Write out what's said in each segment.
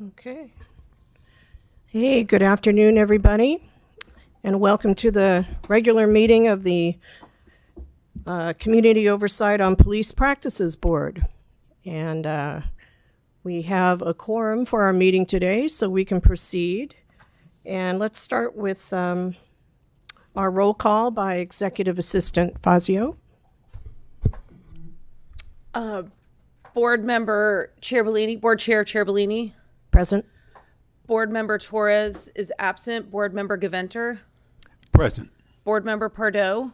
Okay. Hey, good afternoon, everybody, and welcome to the regular meeting of the Community Oversight on Police Practices Board. And we have a quorum for our meeting today, so we can proceed. And let's start with our roll call by Executive Assistant Fazio. Board Member Ciarbolini, Board Chair Ciarbolini. Present. Board Member Torres is absent. Board Member Gaventer. Present. Board Member Pardo.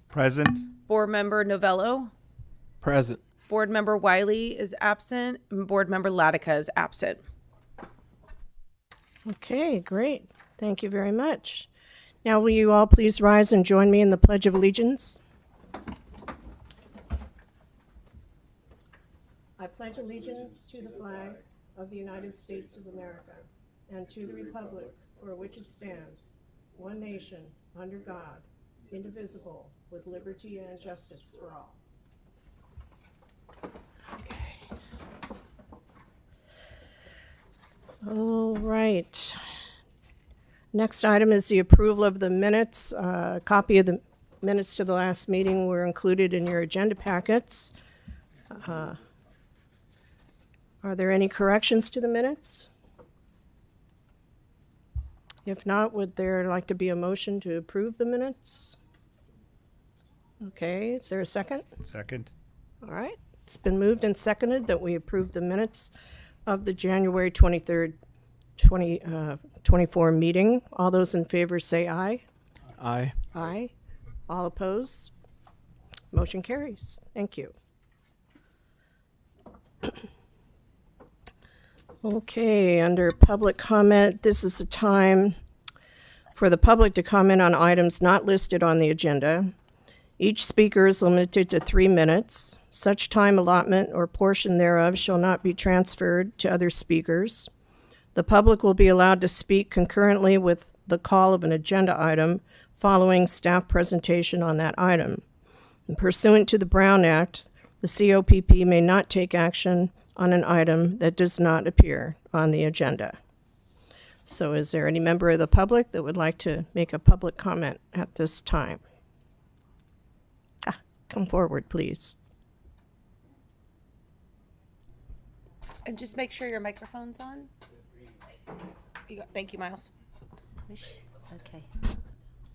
Present. Board Member Novello. Present. Board Member Wiley is absent. And Board Member Latica is absent. Okay, great. Thank you very much. Now, will you all please rise and join me in the Pledge of Allegiance? I pledge allegiance to the flag of the United States of America and to the republic for which it stands, one nation, under God, indivisible, with liberty and justice for all. Okay. All right. Next item is the approval of the minutes. A copy of the minutes to the last meeting were included in your agenda packets. Are there any corrections to the minutes? If not, would there like to be a motion to approve the minutes? Okay, is there a second? Second. All right, it's been moved and seconded that we approve the minutes of the January 23rd, 2024 meeting. All those in favor say aye. Aye. Aye. All opposed? Motion carries. Thank you. Okay, under public comment, this is the time for the public to comment on items not listed on the agenda. Each speaker is limited to 3 minutes. Such time allotment or portion thereof shall not be transferred to other speakers. The public will be allowed to speak concurrently with the call of an agenda item following staff presentation on that item. And pursuant to the Brown Act, the COPP may not take action on an item that does not appear on the agenda. So is there any member of the public that would like to make a public comment at this time? Come forward, please. And just make sure your microphone's on. Thank you, Miles.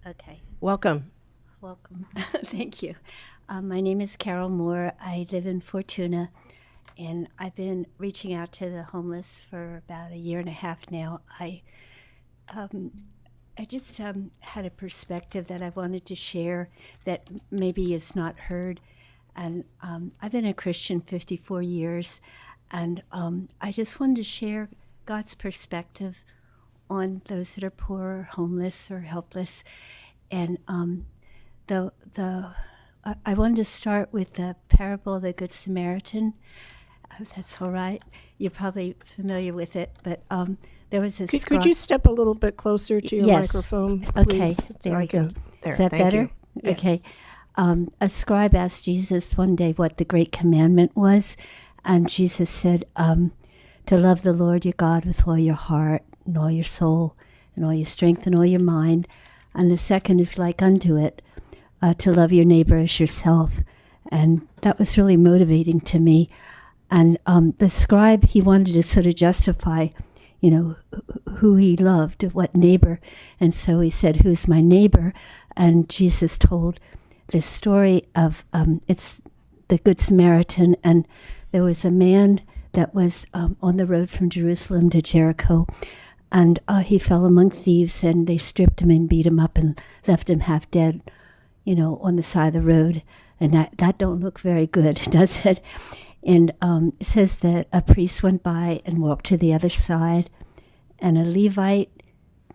Okay. Welcome. Welcome. Thank you. My name is Carol Moore. I live in Fortuna, and I've been reaching out to the homeless for about a year and a half now. I just had a perspective that I wanted to share that maybe is not heard. And I've been a Christian 54 years, and I just wanted to share God's perspective on those that are poor, or homeless, or helpless. And I wanted to start with the parable of the Good Samaritan. If that's all right. You're probably familiar with it, but there was a Could you step a little bit closer to your microphone, please? Okay, there we go. There, is that thank better? you. Yes. Okay. A scribe asked Jesus one day what the great commandment was, and Jesus said, to love the Lord your God with all your heart and all your soul and all your strength and all your mind. And the second is like unto it, to love your neighbor as yourself. And that was really motivating to me. And the scribe, he wanted to sort of justify, who he loved, what neighbor. And so he said, who's my neighbor? And Jesus told this story of, it's the Good Samaritan. And there was a man that was on the road from Jerusalem to Jericho. And he fell among thieves, and they stripped him and beat him up and left him half dead, on the side of the road. And that don't look very good, does it? And it says that a priest went by and walked to the other side, and a Levite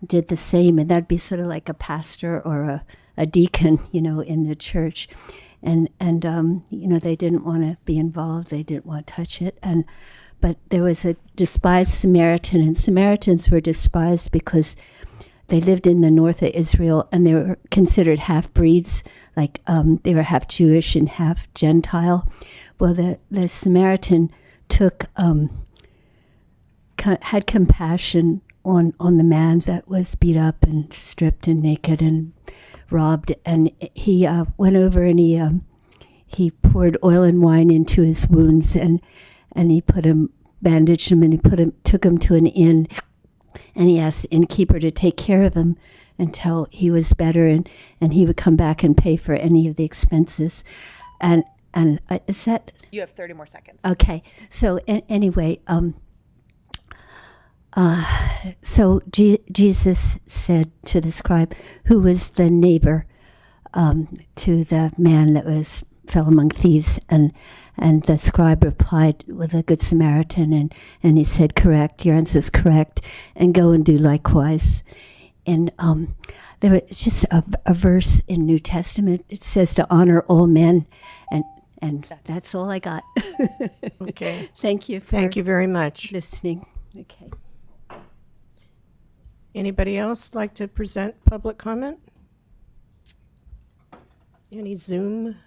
did the same, and that'd be sort of like a pastor or a deacon, in the church. And they didn't want to be involved. They didn't want to touch it. But there was a despised Samaritan, and Samaritans were despised because they lived in the north of Israel, and they were considered half-breeds, like they were half Jewish and half Gentile. Well, the Samaritan took had compassion on the man that was beat up and stripped and naked and robbed, and he went over and he poured oil and wine into his wounds, and he bandaged him, and he took him to an inn, and he asked the innkeeper to take care of him until he was better, and he would come back and pay for any of the expenses, and is that You have 30 more seconds. okay? So anyway, so Jesus said to the scribe, who was the neighbor to the man that fell among thieves, and the scribe replied with a good Samaritan, and he said, correct, your answer is correct, and go and do likewise. And there was just a verse in New Testament. It says to honor all men, and that's all I got. Okay. Thank you. Thank you very much. Listening. Okay. Anybody else like to present public comment? Any Zoom?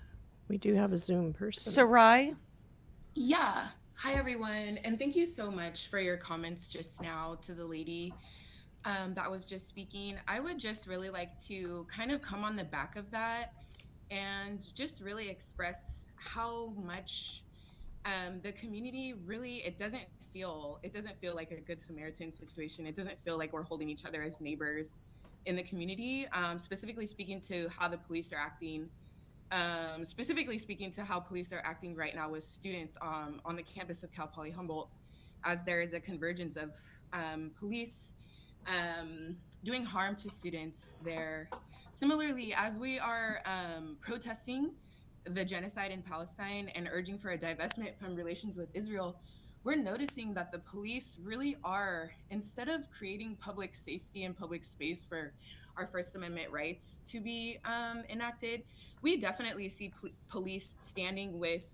We do have a Zoom person. Sarai? Yeah. Hi, everyone. And thank you so much for your comments just now to the lady that was just speaking. I would just really like to kind of come on the back of that and just really express how much the community really, it doesn't feel like a good Samaritan situation. It doesn't feel like we're holding each other as neighbors in the community, specifically speaking to how the police are acting. Specifically speaking to how police are acting right now with students on the campus of Cal Poly Humboldt, as there is a convergence of police doing harm to students there. Similarly, as we are protesting the genocide in Palestine and urging for a divestment from relations with Israel, we're noticing that the police really are, instead of creating public safety and public space for our First Amendment rights to be enacted, we definitely see police standing with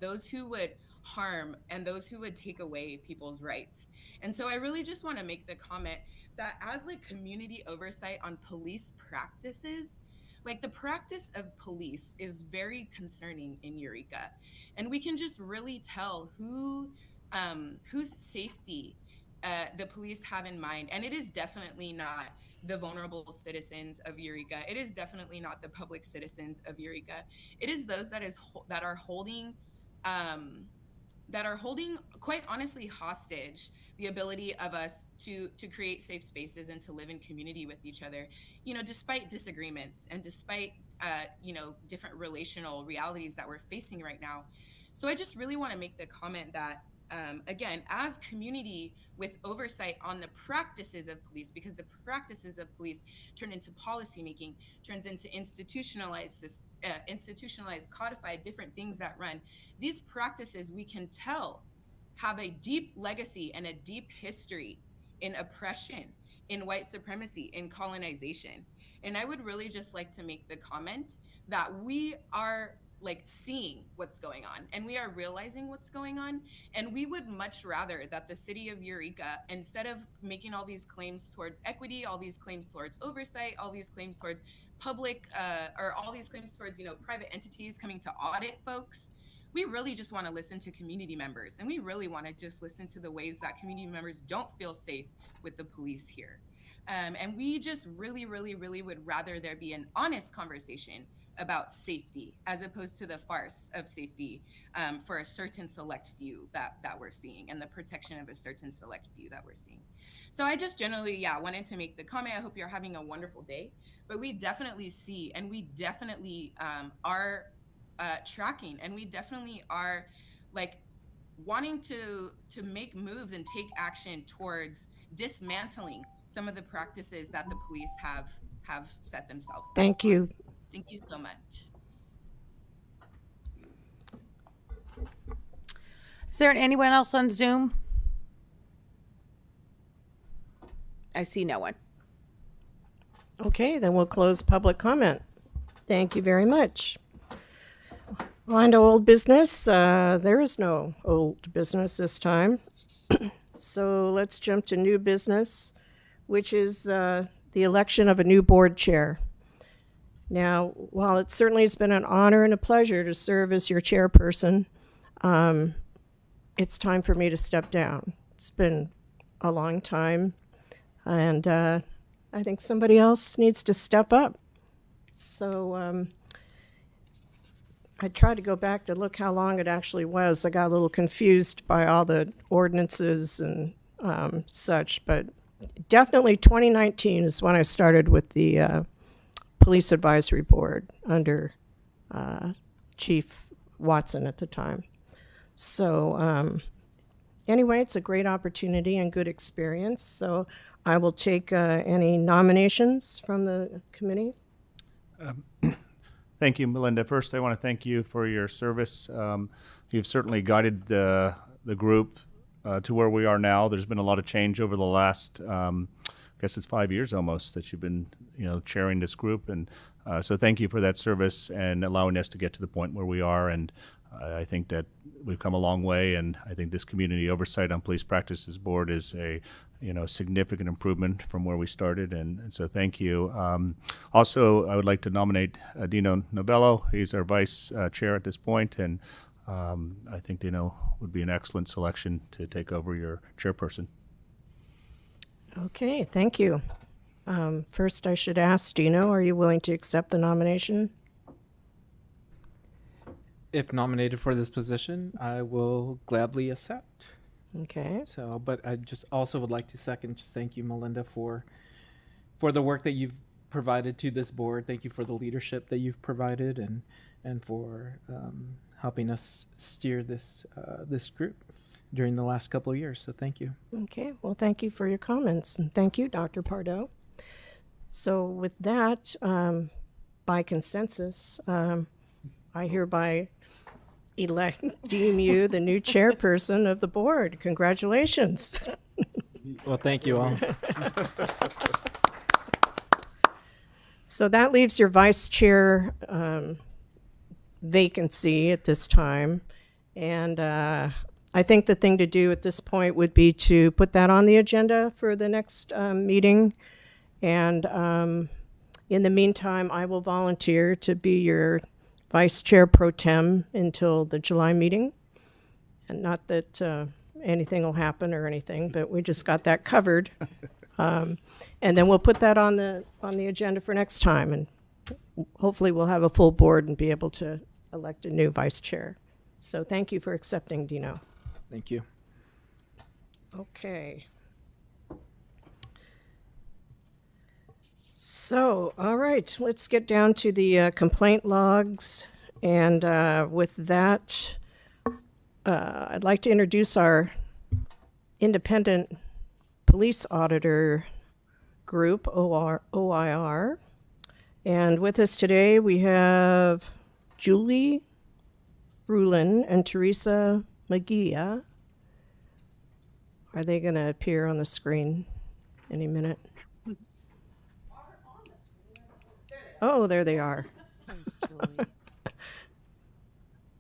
those who would harm and those who would take away people's rights. And so I really just want to make the comment that as like community oversight on police practices, like the practice of police is very concerning in Eureka. And we can just really tell whose safety the police have in mind. And it is definitely not the vulnerable citizens of Eureka. It is definitely not the public citizens of Eureka. It is those that are holding quite honestly hostage the ability of us to create safe spaces and to live in community with each other, despite disagreements and despite different relational realities that we're facing right now. So I just really want to make the comment that again, as community with oversight on the practices of police, because the practices of police turn into policymaking, turns into institutionalized, codified different things that run. These practices, we can tell, have a deep legacy and a deep history in oppression, in white supremacy, in colonization. And I would really just like to make the comment that we are like seeing what's going on and we are realizing what's going on. And we would much rather that the city of Eureka, instead of making all these claims towards equity, all these claims towards oversight, all these claims towards public, or all these claims towards, private entities coming to audit folks, we really just want to listen to community members. And we really want to just listen to the ways that community members don't feel safe with the police here. And we just really, really, really would rather there be an honest conversation about safety as opposed to the farce of safety for a certain select few that we're seeing and the protection of a certain select few that we're seeing. So I just generally, wanted to make the comment. I hope you're having a wonderful day, but we definitely see and we definitely are tracking and we definitely are like wanting to make moves and take action towards dismantling some of the practices that the police have set themselves up Thank you. on. Thank you so much. Is there anyone else on Zoom? I see no one. Okay, then we'll close public comment. Thank you very much. On to old business. There is no old business this time. So let's jump to new business, which is the election of a new board chair. Now, while it certainly has been an honor and a pleasure to serve as your chairperson, it's time for me to step down. It's been a long time, and I think somebody else needs to step up. So I tried to go back to look how long it actually was. I got a little confused by all the ordinances and such, but definitely 2019 is when I started with the Police Advisory Board under Chief Watson at the time. So anyway, it's a great opportunity and good experience. So I will take any nominations from the committee. Thank you, Melinda. First, I want to thank you for your service. You've certainly guided the group to where we are now. There's been a lot of change over the last, I guess it's 5 years almost that you've been, chairing this group, and so thank you for that service and allowing us to get to the point where we are. And I think that we've come a long way, and I think this Community Oversight on Police Practices Board is a significant improvement from where we started, and so thank you. Also, I would like to nominate Dino Novello. He's our vice chair at this point, and I think Dino would be an excellent selection to take over your chairperson. Okay, thank you. First, I should ask Dino, are you willing to accept the nomination? If nominated for this position, I will gladly accept. Okay. So, but I just also would like to just thank you, Melinda, for the work that you've provided to this board. Thank you for the leadership that you've provided, and for helping us steer this group during the last couple of years. So thank you. Okay, well, thank you for your comments, and thank you, Dr. Pardo. So with that, by consensus, I hereby deem you the new chairperson of the board. Congratulations. Well, thank you all. So that leaves your vice chair vacancy at this time. And I think the thing to do at this point would be to put that on the agenda for the next meeting. And in the meantime, I will volunteer to be your vice chair pro tem until the July meeting. And not that anything will happen or anything, but we just got that covered. And then we'll put that on the agenda for next time, and hopefully we'll have a full board and be able to elect a new vice chair. So thank you for accepting, Dino. Thank you. Okay. So, all right, let's get down to the complaint logs. And with that, I'd like to introduce our independent police auditor group, OIR. And with us today, we have Julie Rulin and Teresa Magia. Are they going to appear on the screen any minute? Oh, there they are. Thanks, Julie.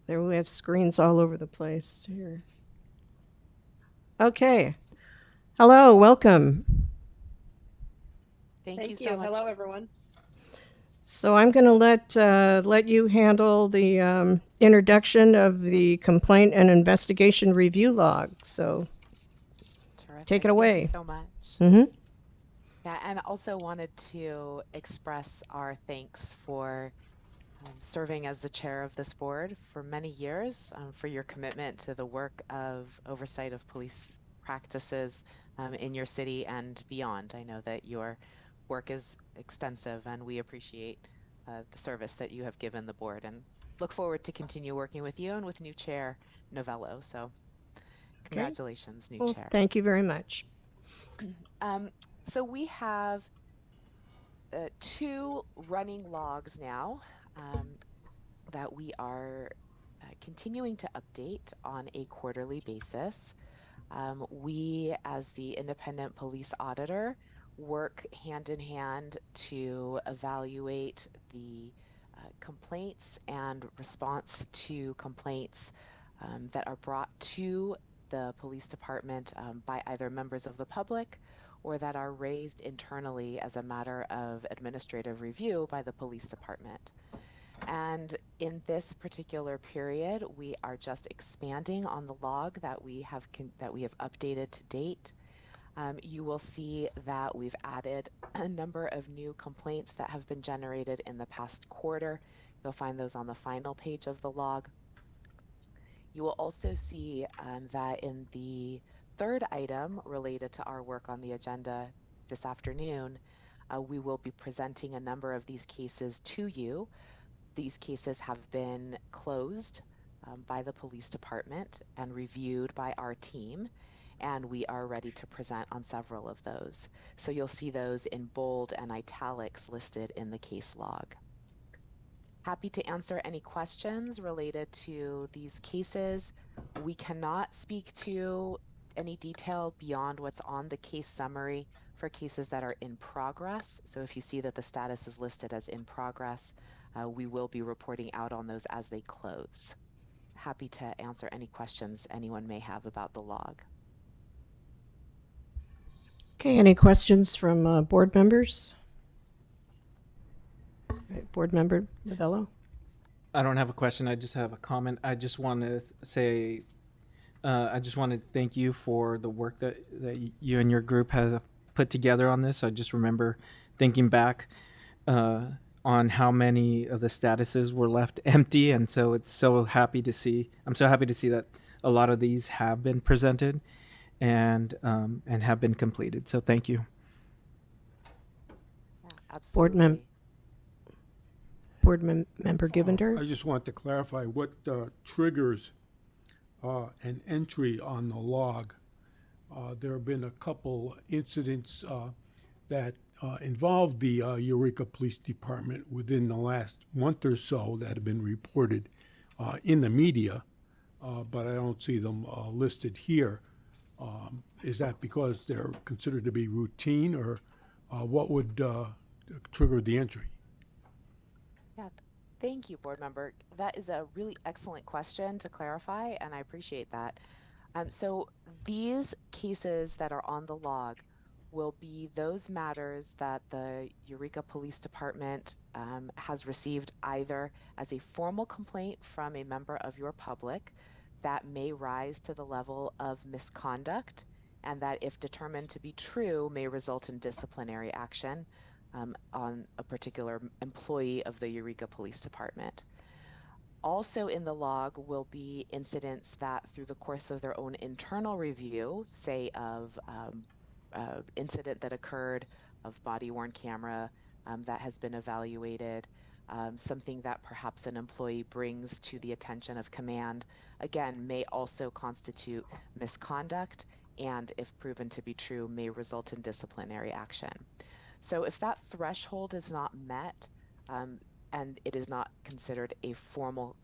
There we have screens all over the place here. Okay. Hello, welcome. Thank you so much. Hello, everyone. So I'm going to let you handle the introduction of the complaint and investigation review log. So Terrific. take it away. Thank you so much. Mm-hmm. Yeah, and also wanted to express our thanks for serving as the chair of this board for many years, for your commitment to the work of oversight of police practices in your city and beyond. I know that your work is extensive, and we appreciate the service that you have given the board, and look forward to continue working with you and with new chair Novello. So congratulations, new chair. Thank you very much. So we have 2 running logs now that we are continuing to update on a quarterly basis. We, as the independent police auditor, work hand in hand to evaluate the complaints and response to complaints that are brought to the police department by either members of the public or that are raised internally as a matter of administrative review by the police department. And in this particular period, we are just expanding on the log that we have updated to date. you will see that we've added a number of new complaints that have been generated in the past quarter. You'll find those on the final page of the log. You will also see that in the third item related to our work on the agenda this afternoon, we will be presenting a number of these cases to you. These cases have been closed by the police department and reviewed by our team, and we are ready to present on several of those. So you'll see those in bold and italics listed in the case log. Happy to answer any questions related to these cases. We cannot speak to any detail beyond what's on the case summary for cases that are in progress. So if you see that the status is listed as in progress, we will be reporting out on those as they close. Happy to answer any questions anyone may have about the log. Okay, any questions from board members? All right, Board Member Novello? I don't have a question. I just have a comment. I just want to say, I just want to thank you for the work that you and your group have put together on this. I just remember thinking back on how many of the statuses were left empty, and so it's so happy to see. I'm so happy to see that a lot of these have been presented and have been completed. So thank you. Yeah, absolutely. Board Member Givender? I just want to clarify what triggers an entry on the log. There have been a couple incidents that involved the Eureka Police Department within the last month or so that have been reported in the media, but I don't see them listed here. Is that because they're considered to be routine, or what would trigger the entry? Yeah, thank you, board member. That is a really excellent question to clarify, and I appreciate that. So these cases that are on the log will be those matters that the Eureka Police Department has received either as a formal complaint from a member of your public that may rise to the level of misconduct, and that, if determined to be true, may result in disciplinary action on a particular employee of the Eureka Police Department. Also in the log will be incidents that, through the course of their own internal review, say of incident that occurred, of body-worn camera that has been evaluated, something that perhaps an employee brings to the attention of command, again, may also constitute misconduct, and if proven to be true, may result in disciplinary action. So if that threshold is not met, and it is not considered a formal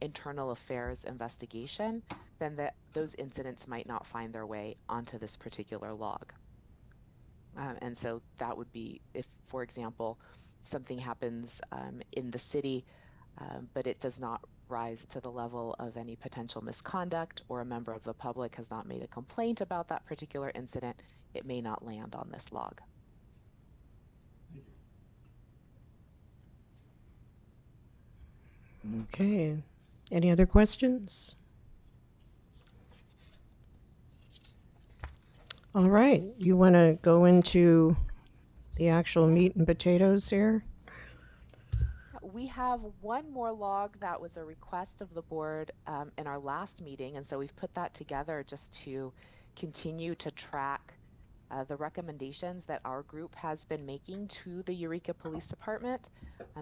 internal affairs investigation, then those incidents might not find their way onto this particular log. And so that would be if, for example, something happens in the city, but it does not rise to the level of any potential misconduct, or a member of the public has not made a complaint about that particular incident, it may not land on this log. Okay. Any other questions? All right. You want to go into the actual meat and potatoes here? We have one more log that was a request of the board in our last meeting, and so we've put that together just to continue to track the recommendations that our group has been making to the Eureka Police Department.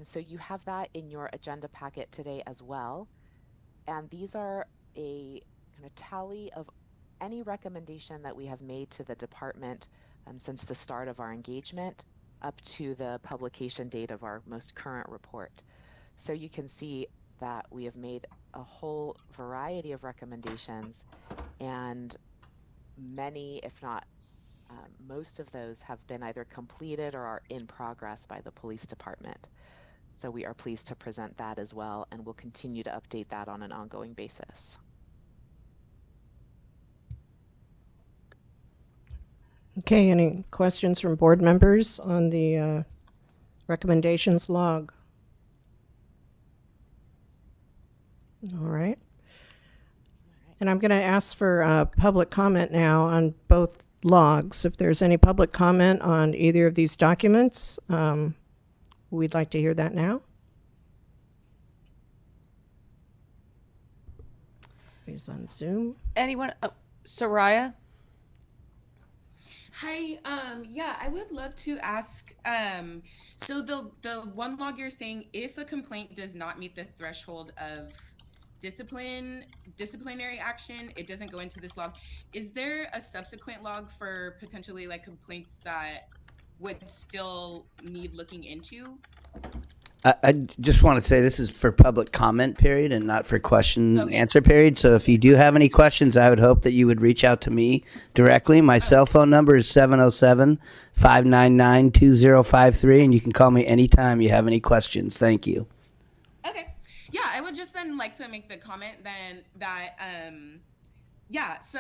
So you have that in your agenda packet today as well. And these are a kind of tally of any recommendation that we have made to the department since the start of our engagement up to the publication date of our most current report. So you can see that we have made a whole variety of recommendations, and many, if not most of those, have been either completed or are in progress by the police department. So we are pleased to present that as well, and we'll continue to update that on an ongoing basis. Okay, any questions from board members on the recommendations log? All right. And I'm going to ask for public comment now on both logs. If there's any public comment on either of these documents, we'd like to hear that now. Please on Zoom. Anyone? Oh, Soraya? Hi, yeah, I would love to ask, so the one log you're saying, if a complaint does not meet the threshold of disciplinary action, it doesn't go into this log. Is there a subsequent log for potentially like complaints that would still need looking into? I just want to say this is for public comment period and not for question and Okay. answer period. So if you do have any questions, I would hope that you would reach out to me directly. My cell phone number is 707-599-2053, and you can call me anytime you have any questions. Thank you. Okay. Yeah, I would just then like to make the comment then that yeah, so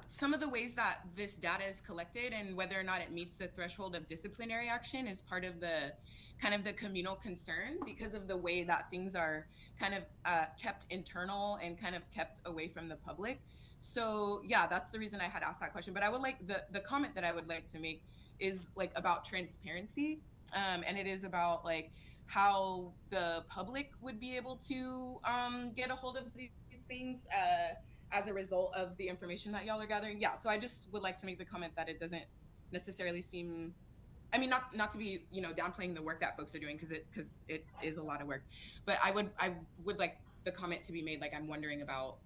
some of the ways that this data is collected and whether or not it meets the threshold of disciplinary action is part of the kind of the communal concern because of the way that things are kind of kept internal and kind of kept away from the public. So yeah, that's the reason I had asked that question. But I would like the comment that I would like to make is like about transparency, and it is about like how the public would be able to get a hold of these things as a result of the information that y'all are gathering. Yeah, so I just would like to make the comment that it doesn't necessarily seem, I mean, not to be, you know, downplaying the work that folks are doing because it is a lot of work, but I would like the comment to be made like I'm wondering about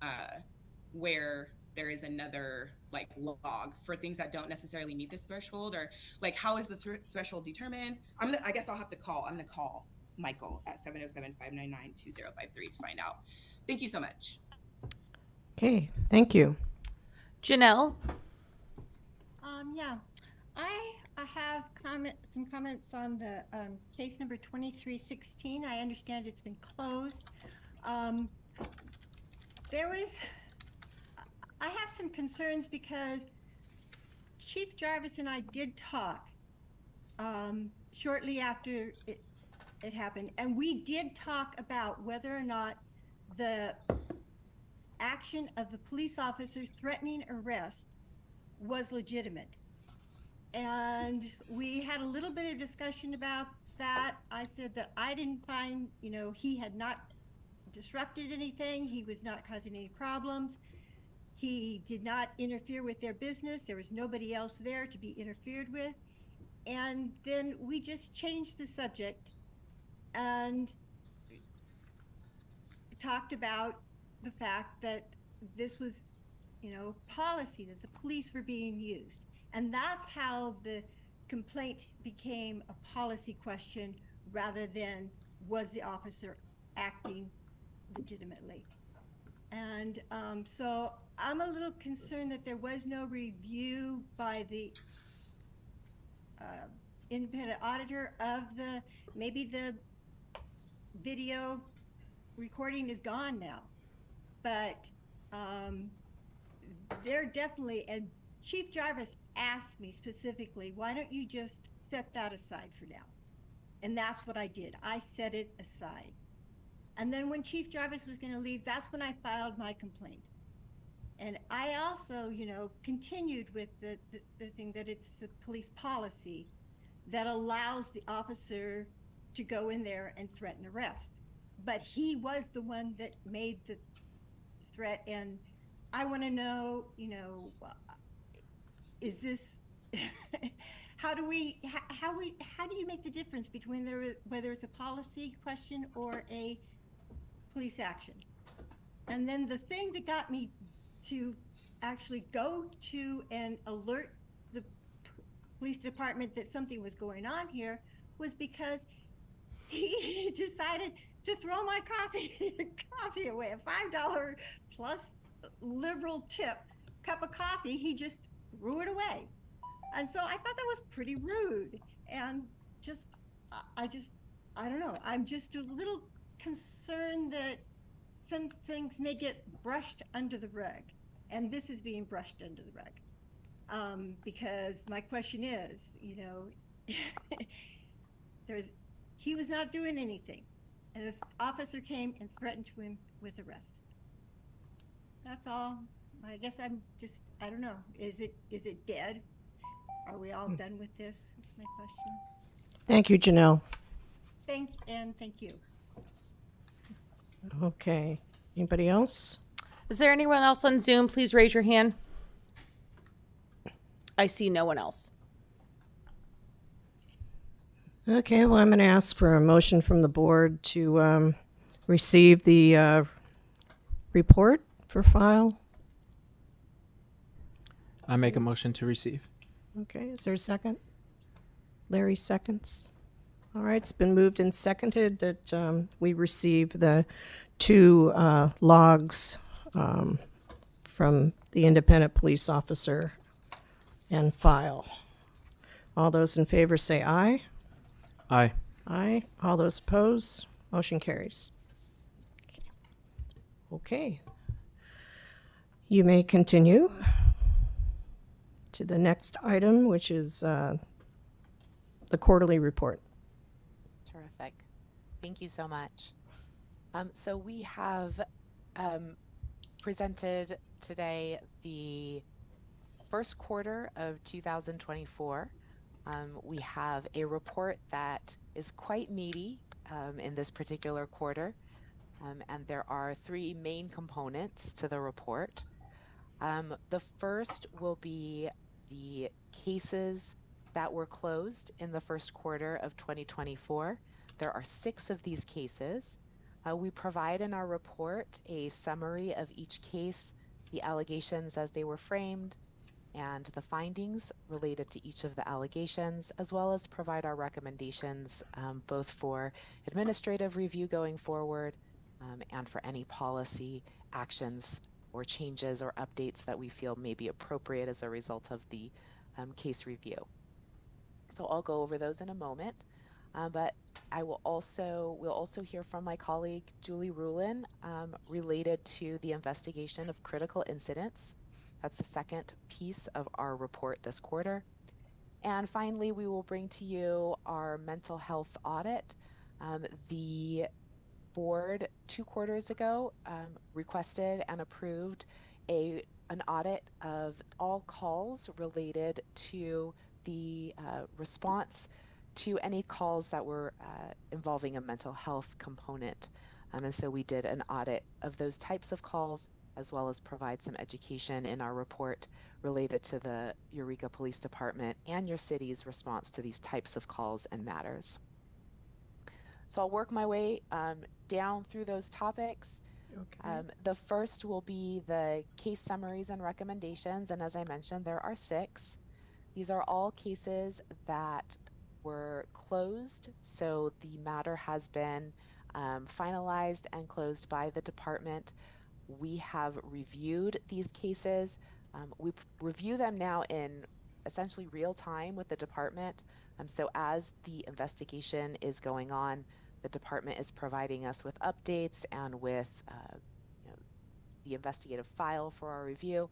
where there is another like log for things that don't necessarily meet this threshold, or like how is the threshold determined? I guess I'm gonna call Michael at 707-599-2053 to find out. Thank you so much. Okay, thank you. Janelle? Yeah, I have some comments on the case number 2316. I understand it's been closed. I have some concerns because Chief Jarvis and I did talk shortly after it happened, and we did talk about whether or not the action of the police officer threatening arrest was legitimate. And we had a little bit of discussion about that. I said that I didn't find, you know, he had not disrupted anything. He was not causing any problems. He did not interfere with their business. There was nobody else there to be interfered with. And then we just changed the subject and talked about the fact that this was, you know, policy, that the police were being used. And that's how the complaint became a policy question rather than was the officer acting legitimately. And so I'm a little concerned that there was no review by the independent auditor of maybe the video recording is gone now, but they're definitely, and Chief Jarvis asked me specifically, why don't you just set that aside for now? And that's what I did. I set it aside. And then when Chief Jarvis was going to leave, that's when I filed my complaint. And I also, you know, continued with the thing that it's the police policy that allows the officer to go in there and threaten arrest. But he was the one that made the threat, and I want to know, you know, is this how do you make the difference between whether it's a policy question or a police action? And then the thing that got me to actually go to and alert the police department that something was going on here was because he decided to throw my coffee away, a $5 plus liberal tip cup of coffee. He just threw it away. And so I thought that was pretty rude. And I don't know. I'm just a little concerned that some things may get brushed under the rug. And this is being brushed under the rug. Because my question is, you know, he was not doing anything. And the officer came and threatened him with arrest. That's all. I guess I'm just, I don't know. Is it dead? Are we all done with this? That's my question. Thank you, Janelle. Thank you. Okay. Anybody else? Is there anyone else on Zoom? Please raise your hand. I see no one else. Okay, well, I'm going to ask for a motion from the board to receive the report for file. I make a motion to receive. Okay, is there a second? Larry seconds. All right, it's been moved and seconded that we receive the 2 logs from the independent police officer and file. All those in favor say aye. Aye. Aye. All those opposed? Motion carries. Okay. You may continue to the next item, which is the quarterly report. Terrific. Thank you so much. So we have presented today the first quarter of 2024. We have a report that is quite meaty in this particular quarter, and there are 3 main components to the report. The first will be the cases that were closed in the first quarter of 2024. There are 6 of these cases. We provide in our report a summary of each case, the allegations as they were framed, and the findings related to each of the allegations, as well as provide our recommendations both for administrative review going forward and for any policy actions or changes or updates that we feel may be appropriate as a result of the case review. So I'll go over those in a moment, but we'll also hear from my colleague Julie Rulin related to the investigation of critical incidents. That's the second piece of our report this quarter. And finally, we will bring to you our mental health audit. The board 2 quarters ago requested and approved an audit of all calls related to the response to any calls that were involving a mental health component. And so we did an audit of those types of calls, as well as provide some education in our report related to the Eureka Police Department and your city's response to these types of calls and matters. So I'll work my way down through those topics. Okay. The first will be the case summaries and recommendations, and as I mentioned, there are 6. These are all cases that were closed, so the matter has been finalized and closed by the department. We have reviewed these cases. We review them now in essentially real time with the department. So as the investigation is going on, the department is providing us with updates and with the investigative file for our review.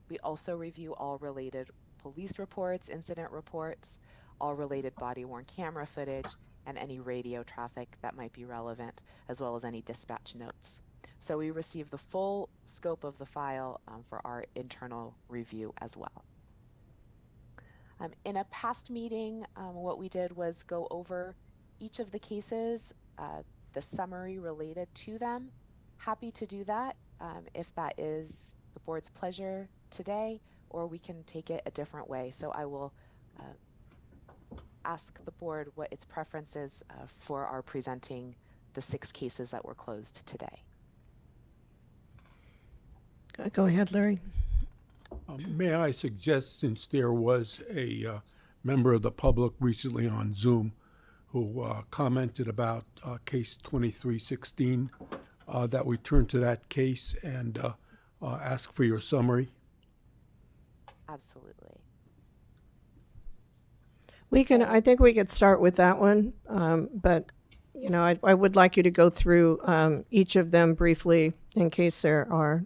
We also review all related police reports, incident reports, all related body-worn camera footage, and any radio traffic that might be relevant, as well as any dispatch notes. So we receive the full scope of the file for our internal review as well. In a past meeting, what we did was go over each of the cases, the summary related to them. Happy to do that if that is the board's pleasure today, or we can take it a different way. So I will ask the board what its preference is for our presenting the 6 cases that were closed today. Go ahead, Larry. May I suggest, since there was a member of the public recently on Zoom who commented about case 2316, that we turn to that case and ask for your summary? Absolutely. I think we could start with that one, but I would like you to go through each of them briefly in case there are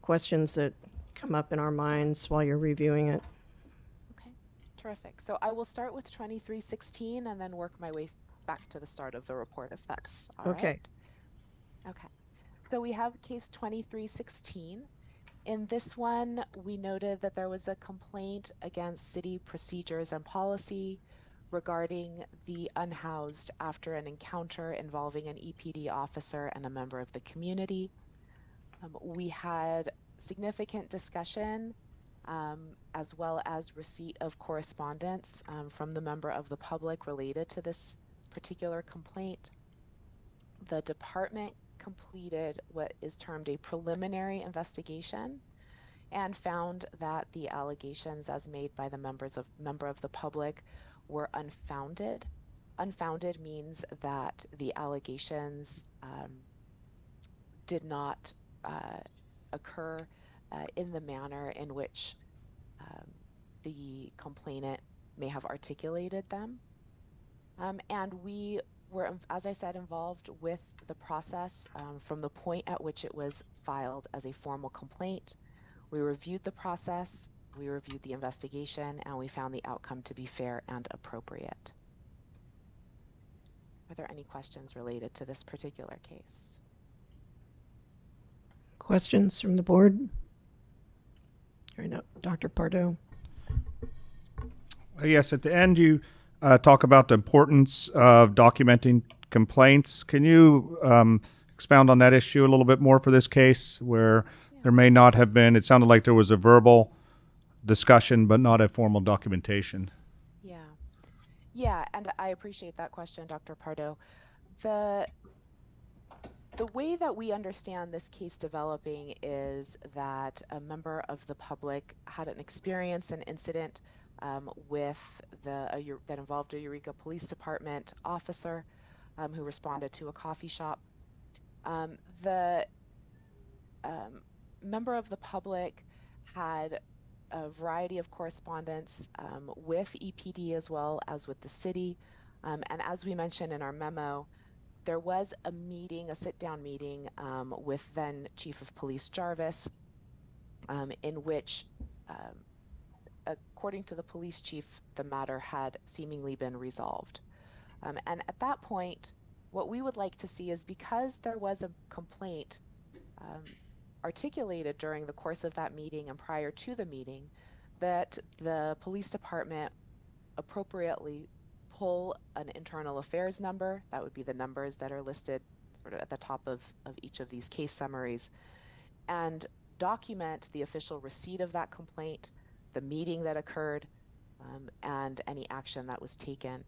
questions that come up in our minds while you're reviewing it. Okay, terrific. So I will start with 2316 and then work my way back to the start of the report, if that's all Okay. right. Okay. So we have case 2316. In this one, we noted that there was a complaint against city procedures and policy regarding the unhoused after an encounter involving an EPD officer and a member of the community. We had significant discussion as well as receipt of correspondence from the member of the public related to this particular complaint. The department completed what is termed a preliminary investigation and found that the allegations as made by the member of the public were unfounded. Unfounded means that the allegations did not occur in the manner in which the complainant may have articulated them. And we were, as I said, involved with the process from the point at which it was filed as a formal complaint. We reviewed the process, we reviewed the investigation, and we found the outcome to be fair and appropriate. Are there any questions related to this particular case? Questions from the board? Right now, Dr. Pardo. Yes, at the end you talk about the importance of documenting complaints. Can you expound on that issue a little bit more for this case, where there may not have been, it sounded like there was a verbal discussion but not a formal documentation? Yeah, and I appreciate that question, Dr. Pardo. The way that we understand this case developing is that a member of the public had an experience, an incident that involved a Eureka Police Department officer who responded to a coffee shop. The member of the public had a variety of correspondence with EPD as well as with the city. And as we mentioned in our memo, there was a meeting, a sit-down meeting with then Chief of Police Jarvis, in which, according to the police chief, the matter had seemingly been resolved. And at that point, what we would like to see is, because there was a complaint articulated during the course of that meeting and prior to the meeting, that the police department appropriately pull an internal affairs number. That would be the numbers that are listed sort of at the top of each of these case summaries, and document the official receipt of that complaint, the meeting that occurred, and any action that was taken.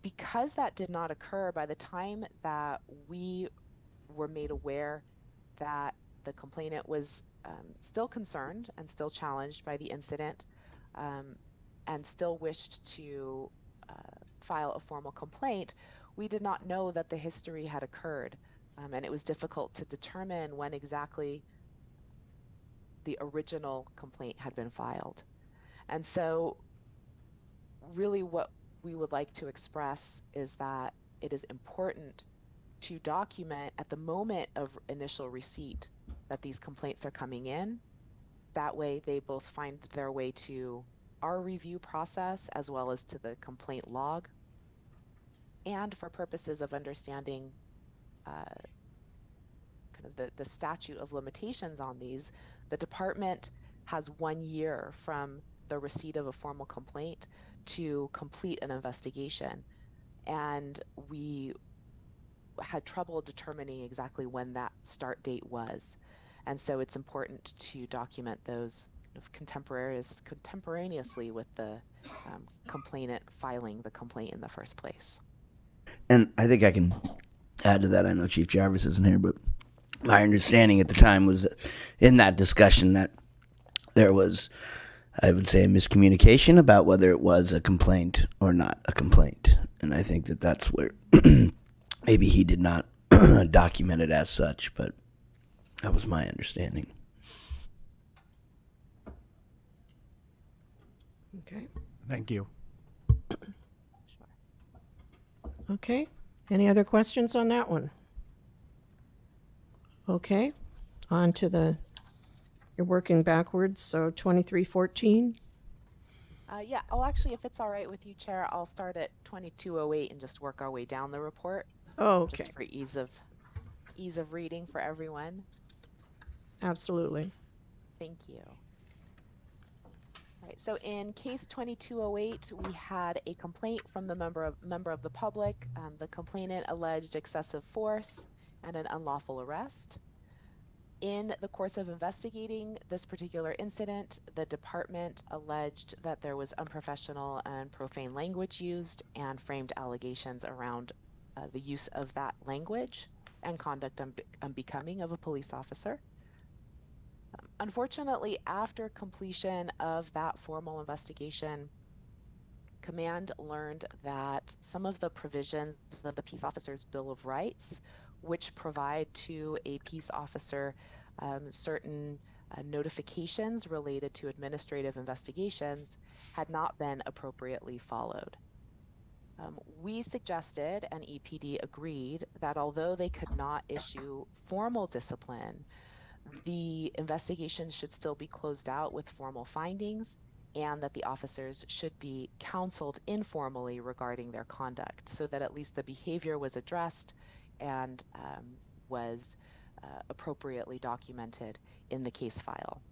Because that did not occur, by the time that we were made aware that the complainant was still concerned and still challenged by the incident, and still wished to file a formal complaint, we did not know that the history had occurred, and it was difficult to determine when exactly the original complaint had been filed. And so really what we would like to express is that it is important to document at the moment of initial receipt that these complaints are coming in. That way they both find their way to our review process as well as to the complaint log. And for purposes of understanding kind of the statute of limitations on these, the department has 1 year from the receipt of a formal complaint to complete an investigation. And we had trouble determining exactly when that start date was. And so it's important to document those contemporaneously with the complainant filing the complaint in the first place. And I think I can add to that. I know Chief Jarvis isn't here, but my understanding at the time was that in that discussion that there was, I would say, a miscommunication about whether it was a complaint or not a complaint. And I think that that's where maybe he did not document it as such, but that was my understanding. Okay. Thank you. Okay. Any other questions on that one? Okay. On to you're working backwards, so 2314. Yeah, oh, actually, if it's all right with you, Chair, I'll start at 2208 and just work our way down the report. Oh, okay. Just for ease of reading for everyone. Absolutely. Thank you. All right, so in case 2208, we had a complaint from the member of the public. The complainant alleged excessive force and an unlawful arrest. In the course of investigating this particular incident, the department alleged that there was unprofessional and profane language used and framed allegations around the use of that language and conduct unbecoming of a police officer. Unfortunately, after completion of that formal investigation, Command learned that some of the provisions of the Peace Officers' Bill of Rights, which provide to a peace officer certain notifications related to administrative investigations, had not been appropriately followed. We suggested, and EPD agreed, that although they could not issue formal discipline, the investigation should still be closed out with formal findings, and that the officers should be counseled informally regarding their conduct so that at least the behavior was addressed and was appropriately documented in the case file.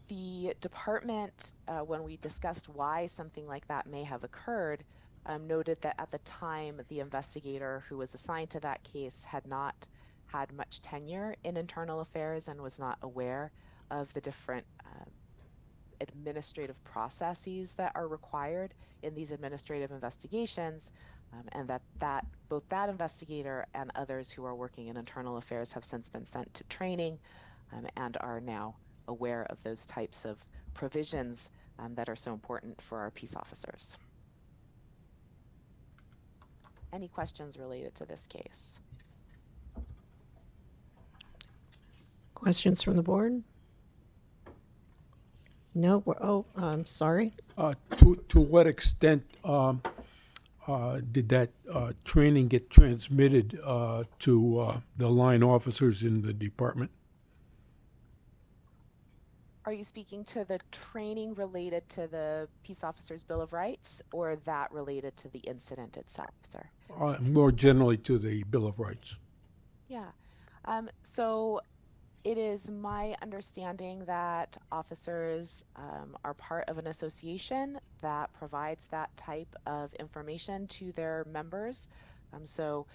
The department, when we discussed why something like that may have occurred, noted that at the time the investigator who was assigned to that case had not had much tenure in internal affairs and was not aware of the different administrative processes that are required in these administrative investigations, and that both that investigator and others who are working in internal affairs have since been sent to training and are now aware of those types of provisions that are so important for our peace officers. Any questions related to this case? Questions from the board? No, I'm sorry. To what extent did that training get transmitted to the line officers in the department? Are you speaking to the training related to the Peace Officers' Bill of Rights, or that related to the incident itself, sir? More generally to the Bill of Rights. Yeah. So it is my understanding that officers are part of an association that provides that type of information to their members. So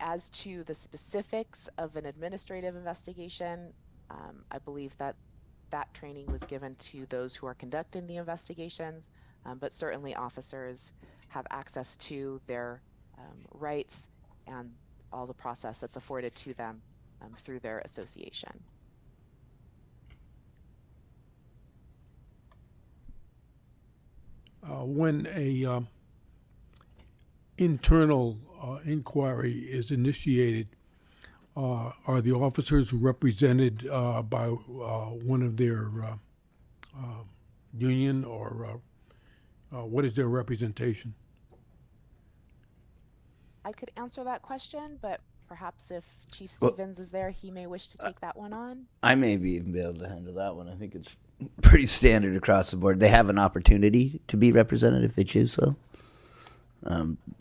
as to the specifics of an administrative investigation, I believe that training was given to those who are conducting the investigations, but certainly officers have access to their rights and all the process that's afforded to them through their association. When a internal inquiry is initiated, are the officers represented by one of their union, or what is their representation? I could answer that question, but perhaps if Chief Stevens is there, he may wish to take that one on. I may even be able to handle that one. I think it's pretty standard across the board. They have an opportunity to be represented if they choose so.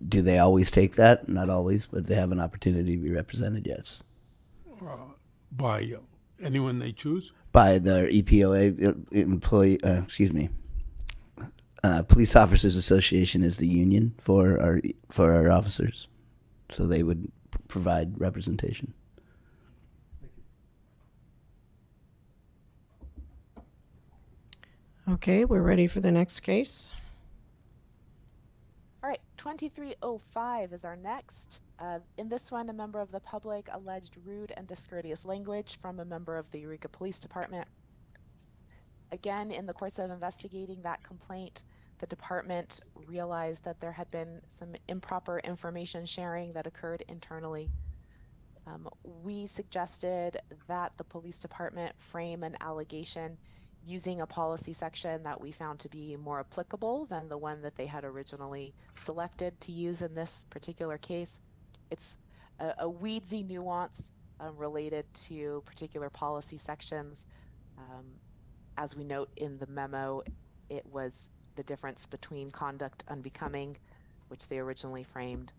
Do they always take that? Not always, but they have an opportunity to be represented, yes. By anyone they choose? By the EPOA employee, Police Officers Association is the union for our officers, so they would provide representation. Okay, we're ready for the next case. All right, 2305 is our next. In this one, a member of the public alleged rude and discourteous language from a member of the Eureka Police Department. Again, in the course of investigating that complaint, the department realized that there had been some improper information sharing that occurred internally. We suggested that the police department frame an allegation using a policy section that we found to be more applicable than the one that they had originally selected to use in this particular case. It's a weedsy nuance related to particular policy sections. As we note in the memo, it was the difference between conduct unbecoming, which they originally framed,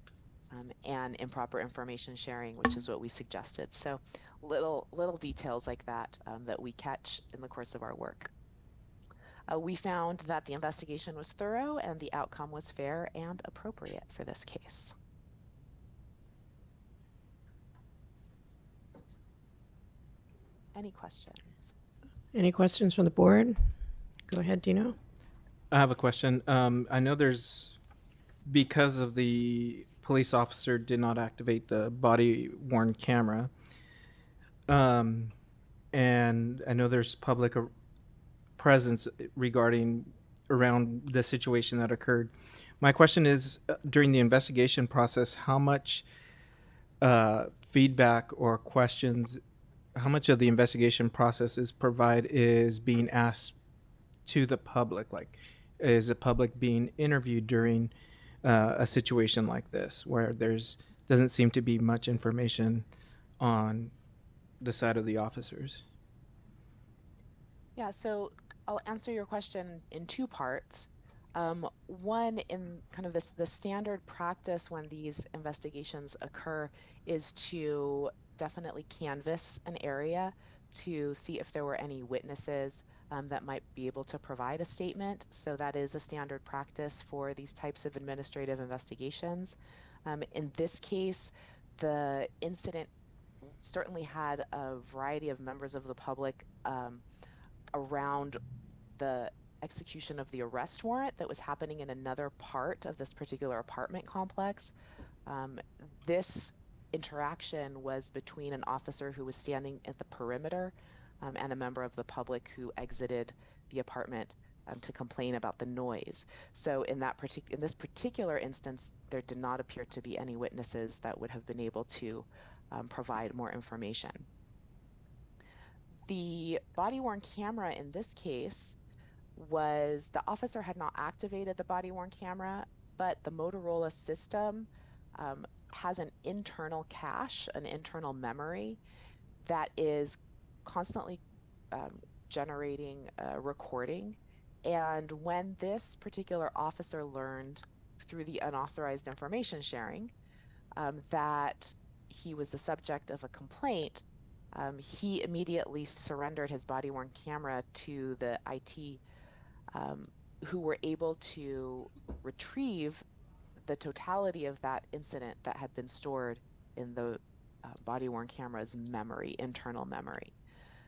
and improper information sharing, which is what we suggested. So little details like that that we catch in the course of our work. We found that the investigation was thorough and the outcome was fair and appropriate for this case. Any questions? Any questions from the board? Go ahead, Dino. I have a question. I know because of the police officer did not activate the body worn camera. And I know there's public presence around the situation that occurred. My question is, during the investigation process, how much feedback or questions, how much of the investigation process is being asked to the public? Like, is the public being interviewed during a situation like this, where doesn't seem to be much information on the side of the officers? Yeah, so I'll answer your question in two parts. One, in kind of the standard practice when these investigations occur is to definitely canvass an area to see if there were any witnesses that might be able to provide a statement. So that is a standard practice for these types of administrative investigations. In this case, the incident certainly had a variety of members of the public around the execution of the arrest warrant that was happening in another part of this particular apartment complex. This interaction was between an officer who was standing at the perimeter and a member of the public who exited the apartment to complain about the noise. So in this particular instance, there did not appear to be any witnesses that would have been able to provide more information. The body-worn camera in this case was, the officer had not activated the body-worn camera, but the Motorola system has an internal cache, an internal memory that is constantly generating a recording. And when this particular officer learned through the unauthorized information sharing that he was the subject of a complaint, he immediately surrendered his body-worn camera to the IT, who were able to retrieve the totality of that incident that had been stored in the body-worn camera's memory, internal memory.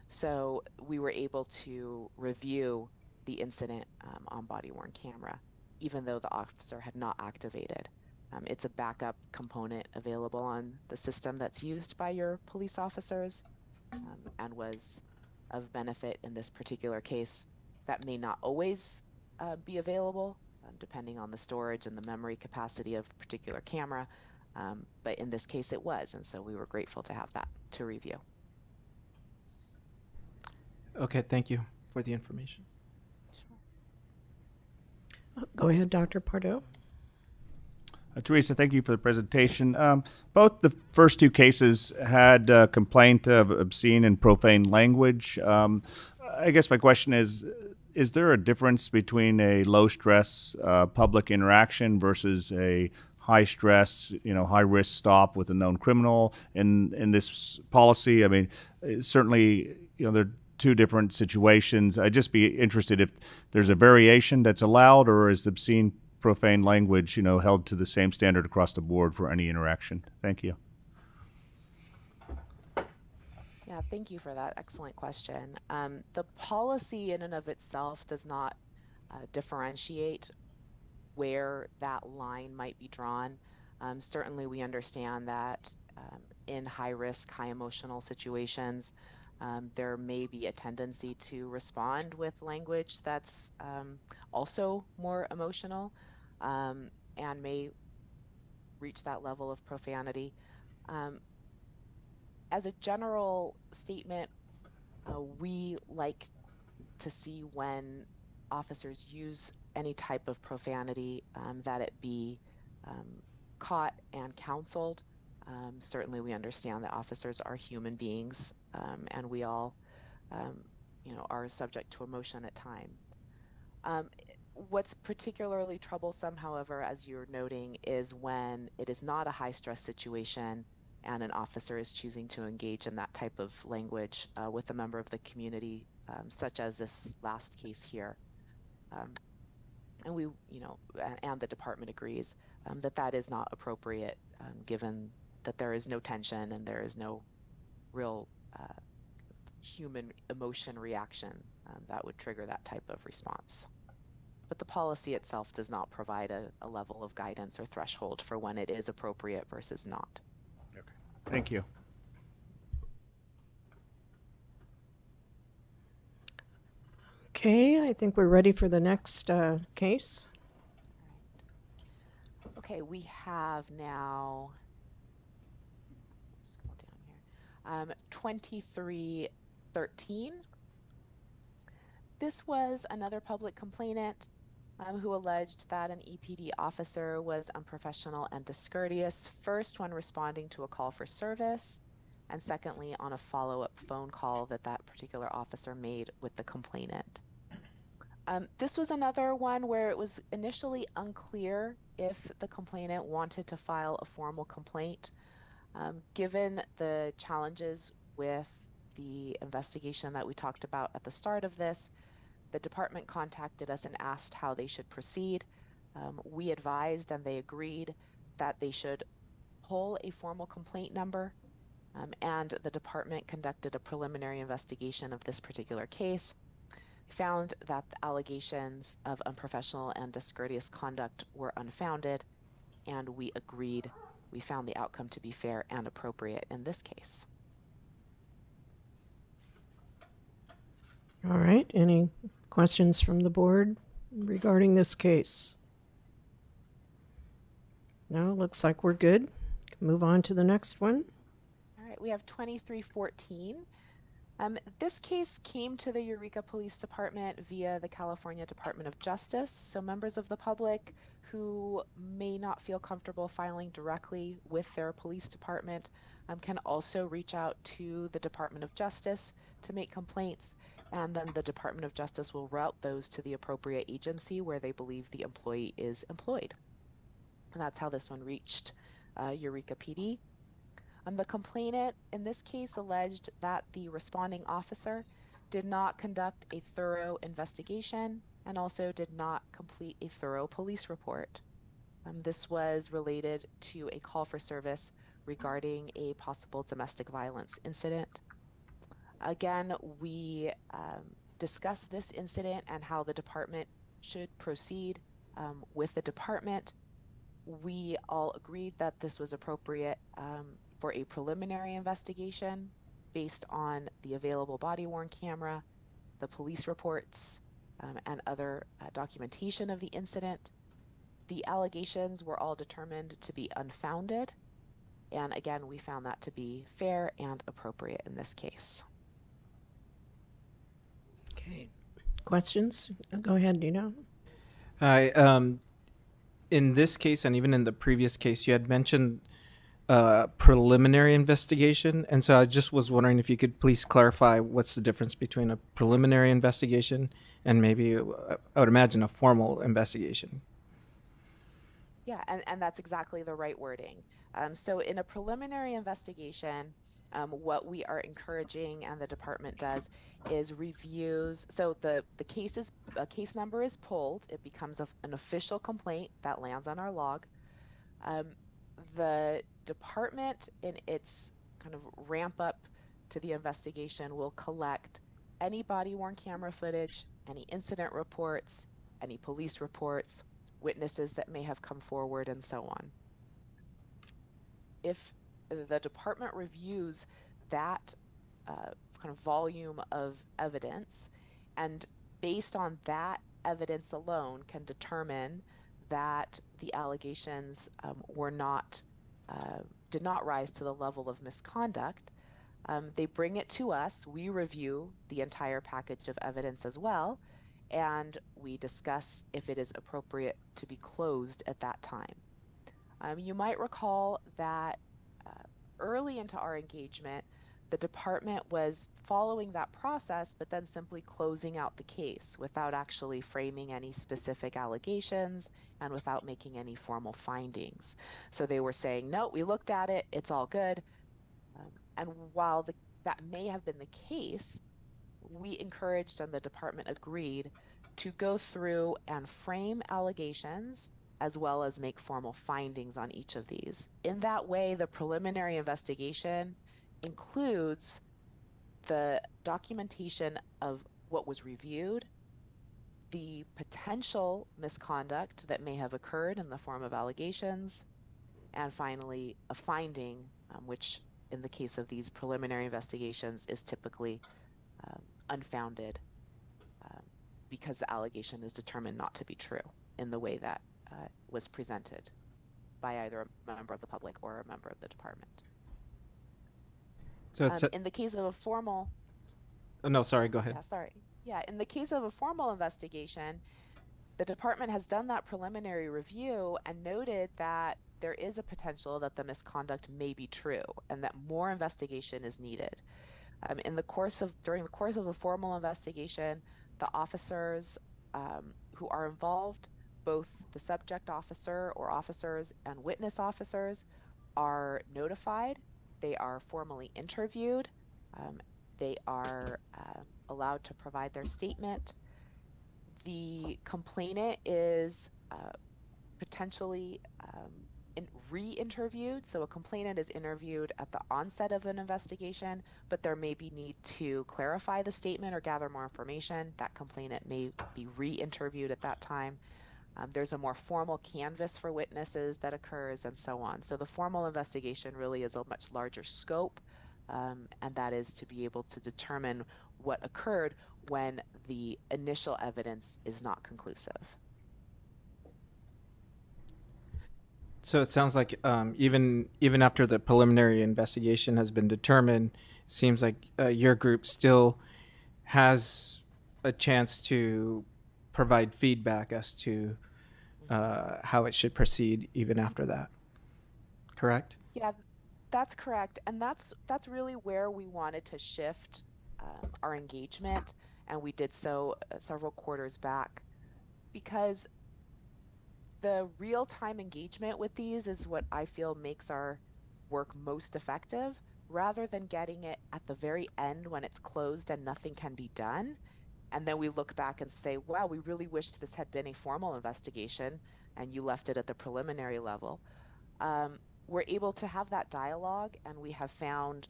So we were able to review the incident on body-worn camera, even though the officer had not activated. It's a backup component available on the system that's used by your police officers, and was of benefit in this particular case. That may not always be available, depending on the storage and the memory capacity of a particular camera, but in this case it was, and so we were grateful to have that to review. Okay, thank you for the information. Go ahead, Dr. Pardo. Teresa, thank you for the presentation. Both the first two cases had a complaint of obscene and profane language. I guess my question is there a difference between a low-stress public interaction versus a high-stress, high-risk stop with a known criminal in this policy? I mean, certainly, there are two different situations. I'd just be interested if there's a variation that's allowed, or is obscene profane language, held to the same standard across the board for any interaction? Thank you. Yeah, thank you for that excellent question. The policy in and of itself does not differentiate where that line might be drawn. Certainly we understand that in high risk, high emotional situations, there may be a tendency to respond with language that's also more emotional and may reach that level of profanity. As a general statement, we like to see when officers use any type of profanity that it be caught and counseled. Certainly we understand that officers are human beings, and we all are subject to emotion at times. What's particularly troublesome, however, as you're noting, is when it is not a high stress situation and an officer is choosing to engage in that type of language with a member of the community, such as this last case here. And we, and the department agrees that that is not appropriate, given that there is no tension and there is no real human emotion reaction that would trigger that type of response. But the policy itself does not provide a level of guidance or threshold for when it is appropriate versus not. Okay. Thank you. Okay, I think we're ready for the next case. Okay, we have now, scroll down here, 2313. This was another public complainant who alleged that an EPD officer was unprofessional and discourteous, first when responding to a call for service, and secondly on a follow-up phone call that that particular officer made with the complainant. This was another one where it was initially unclear if the complainant wanted to file a formal complaint. Given the challenges with the investigation that we talked about at the start of this, the department contacted us and asked how they should proceed. We advised and they agreed that they should pull a formal complaint number, and the department conducted a preliminary investigation of this particular case, found that the allegations of unprofessional and discourteous conduct were unfounded, and we agreed. We found the outcome to be fair and appropriate in this case. All right, any questions from the board regarding this case? No, looks like we're good. Move on to the next one. All right, we have 2314. This case came to the Eureka Police Department via the California Department of Justice. So members of the public who may not feel comfortable filing directly with their police department can also reach out to the Department of Justice to make complaints, and then the Department of Justice will route those to the appropriate agency where they believe the employee is employed. And that's how this one reached Eureka PD. The complainant in this case alleged that the responding officer did not conduct a thorough investigation and also did not complete a thorough police report. This was related to a call for service regarding a possible domestic violence incident. Again, we discussed this incident and how the department should proceed with the department. We all agreed that this was appropriate for a preliminary investigation based on the available body-worn camera, the police reports, and other documentation of the incident. The allegations were all determined to be unfounded, and again, we found that to be fair and appropriate in this case. Okay, questions? Go ahead, Dino. Hi. In this case, and even in the previous case, you had mentioned preliminary investigation, and so I just was wondering if you could please clarify what's the difference between a preliminary investigation and maybe I would imagine a formal investigation. Yeah, and that's exactly the right wording. So in a preliminary investigation, what we are encouraging and the department does is reviews. So the case number is pulled. It becomes an official complaint that lands on our log. The department, in its kind of ramp up to the investigation, will collect any body-worn camera footage, any incident reports, any police reports, witnesses that may have come forward, and so on. If the department reviews that kind of volume of evidence, and based on that evidence alone can determine that the allegations did not rise to the level of misconduct, they bring it to us. We review the entire package of evidence as well, and we discuss if it is appropriate to be closed at that time. You might recall that early into our engagement, The department was following that process, but then simply closing out the case without actually framing any specific allegations and without making any formal findings. So they were saying, no, we looked at it, it's all good. And while that may have been the case, we encouraged and the department agreed to go through and frame allegations as well as make formal findings on each of these. In that way, the preliminary investigation includes the documentation of what was reviewed, the potential misconduct that may have occurred in the form of allegations, and finally, a finding, which in the case of these preliminary investigations is typically unfounded because the allegation is determined not to be true in the way that was presented by either a member of the public or a member of the department. So it's in the case of a formal, oh, no, sorry, go ahead. yeah, sorry. Yeah, in the case of a formal investigation, the department has done that preliminary review and noted that there is a potential that the misconduct may be true and that more investigation is needed. During the course of a formal investigation, the officers who are involved, both the subject officer or officers and witness officers, are notified. They are formally interviewed. They are allowed to provide their statement. The complainant is potentially re-interviewed. So a complainant is interviewed at the onset of an investigation, but there may be need to clarify the statement or gather more information. That complainant may be re-interviewed at that time. There's a more formal canvass for witnesses that occurs and so on. So the formal investigation really is a much larger scope, and that is to be able to determine what occurred when the initial evidence is not conclusive. So it sounds like even after the preliminary investigation has been determined, it seems like your group still has a chance to provide feedback as to how it should proceed even after that. Correct? Yeah, that's correct, and that's really where we wanted to shift our engagement, and we did so several quarters back, because the real-time engagement with these is what I feel makes our work most effective, rather than getting it at the very end when it's closed and nothing can be done. And then we look back and say, wow, we really wished this had been a formal investigation and you left it at the preliminary level. We're able to have that dialogue, and we have found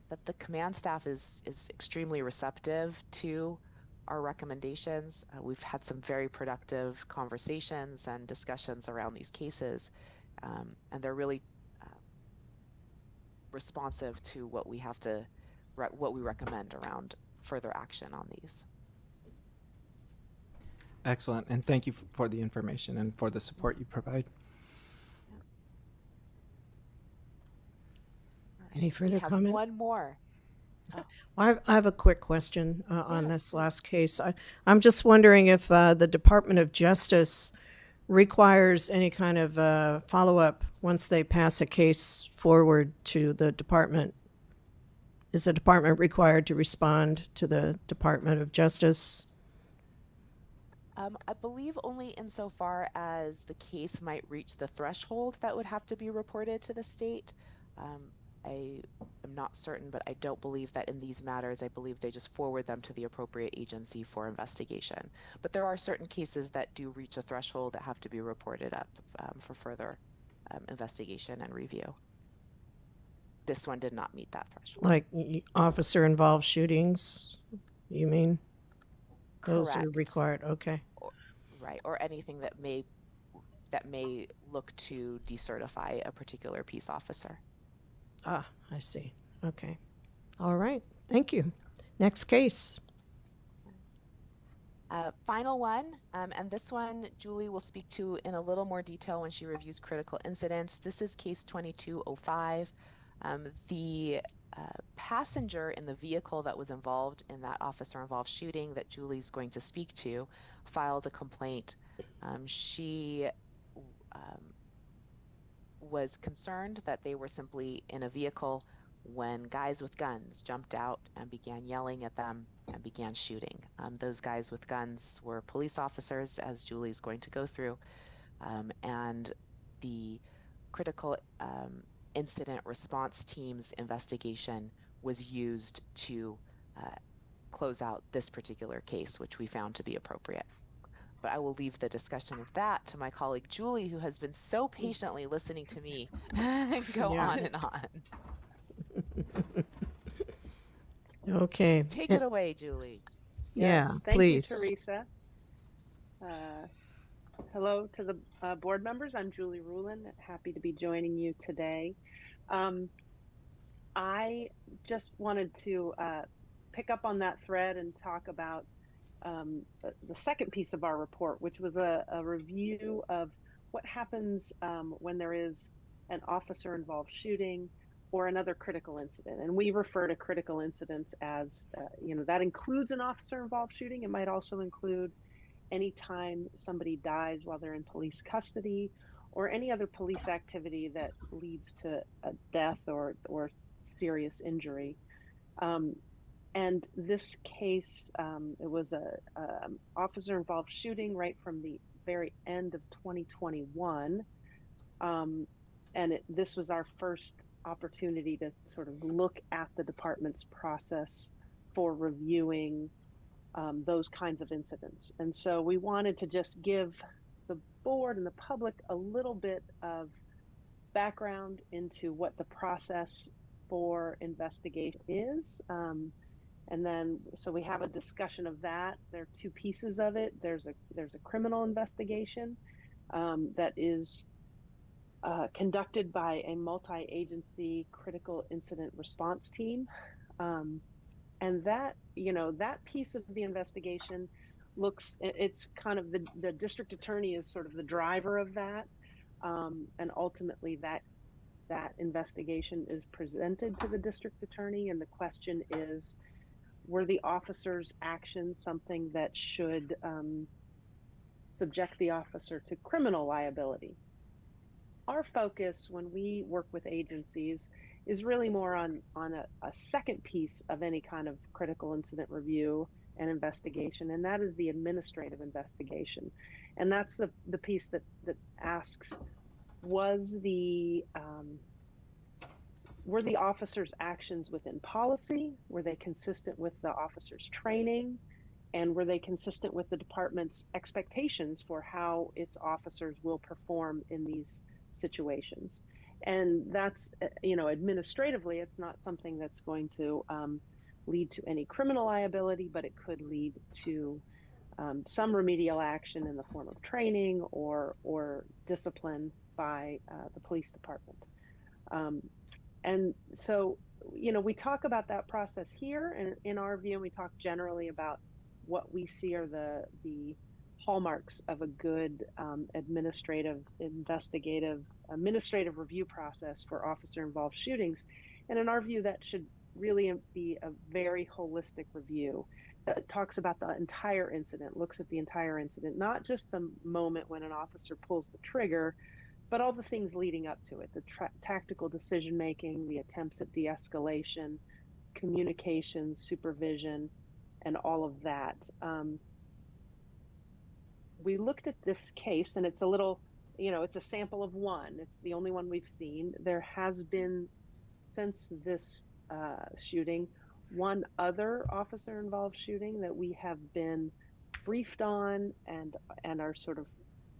that the command staff is extremely receptive to our recommendations. We've had some very productive conversations and discussions around these cases, and they're really responsive to what we have to, what we recommend around further action on these. Excellent, and thank you for the information and for the support you provide. Any further comment? One more. I have a quick question on this last case. I'm just wondering if the Department of Justice requires any kind of follow-up once they pass a case forward to the department. Is the department required to respond to the Department of Justice? I believe only insofar as the case might reach the threshold that would have to be reported to the state. I am not certain, but I don't believe that in these matters. I believe they just forward them to the appropriate agency for investigation. But there are certain cases that do reach a threshold that have to be reported up for further investigation and review. This one did not meet that threshold. Like officer-involved shootings, you mean? Those are Correct. required, okay. Right, or anything that may look to decertify a particular peace officer. Ah, I see. Okay. All right. Thank you. Next case. Final one, and this one Julie will speak to in a little more detail when she reviews critical incidents. This is case 2205. The passenger in the vehicle that was involved in that officer-involved shooting that Julie's going to speak to filed a complaint. She was concerned that they were simply in a vehicle when guys with guns jumped out and began yelling at them and began shooting. Those guys with guns were police officers, as Julie's going to go through, and the critical incident response team's investigation was used to close out this particular case, which we found to be appropriate. But I will leave the discussion of that to my colleague Julie, who has been so patiently listening to me go Yeah. on and on. Okay. Take it away, Julie. Yeah, Thank please. you, Teresa. Hello to the board members. I'm Julie Rulin. Happy to be joining you today. I just wanted to pick up on that thread and talk about the second piece of our report, which was a review of what happens when there is an officer-involved shooting or another critical incident. And we refer to critical incidents as, that includes an officer-involved shooting. It might also include any time somebody dies while they're in police custody, or any other police activity that leads to a death or serious injury. And this case, it was a officer-involved shooting right from the very end of 2021, and this was our first opportunity to sort of look at the department's process for reviewing those kinds of incidents. And so we wanted to just give the board and the public a little bit of background into what the process for investigation is. And then, so we have a discussion of that. There are two pieces of it. There's a criminal investigation that is conducted by a multi-agency critical incident response team. And that, that piece of the investigation it's kind of the district attorney is sort of the driver of that. And ultimately that investigation is presented to the district attorney. And the question is, were the officer's actions something that should subject the officer to criminal liability? Our focus when we work with agencies is really more on a second piece of any kind of critical incident review and investigation, and that is the administrative investigation. And that's the piece that asks, were the officer's actions within policy? Were they consistent with the officer's training? And were they consistent with the department's expectations for how its officers will perform in these situations? And that's, administratively, it's not something that's going to lead to any criminal liability, but it could lead to some remedial action in the form of training or discipline by the police department. And so, we talk about that process here, and in our view, we talk generally about what we see are the hallmarks of a good administrative review process for officer-involved shootings. And in our view, that should really be a very holistic review that talks about the entire incident, looks at the entire incident, not just the moment when an officer pulls the trigger, but all the things leading up to it, the tactical decision-making, the attempts at de-escalation, communication, supervision, and all of that. We looked at this case, and it's a little, it's a sample of one. It's the only one we've seen. There has been, since this shooting, one other officer-involved shooting that we have been briefed on and are sort of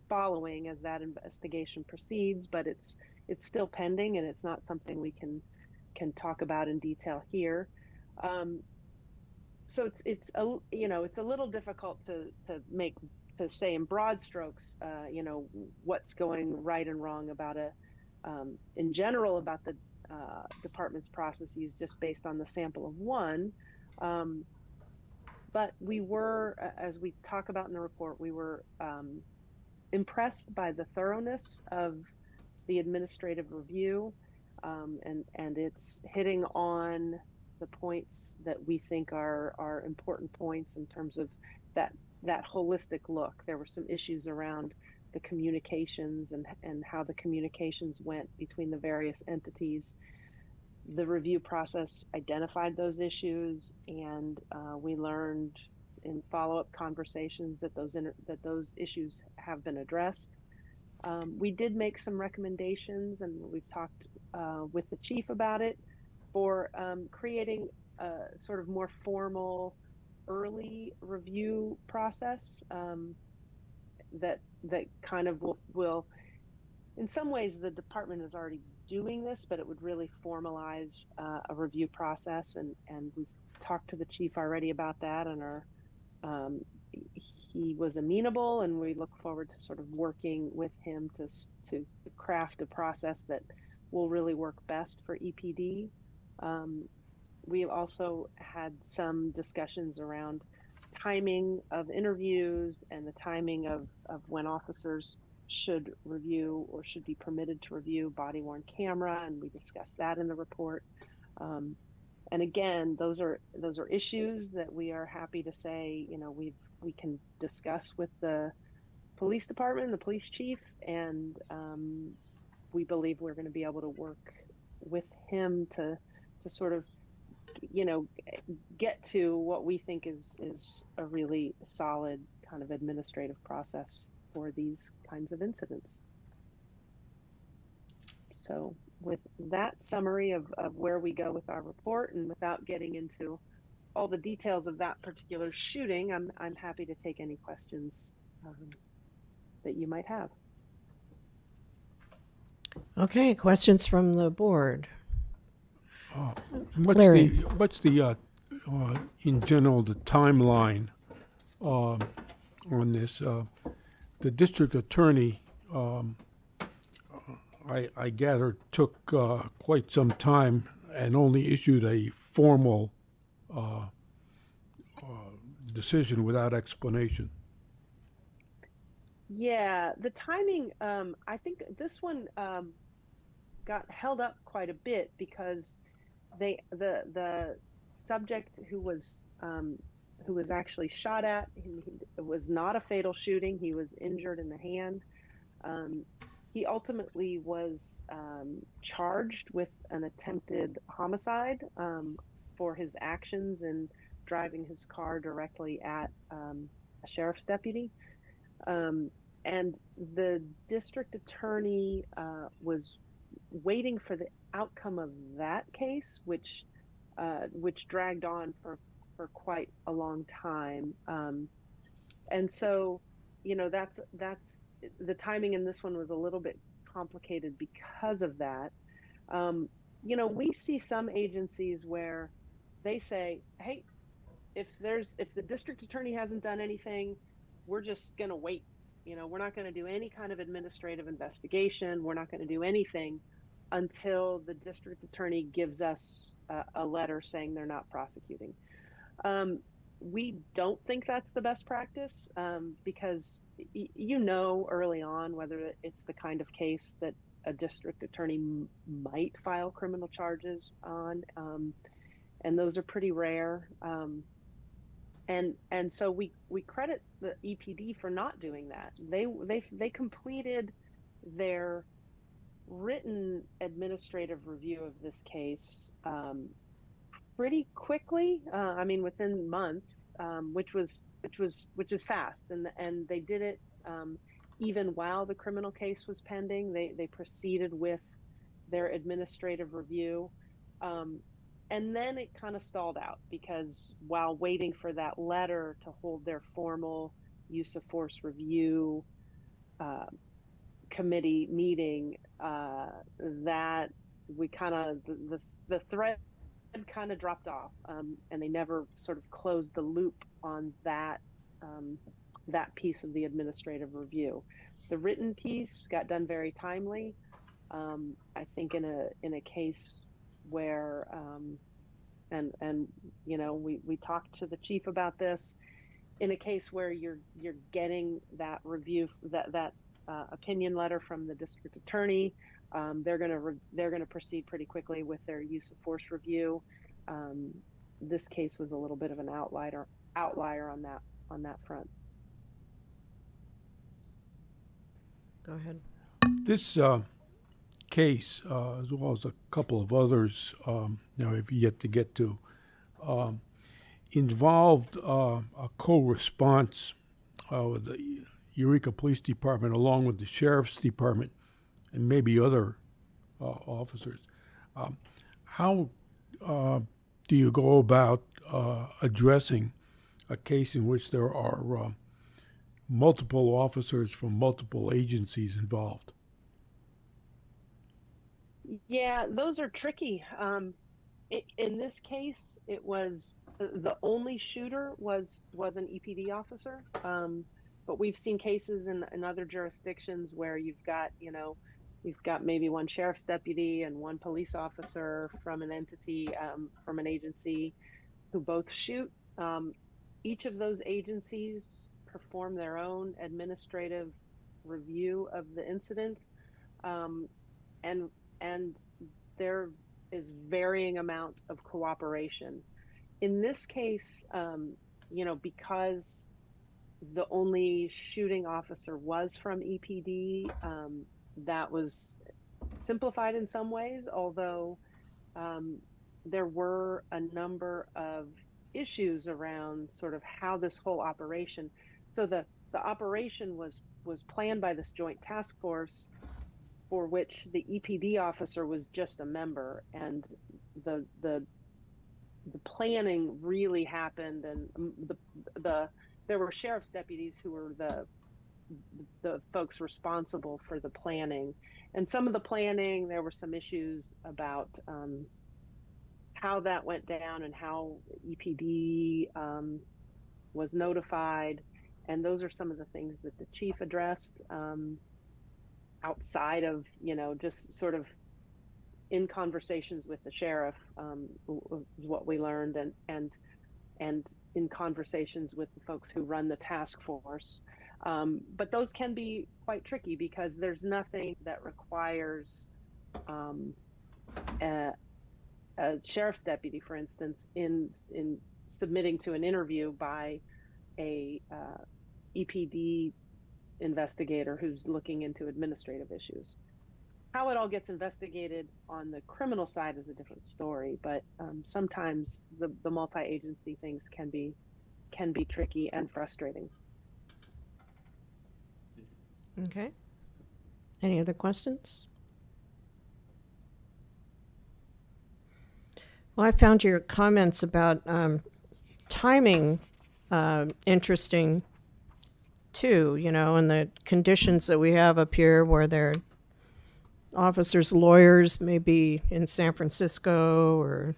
following as that investigation proceeds, but it's still pending, and it's not something we can talk about in detail here. So it's a little difficult to say in broad strokes, what's going right and wrong about in general about the department's processes just based on the sample of one. But we were, as we talk about in the report, we were impressed by the thoroughness of the administrative review, and it's hitting on the points that we think are important points in terms of that holistic look. There were some issues around the communications and how the communications went between the various entities. The review process identified those issues, and we learned in follow-up conversations that those issues have been addressed. We did make some recommendations, and we've talked with the chief about it, for creating a sort of more formal early review process that kind of will in some ways the department is already doing this, but it would really formalize a review process, and we've talked to the chief already about that, and he was amenable, and we look forward to sort of working with him to craft a process that will really work best for EPD. We also had some discussions around timing of interviews and the timing of when officers should review or should be permitted to review body-worn camera, and we discussed that in the report. And again, those are issues that we are happy to say, we can discuss with the police department and the police chief, and we believe we're going to be able to work with him to sort of, get to what we think is a really solid kind of administrative process for these kinds of incidents. So with that summary of where we go with our report, and without getting into all the details of that particular shooting, I'm happy to take any questions that you might have. Okay, questions from the board? What's the in general the timeline on this? The district attorney, I gather, took quite some time and only issued a formal decision without explanation. Yeah, the timing, I think this one got held up quite a bit because the subject who was actually shot at, it was not a fatal shooting. He was injured in the hand. He ultimately was charged with an attempted homicide for his actions in driving his car directly at a sheriff's deputy. And the district attorney was waiting for the outcome of that case, which dragged on for quite a long time. And so, that's the timing in this one was a little bit complicated because of that. We see some agencies where they say, hey, if the district attorney hasn't done anything, we're just going to wait. We're not going to do any kind of administrative investigation. We're not going to do anything until the district attorney gives us a letter saying they're not prosecuting. We don't think that's the best practice because early on whether it's the kind of case that a district attorney might file criminal charges on, and those are pretty rare. And so we credit the EPD for not doing that. They completed their written administrative review of this case pretty quickly. Within months, which is fast, and they did it even while the criminal case was pending. They proceeded with their administrative review. And then it kind of stalled out because while waiting for that letter to hold their formal use of force review committee meeting, that we kind of, the thread kind of dropped off, and they never sort of closed the loop on that piece of the administrative review. The written piece got done very timely. I think in a case where we talked to the chief about this, in a case where you're getting that review, that opinion letter from the district attorney, they're gonna proceed pretty quickly with their use of force review. This case was a little bit of an outlier on that front. Go ahead. This case, as well as a couple of others, now I've yet to get to, involved a co-response with the Eureka Police Department, along with the Sheriff's Department, and maybe other officers. How do you go about addressing a case in which there are multiple officers from multiple agencies involved? Yeah, those are tricky. In this case, it was the only shooter was an EPD officer. But we've seen cases in other jurisdictions where you've got maybe one sheriff's deputy and one police officer from an entity, from an agency, who both shoot. Each of those agencies perform their own administrative review of the incidents, and there is varying amount of cooperation. In this case, because the only shooting officer was from EPD, that was simplified in some ways, although there were a number of issues around sort of how this whole operation. So the operation was planned by this joint task force, for which the EPD officer was just a member, and the planning really happened, and there were sheriff's deputies who were the folks responsible for the planning. And some of the planning, there were some issues about how that went down and how EPD was notified. And those are some of the things that the chief addressed, outside of, just sort of in conversations with the sheriff, is what we learned, and in conversations with the folks who run the task force. But those can be quite tricky because there's nothing that requires a sheriff's deputy, for instance, in submitting to an interview by a EPD investigator who's looking into administrative issues. How it all gets investigated on the criminal side is a different story, but sometimes the multi-agency things can be tricky and frustrating. Okay. Any other questions? Well, I found your comments about timing interesting too, and the conditions that we have up here where their officers' lawyers may be in San Francisco or,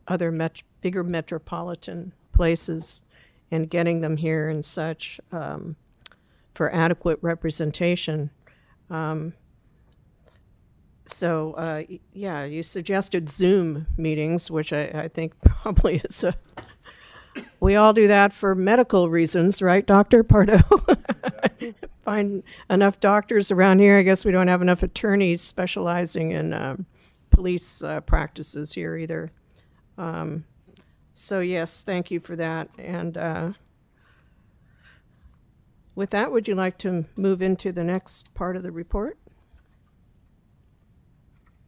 other bigger metropolitan places, and getting them here and such for adequate representation. So, you suggested Zoom meetings, which I think probably is we all do that for medical reasons, right, Dr. Pardo? Find enough doctors around here. I guess we don't have enough attorneys specializing in police practices here either. So, yes, thank you for that. And with that, would you like to move into the next part of the report?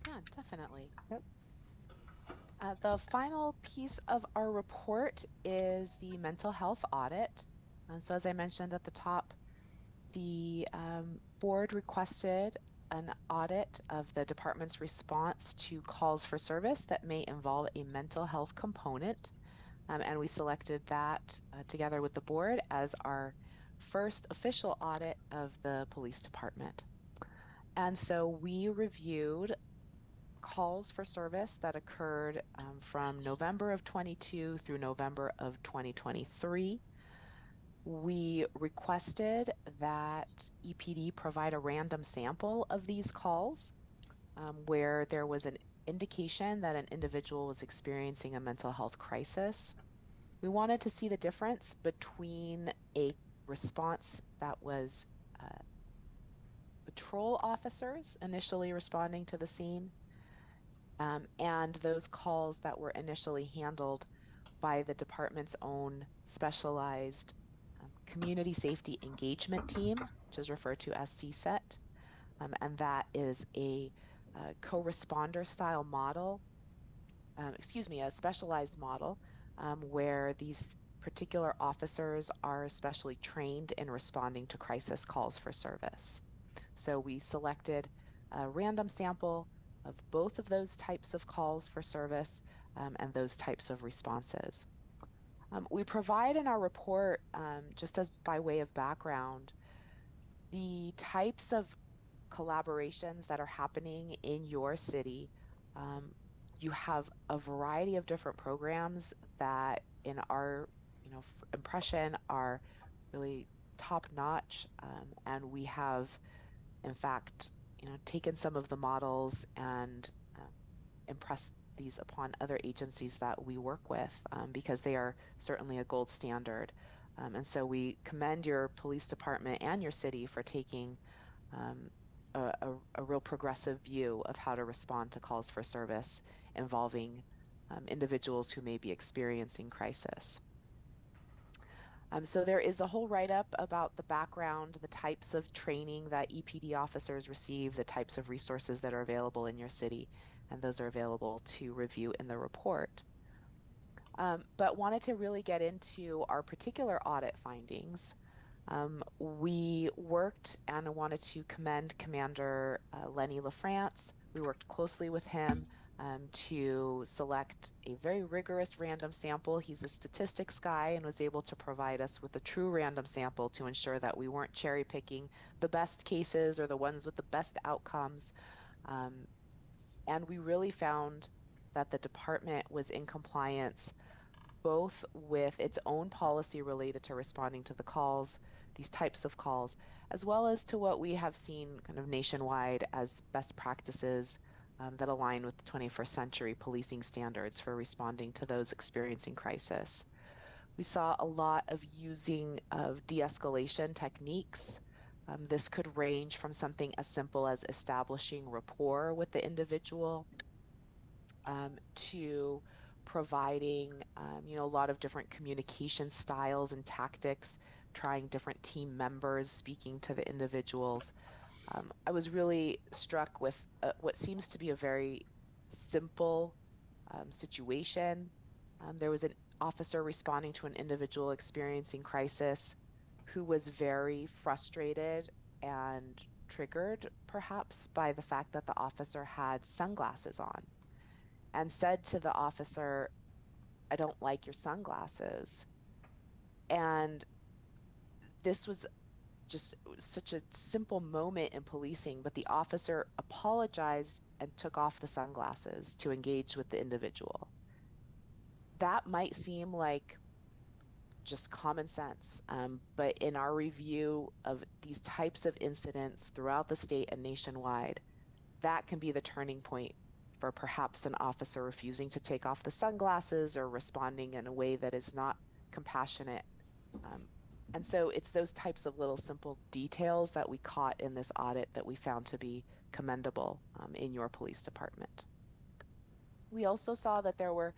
Yeah, definitely. Yep. The final piece of our report is the mental health audit. So as I mentioned at the top, the board requested an audit of the department's response to calls for service that may involve a mental health component. And we selected that together with the board as our first official audit of the police department. And so we reviewed calls for service that occurred from November of 22 through November of 2023. We requested that EPD provide a random sample of these calls where there was an indication that an individual was experiencing a mental health crisis. We wanted to see the difference between a response that was patrol officers initially responding to the scene and those calls that were initially handled by the department's own specialized community safety engagement team, which is referred to as CSET. and that is a co-responder style model, a specialized model where these particular officers are especially trained in responding to crisis calls for service. So we selected a random sample of both of those types of calls for service and those types of responses. We provide in our report, just as by way of background, the types of collaborations that are happening in your city. You have a variety of different programs that, in our impression, are really top notch, and we have, in fact, taken some of the models and impressed these upon other agencies that we work with because they are certainly a gold standard. And so we commend your police department and your city for taking a real progressive view of how to respond to calls for service involving individuals who may be experiencing crisis. So there is a whole write-up about the background, the types of training that EPD officers receive, the types of resources that are available in your city, and those are available to review in the report. But wanted to really get into our particular audit findings. We worked and wanted to commend Commander Lenny LaFrance. We worked closely with him to select a very rigorous random sample. He's a statistics guy and was able to provide us with a true random sample to ensure that we weren't cherry picking the best cases or the ones with the best outcomes. And we really found that the department was in compliance both with its own policy related to responding to the calls, these types of calls, as well as to what we have seen kind of nationwide as best practices that align with the 21st century policing standards for responding to those experiencing crisis. We saw a lot of using of de-escalation techniques. This could range from something as simple as establishing rapport with the individual to providing a lot of different communication styles and tactics, trying different team members, speaking to the individuals. I was really struck with what seems to be a very simple situation. There was an officer responding to an individual experiencing crisis who was very frustrated and triggered perhaps by the fact that the officer had sunglasses on, and said to the officer, "I don't like your sunglasses." And this was just such a simple moment in policing, but the officer apologized and took off the sunglasses to engage with the individual. That might seem like just common sense, but in our review of these types of incidents throughout the state and nationwide, that can be the turning point for perhaps an officer refusing to take off the sunglasses or responding in a way that is not compassionate. And so it's those types of little simple details that we caught in this audit that we found to be commendable in your police department. We also saw that there were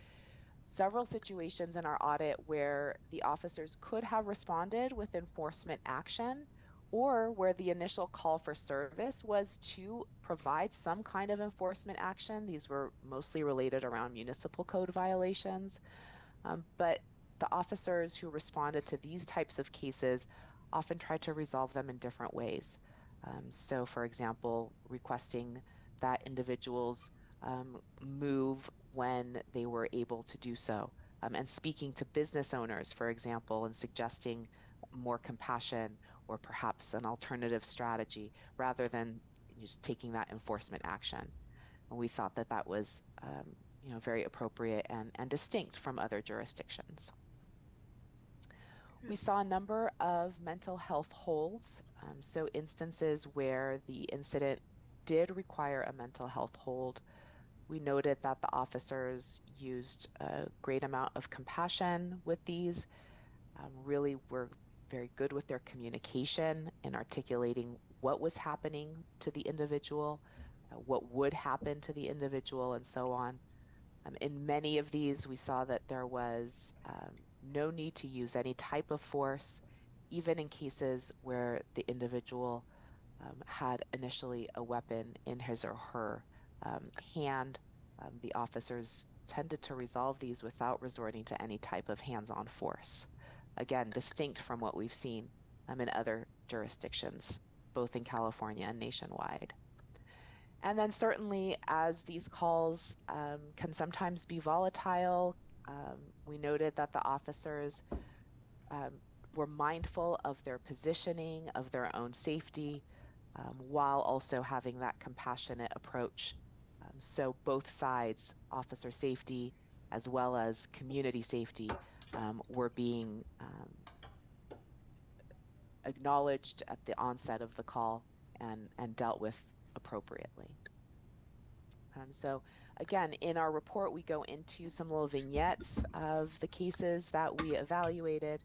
several situations in our audit where the officers could have responded with enforcement action, or where the initial call for service was to provide some kind of enforcement action. These were mostly related around municipal code violations. But the officers who responded to these types of cases often tried to resolve them in different ways. So, for example, requesting that individuals move when they were able to do so, and speaking to business owners, for example, and suggesting more compassion or perhaps an alternative strategy rather than just taking that enforcement action. And we thought that that was very appropriate and distinct from other jurisdictions. We saw a number of mental health holds, so instances where the incident did require a mental health hold. We noted that the officers used a great amount of compassion with these, really were very good with their communication and articulating what was happening to the individual, what would happen to the individual, and so on. In many of these, we saw that there was no need to use any type of force, even in cases where the individual had initially a weapon in his or her hand. The officers tended to resolve these without resorting to any type of hands-on force. Again, distinct from what we've seen in other jurisdictions, both in California and nationwide. And then certainly as these calls can sometimes be volatile, we noted that the officers were mindful of their positioning, of their own safety, while also having that compassionate approach. So both sides, officer safety as well as community safety, were being acknowledged at the onset of the call and dealt with appropriately. So again, in our report, we go into some little vignettes of the cases that we evaluated.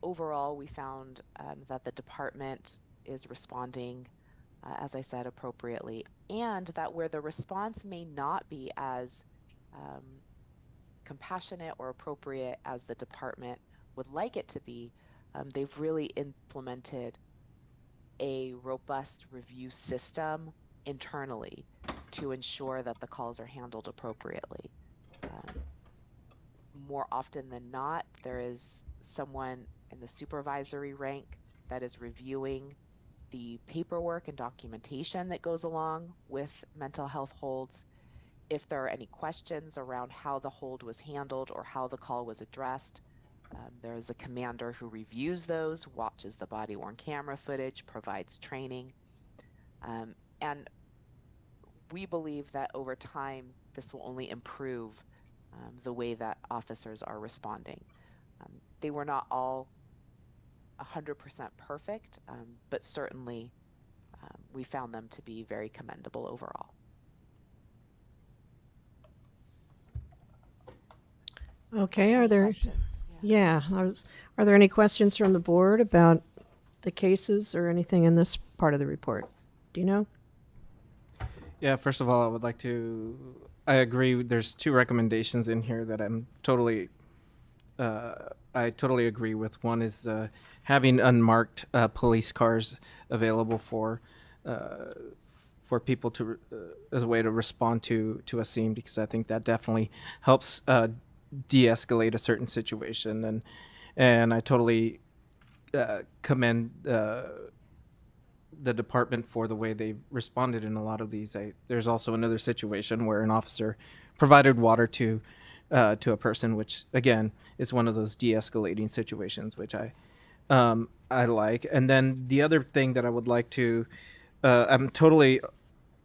Overall, we found that the department is responding, as I said, appropriately, and that where the response may not be as compassionate or appropriate as the department would like it to be, they've really implemented a robust review system internally to ensure that the calls are handled appropriately. More often than not, there is someone in the supervisory rank that is reviewing the paperwork and documentation that goes along with mental health holds. If there are any questions around how the hold was handled or how the call was addressed, there is a commander who reviews those, watches the body-worn camera footage, provides training. And we believe that over time, this will only improve the way that officers are responding. They were not all 100% perfect, but certainly we found them to be very commendable overall. Okay, are there? Yeah, are there any questions from the board about the cases or anything in this part of the report? Do you know? Yeah, first of all, I agree. There's two recommendations in here that I totally agree with. One is having unmarked police cars available for people to as a way to respond to a scene, because I think that definitely helps de-escalate a certain situation, and I totally commend the department for the way they responded in a lot of these. There's also another situation where an officer provided water to a person, which again is one of those de-escalating situations, which I like. And then the other thing that I would like to, I'm totally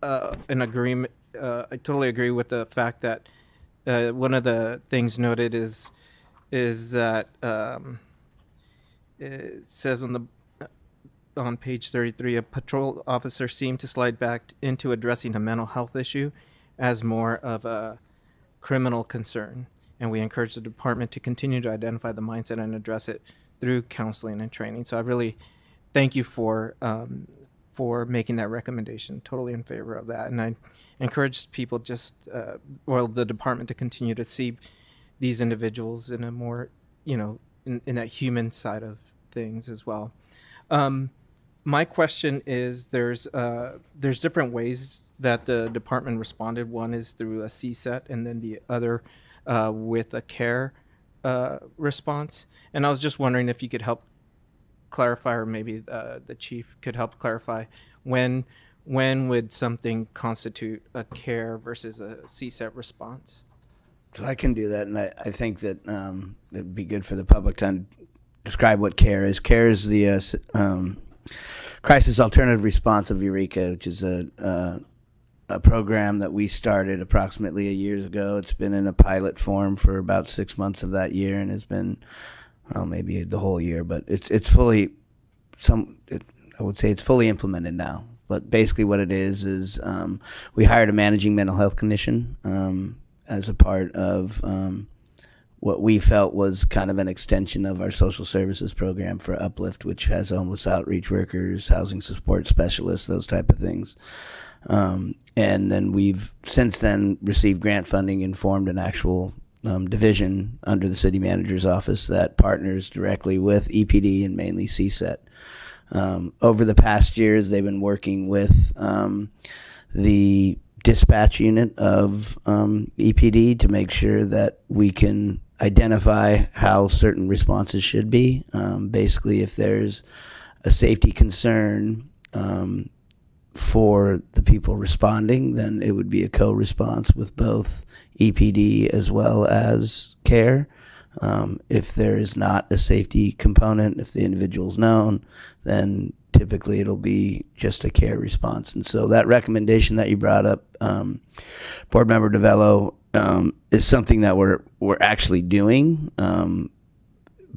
in agreement. I totally agree with the fact that one of the things noted is that it says on page 33, a patrol officer seemed to slide back into addressing a mental health issue as more of a criminal concern, and we encourage the department to continue to identify the mindset and address it through counseling and training. So I really thank you for making that recommendation. Totally in favor of that, and I encourage people or the department to continue to see these individuals in a more, in that human side of things as well. My question is, there's different ways that the department responded. One is through a CSET, and then the other with a CARE response. And I was just wondering if you could help clarify, or maybe the chief could help clarify, when would something constitute a CARE versus a CSET response? So I can do that, and I think that it'd be good for the public to describe what CARE is. CARE is the Crisis Alternative Response of Eureka, which is a program that we started approximately a year ago. It's been in a pilot form for about 6 months of that year, and has been, well, maybe the whole year, but it's fully, I would say it's fully implemented now. But basically what it is we hired a managing mental health clinician as a part of what we felt was kind of an extension of our social services program for Uplift, which has homeless outreach workers, housing support specialists, those type of things. And then we've since then received grant funding and formed an actual division under the city manager's office that partners directly with EPD and mainly CSET. Over the past years, they've been working with the dispatch unit of EPD to make sure that we can identify how certain responses should be. Basically, if there's a safety concern for the people responding, then it would be a co-response with both EPD as well as CARE. If there is not a safety component, if the individual's known, then typically it'll be just a CARE response. And so that recommendation that you brought up, Board Member DeVello, is something that we're actually doing.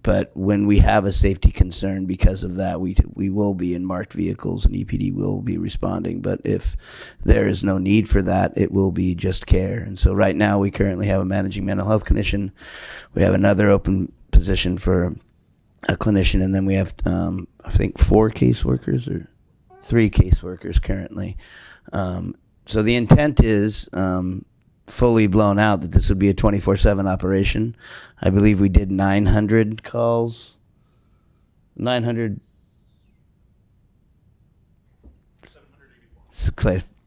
But when we have a safety concern because of that, we will be in marked vehicles and EPD will be responding. But if there is no need for that, it will be just CARE. And so right now we currently have a managing mental health clinician. We have another open position for a clinician, and then we have, I think, 4 caseworkers or 3 caseworkers currently. So the intent is fully blown out that this would be a 24/7 operation. I believe we did 900 calls. 900.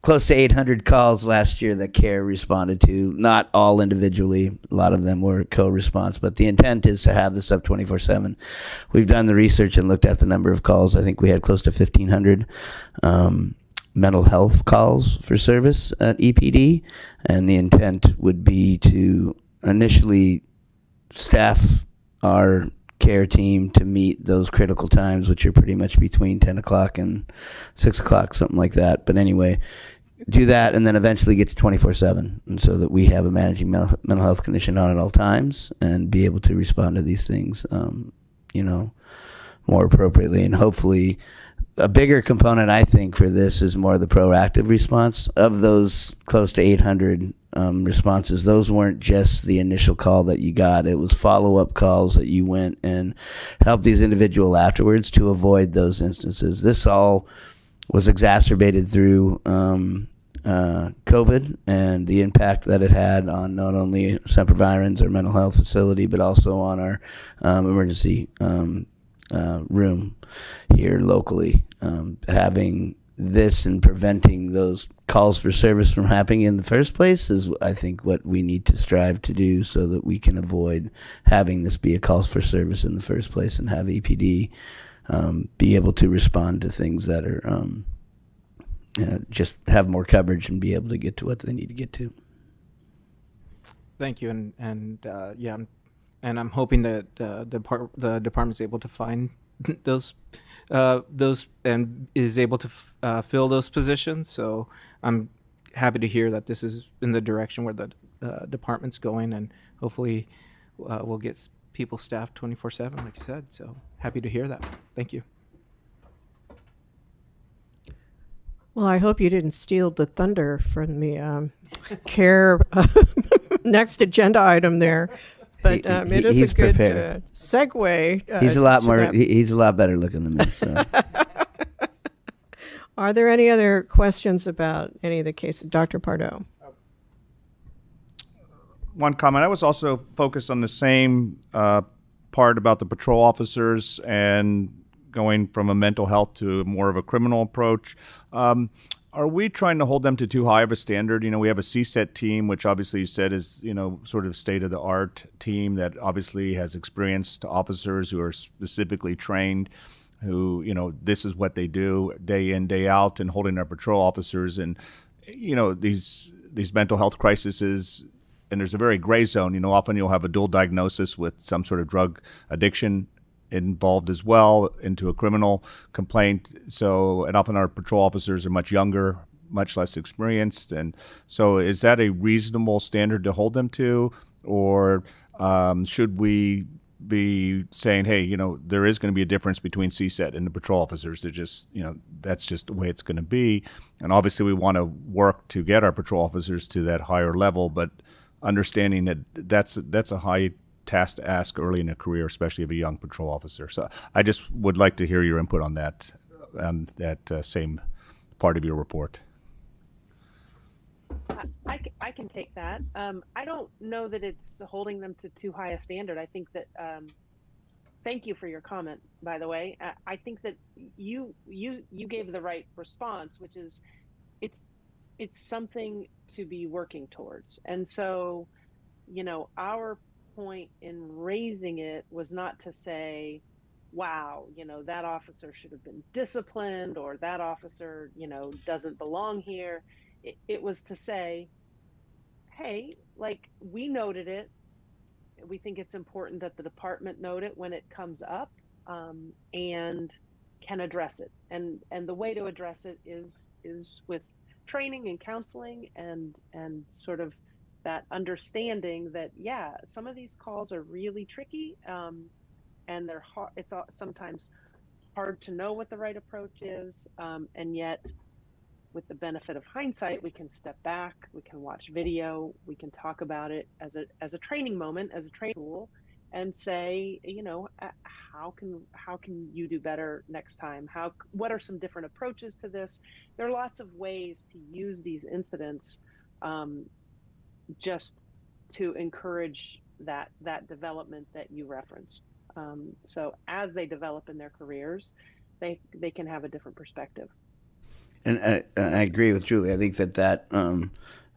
Close to 800 calls last year that CARE responded to. Not all individually. A lot of them were co-response. But the intent is to have this up 24/7. We've done the research and looked at the number of calls. I think we had close to 1,500 mental health calls for service at EPD. And the intent would be to initially staff our CARE team to meet those critical times, which are pretty much between 10 o'clock and 6 o'clock, something like that. But anyway, do that and then eventually get to 24/7, and so that we have a managing mental health clinician on at all times and be able to respond to these things, more appropriately. And hopefully a bigger component, I think, for this is more the proactive response. Of those close to 800 responses, those weren't just the initial call that you got. It was follow-up calls that you went and helped these individuals afterwards to avoid those instances. This all was exacerbated through COVID and the impact that it had on not only Semper Virens, our mental health facility, but also on our emergency room here locally. Having this and preventing those calls for service from happening in the first place is, I think, what we need to strive to do so that we can avoid having this be a calls for service in the first place and have EPD be able to respond to things that are just have more coverage and be able to get to what they need to get to. Thank you, and I'm hoping that the department's able to find those and is able to fill those positions. So I'm happy to hear that this is in the direction where the department's going, and hopefully we'll get people staffed 24/7, like you said. So happy to hear that. Thank you. Well, I hope you didn't steal the thunder from the CARE next agenda item there. But it is he's a good prepared. segue. He's a lot to more. that. He's a lot better looking than me. So. Are there any other questions about any of the cases? Dr. Pardo. One comment. I was also focused on the same part about the patrol officers and going from a mental health to more of a criminal approach. Are we trying to hold them to too high of a standard? We have a CSET team, which obviously you said is, sort of state-of-the-art team that obviously has experienced officers who are specifically trained, who, this is what they do day in, day out, and holding our patrol officers. And, these mental health crises, and there's a very gray zone. Often you'll have a dual diagnosis with some sort of drug addiction involved as well into a criminal complaint. So, and often our patrol officers are much younger, much less experienced. And so is that a reasonable standard to hold them to? Or should we be saying, hey, there is going to be a difference between CSET and the patrol officers? They're just, that's just the way it's going to be. And obviously we want to work to get our patrol officers to that higher level, but understanding that that's a high task to ask early in a career, especially of a young patrol officer. So I just would like to hear your input on that same part of your report. I can take that. I don't know that it's holding them to too high a standard. I think that thank you for your comment, by the way. I think that you gave the right response, which is it's something to be working towards. And so, our point in raising it was not to say, wow, that officer should have been disciplined, or that officer, doesn't belong here. It was to say, hey, like, we noted it. We think it's important that the department note it when it comes up, and can address it. And the way to address it is with training and counseling, and sort of that understanding that, yeah, some of these calls are really tricky, and they're hard. It's sometimes hard to know what the right approach is, and yet, with the benefit of hindsight, we can step back, we can watch video, we can talk about it as a training moment, as a training tool, and say, how can you do better next time? What are some different approaches to this? There are lots of ways to use these incidents, just to encourage that development that you referenced. So as they develop in their careers, they can have a different perspective. And I agree with Julie. I think that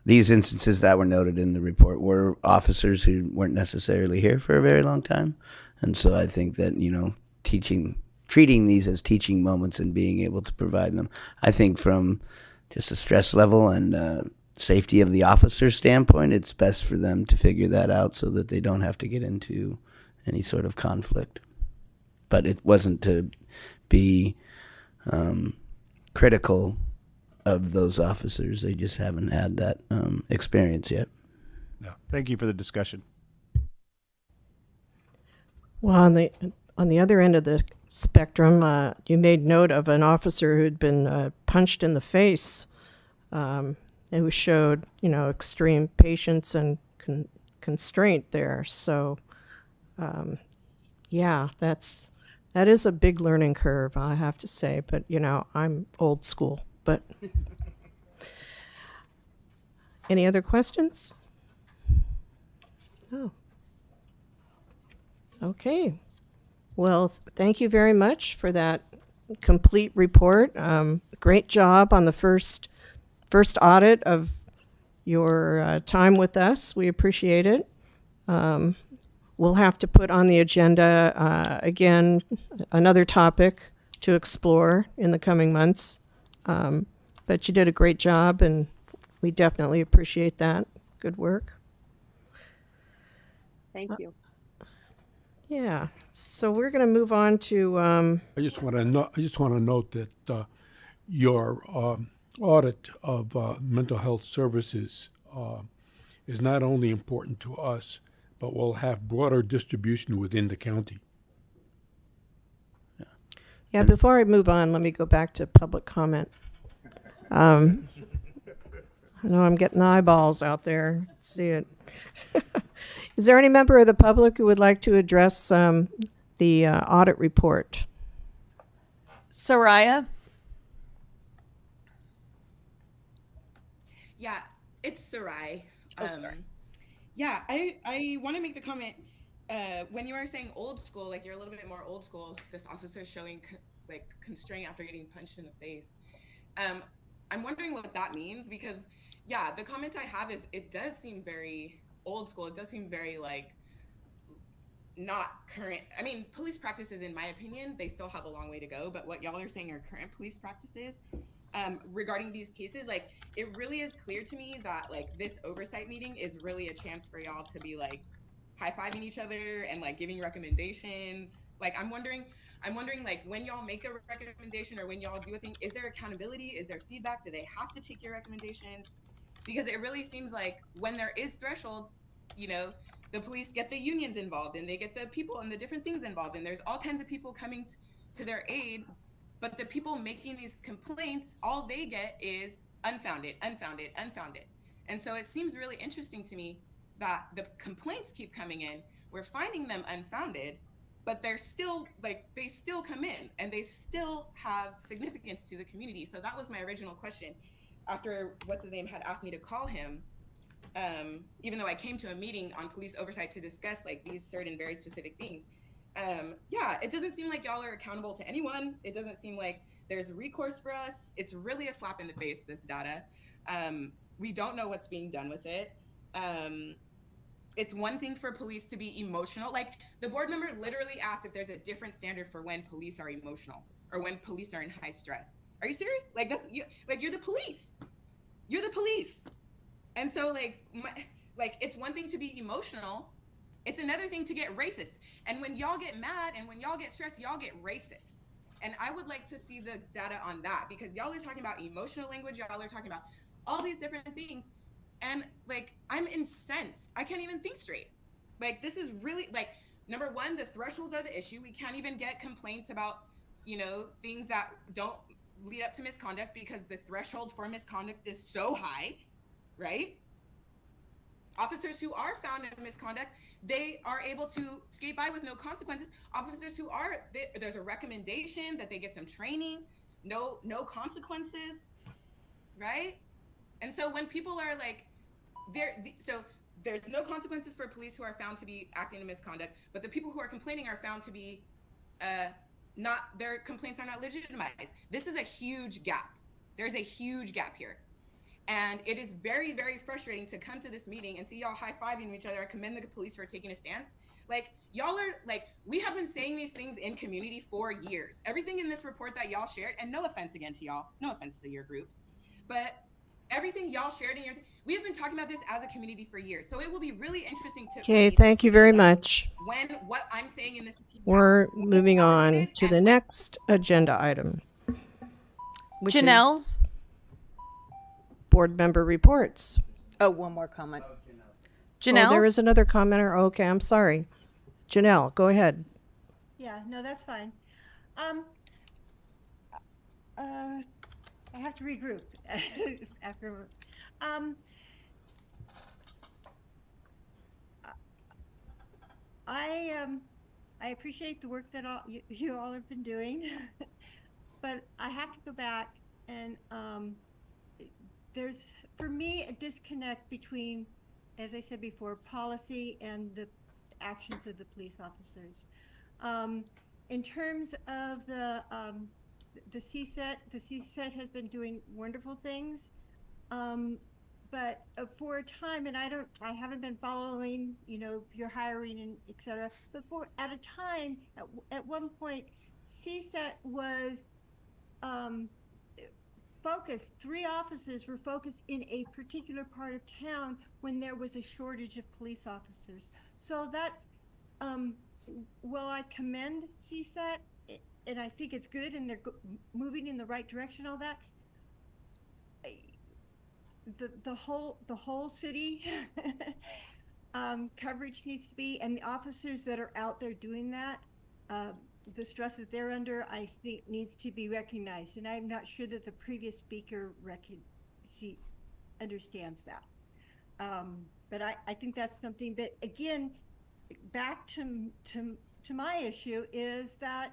these instances that were noted in the report were officers who weren't necessarily here for a very long time. And so I think that, treating these as teaching moments and being able to provide them, I think from just a stress level and safety of the officer's standpoint, it's best for them to figure that out so that they don't have to get into any sort of conflict. But it wasn't to be critical of those officers. They just haven't had that experience yet. No. Thank you for the discussion. Well, on the other end of the spectrum, you made note of an officer who'd been punched in the face, and who showed, extreme patience and constraint there. So, yeah, that is a big learning curve, I have to say. But, I'm old school. But any other questions? Oh. Okay. Well, thank you very much for that complete report. Great job on the first audit of your time with us. We appreciate it. We'll have to put on the agenda again another topic to explore in the coming months. But you did a great job, and we definitely appreciate that. Good work. Thank you. Yeah. So we're going to move on to. I just want to note that your audit of mental health services is not only important to us, but will have broader distribution within the county. Yeah, before I move on, let me go back to public comment. I know I'm getting eyeballs out there. Let's see it. Is there any member of the public who would like to address the audit report? Soraya? Yeah, it's Sarai. Sorry. Yeah, I want to make the comment, when you were saying old school, like you're a little bit more old school, this officer showing constraint after getting punched in the face. I'm wondering what that means, because yeah, the comment I have is it does seem very old school. It does seem very not current. I mean, police practices, in my opinion, they still have a long way to go, but what y'all are saying are current police practices. Regarding these cases, it really is clear to me that this oversight meeting is really a chance for y'all to be high-fiving each other and giving recommendations. I'm wondering when y'all make a recommendation or when y'all do a thing, is there accountability? Is there feedback? Do they have to take your recommendations? Because it really seems like when there is threshold, the police get the unions involved and they get the people and the different things involved, and there's all kinds of people coming to their aid. But the people making these complaints, all they get is unfounded. And so it seems really interesting to me that the complaints keep coming in. We're finding them unfounded, but they're still they still come in and they still have significance to the community. So that was my original question after what's his name had asked me to call him. Even though I came to a meeting on police oversight to discuss these certain very specific things. Yeah, it doesn't seem like y'all are accountable to anyone. It doesn't seem like there's recourse for us. It's really a slap in the face, this data. We don't know what's being done with it. It's one thing for police to be emotional. Like, the board member literally asked if there's a different standard for when police are emotional or when police are in high stress. Are you serious? Like, that's you, like, you're the police. You're the police. And so, like, it's one thing to be emotional. It's another thing to get racist. And when y'all get mad and when y'all get stressed, y'all get racist. And I would like to see the data on that, because y'all are talking about emotional language, y'all are talking about all these different things. And like, I'm incensed. I can't even think straight. Like, this is really, like, number one, the thresholds are the issue. We can't even get complaints about, things that don't lead up to misconduct because the threshold for misconduct is so high, right? Officers who are found in misconduct, they are able to skate by with no consequences. Officers who are, there's a recommendation that they get some training, no consequences, right? And so when people are like, so there's no consequences for police who are found to be acting in misconduct, but the people who are complaining are found to be their complaints are not legitimized. This is a huge gap. There's a huge gap here. And it is very, very frustrating to come to this meeting and see y'all high-fiving each other. I commend the police for taking a stance. Like, y'all are, like, we have been saying these things in community for years. Everything in this report that y'all shared, and no offense again to y'all, no offense to your group, but everything y'all shared in we have been talking about this as a community for years. So it will be really interesting to Okay, thank you very much. when what I'm saying in this We're moving on to the next agenda item, which Janelle? is board member reports. Oh, one more comment. Janelle? Oh, there is another commenter. Okay, I'm sorry. Janelle, go ahead. Yeah, no, that's fine. I have to regroup after. I appreciate the work that you all have been doing, but I have to go back and there's, for me, a disconnect between, as I said before, policy and the actions of the police officers. In terms of the CSET has been doing wonderful things, but for a time, and I haven't been following, your hiring and et cetera, but at a time, at one point, CSET was focused, 3 officers were focused in a particular part of town when there was a shortage of police officers. So that's, well, I commend CSET, and I think it's good, and they're moving in the right direction, all that. The whole city coverage needs to be, and the officers that are out there doing that, the stress that they're under, I think needs to be recognized. And I'm not sure that the previous speaker understands that. But I think that's something. But again, back to my issue is that,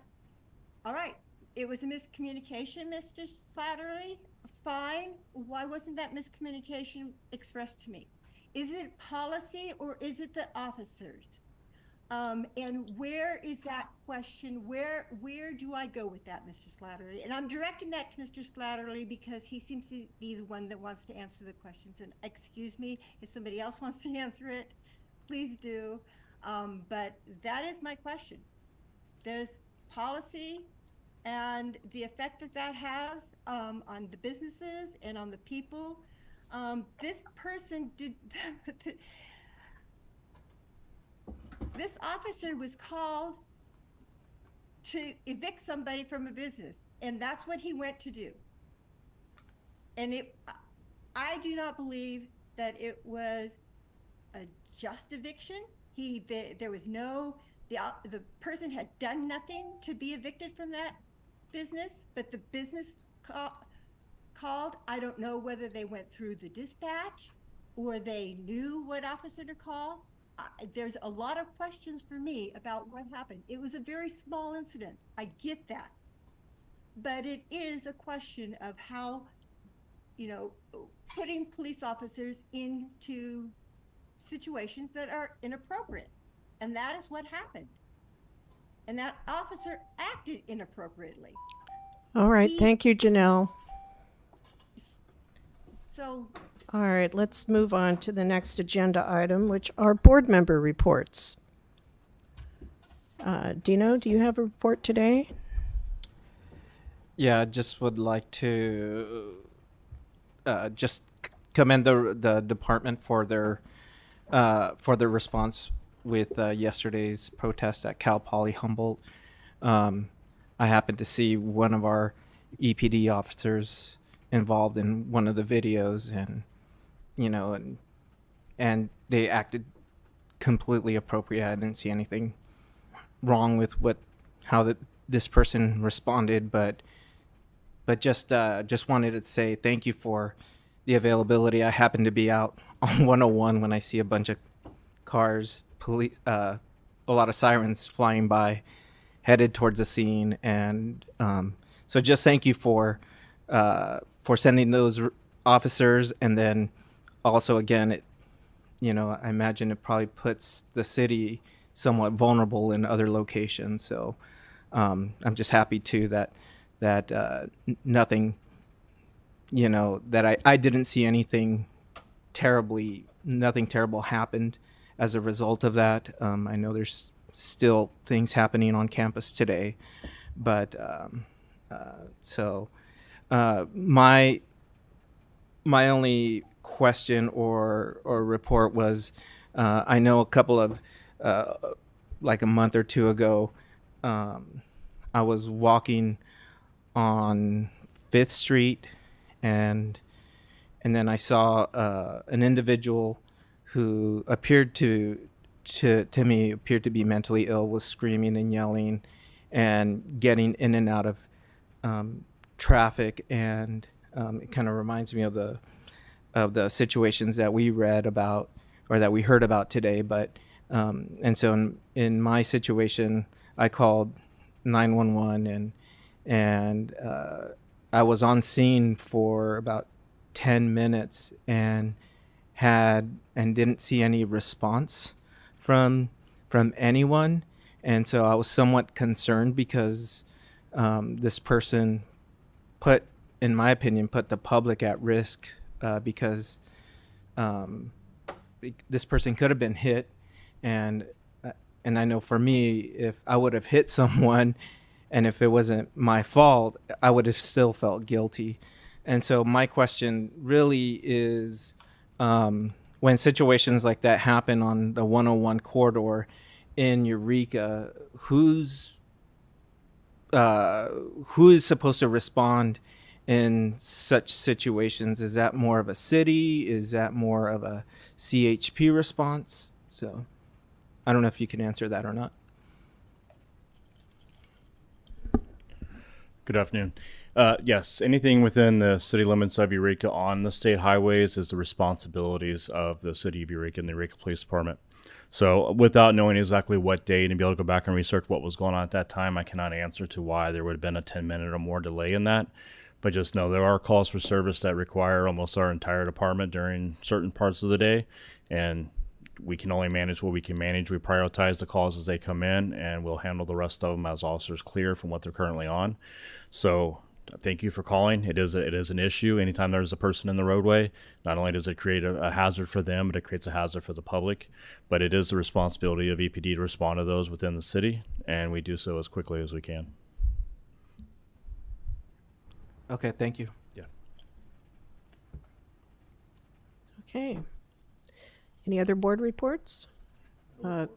all right, it was a miscommunication, Mr. Slattery. Fine. Why wasn't that miscommunication expressed to me? Is it policy or is it the officers? And where is that question? Where do I go with that, Mr. Slattery? And I'm directing that to Mr. Slattery because he seems to be the one that wants to answer the questions. And excuse me, if somebody else wants to answer it, please do. But that is my question. There's policy and the effect that has on the businesses and on the people. This person did. This officer was called to evict somebody from a business, and that's what he went to do. And I do not believe that it was a just eviction. There was no, the person had done nothing to be evicted from that business, but the business called. I don't know whether they went through the dispatch or they knew what officer to call. There's a lot of questions for me about what happened. It was a very small incident. I get that. But it is a question of how, putting police officers into situations that are inappropriate. And that is what happened. and that officer acted inappropriately. All right, He- thank you, Janelle. So All right, let's move on to the next agenda item, which are board member reports. Dino, do you have a report today? Yeah, I just would like to just commend the department for their response with yesterday's protest at Cal Poly Humboldt. I happened to see one of our EPD officers involved in one of the videos, and and they acted completely appropriate. I didn't see anything wrong with how this person responded, but just wanted to say thank you for the availability. I happened to be out on 101 when I see a bunch of cars, police, a lot of sirens flying by, headed towards the scene, and so just thank you for sending those officers, and then also again, I imagine it probably puts the city somewhat vulnerable in other locations. So I'm just happy too that nothing, that I didn't see nothing terrible happened as a result of that. I know there's still things happening on campus today, but my only question or report was, I know a couple of like a month or two ago, I was walking on 5th Street, and then I saw an individual who appeared to be mentally ill, was screaming and yelling and getting in and out of traffic, and it kind of reminds me of the situations that we read about or that we heard about today. But and so in my situation, I called 911, and I was on scene for about 10 minutes and didn't see any response from anyone, and so I was somewhat concerned because this person in my opinion, put the public at risk, because this person could have been hit, and I know for me, if I would have hit someone, and if it wasn't my fault, I would have still felt guilty. And so my question really is, when situations like that happen on the 101 corridor in Eureka, who is supposed to respond in such situations? Is that more of a city? Is that more of a CHP response? So I don't know if you can answer that or not. Good afternoon. Yes, anything within the city limits of Eureka on the state highways is the responsibilities of the city of Eureka and the Eureka Police Department. So without knowing exactly what date and be able to go back and research what was going on at that time, I cannot answer to why there would have been a 10-minute or more delay in that. But just know there are calls for service that require almost our entire department during certain parts of the day, and we can only manage what we can manage. We prioritize the calls as they come in, and we'll handle the rest of them as officers clear from what they're currently on. So thank you for calling. It is an issue. Anytime there's a person in the roadway, not only does it create a hazard for them, but it creates a hazard for the public. But it is the responsibility of EPD to respond to those within the city, and we do so as quickly as we can. Okay, thank you. Yeah. Okay. Any other board reports? No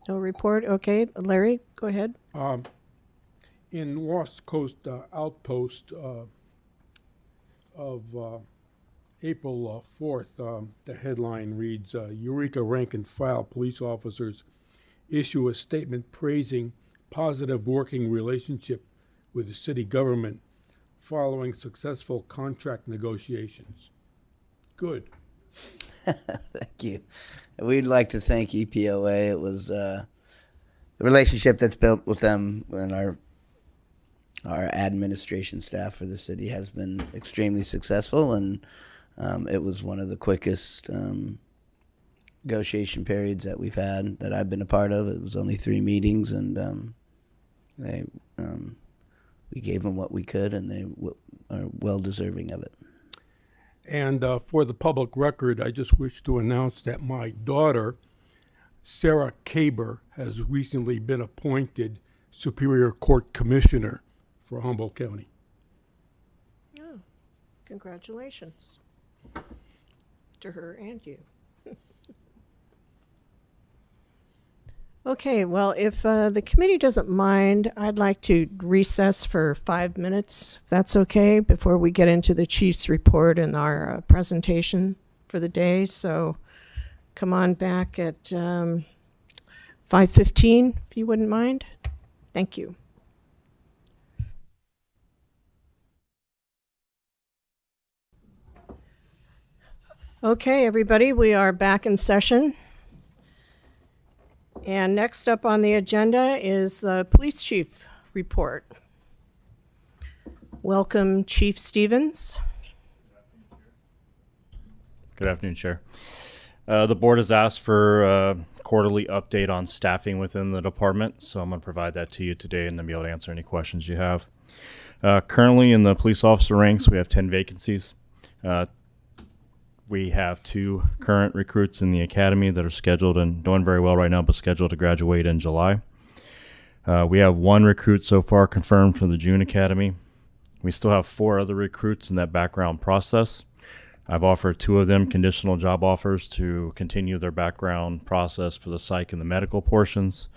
report. Okay, Larry, go ahead. In Lost Coast Outpost of April 4th, the headline reads, Eureka rank and file police officers issue a statement praising positive working relationship with the city government following successful contract negotiations. Good. Thank you. We'd like to thank EPOA. It was the relationship that's built with them and our administration staff for the city has been extremely successful, and it was one of the quickest negotiation periods that we've had that I've been a part of. It was only 3 meetings, and They we gave them what we could, and they are well deserving of it. And for the public record, I just wish to announce that my daughter, Sarah Kaber, has recently been appointed Superior Court Commissioner for Humboldt County. Oh, congratulations to her and you. Okay, well, if the committee doesn't mind, I'd like to recess for 5 minutes, if that's okay, before we get into the chief's report and our presentation for the day. So come on back at 5:15, if you wouldn't mind. Thank you. Okay, everybody, we are back in session. And next up on the agenda is Police Chief Report. Welcome, Chief Stevens. Good afternoon, Chair. The board has asked for a quarterly update on staffing within the department, so I'm going to provide that to you today and then be able to answer any questions you have. Currently in the police officer ranks, we have 10 vacancies. We have 2 current recruits in the academy that are scheduled and doing very well right now, but scheduled to graduate in July. We have 1 recruit so far confirmed for the June academy. We still have 4 other recruits in that background process. I've offered 2 of them conditional job offers to continue their background process for the psych and the medical portions.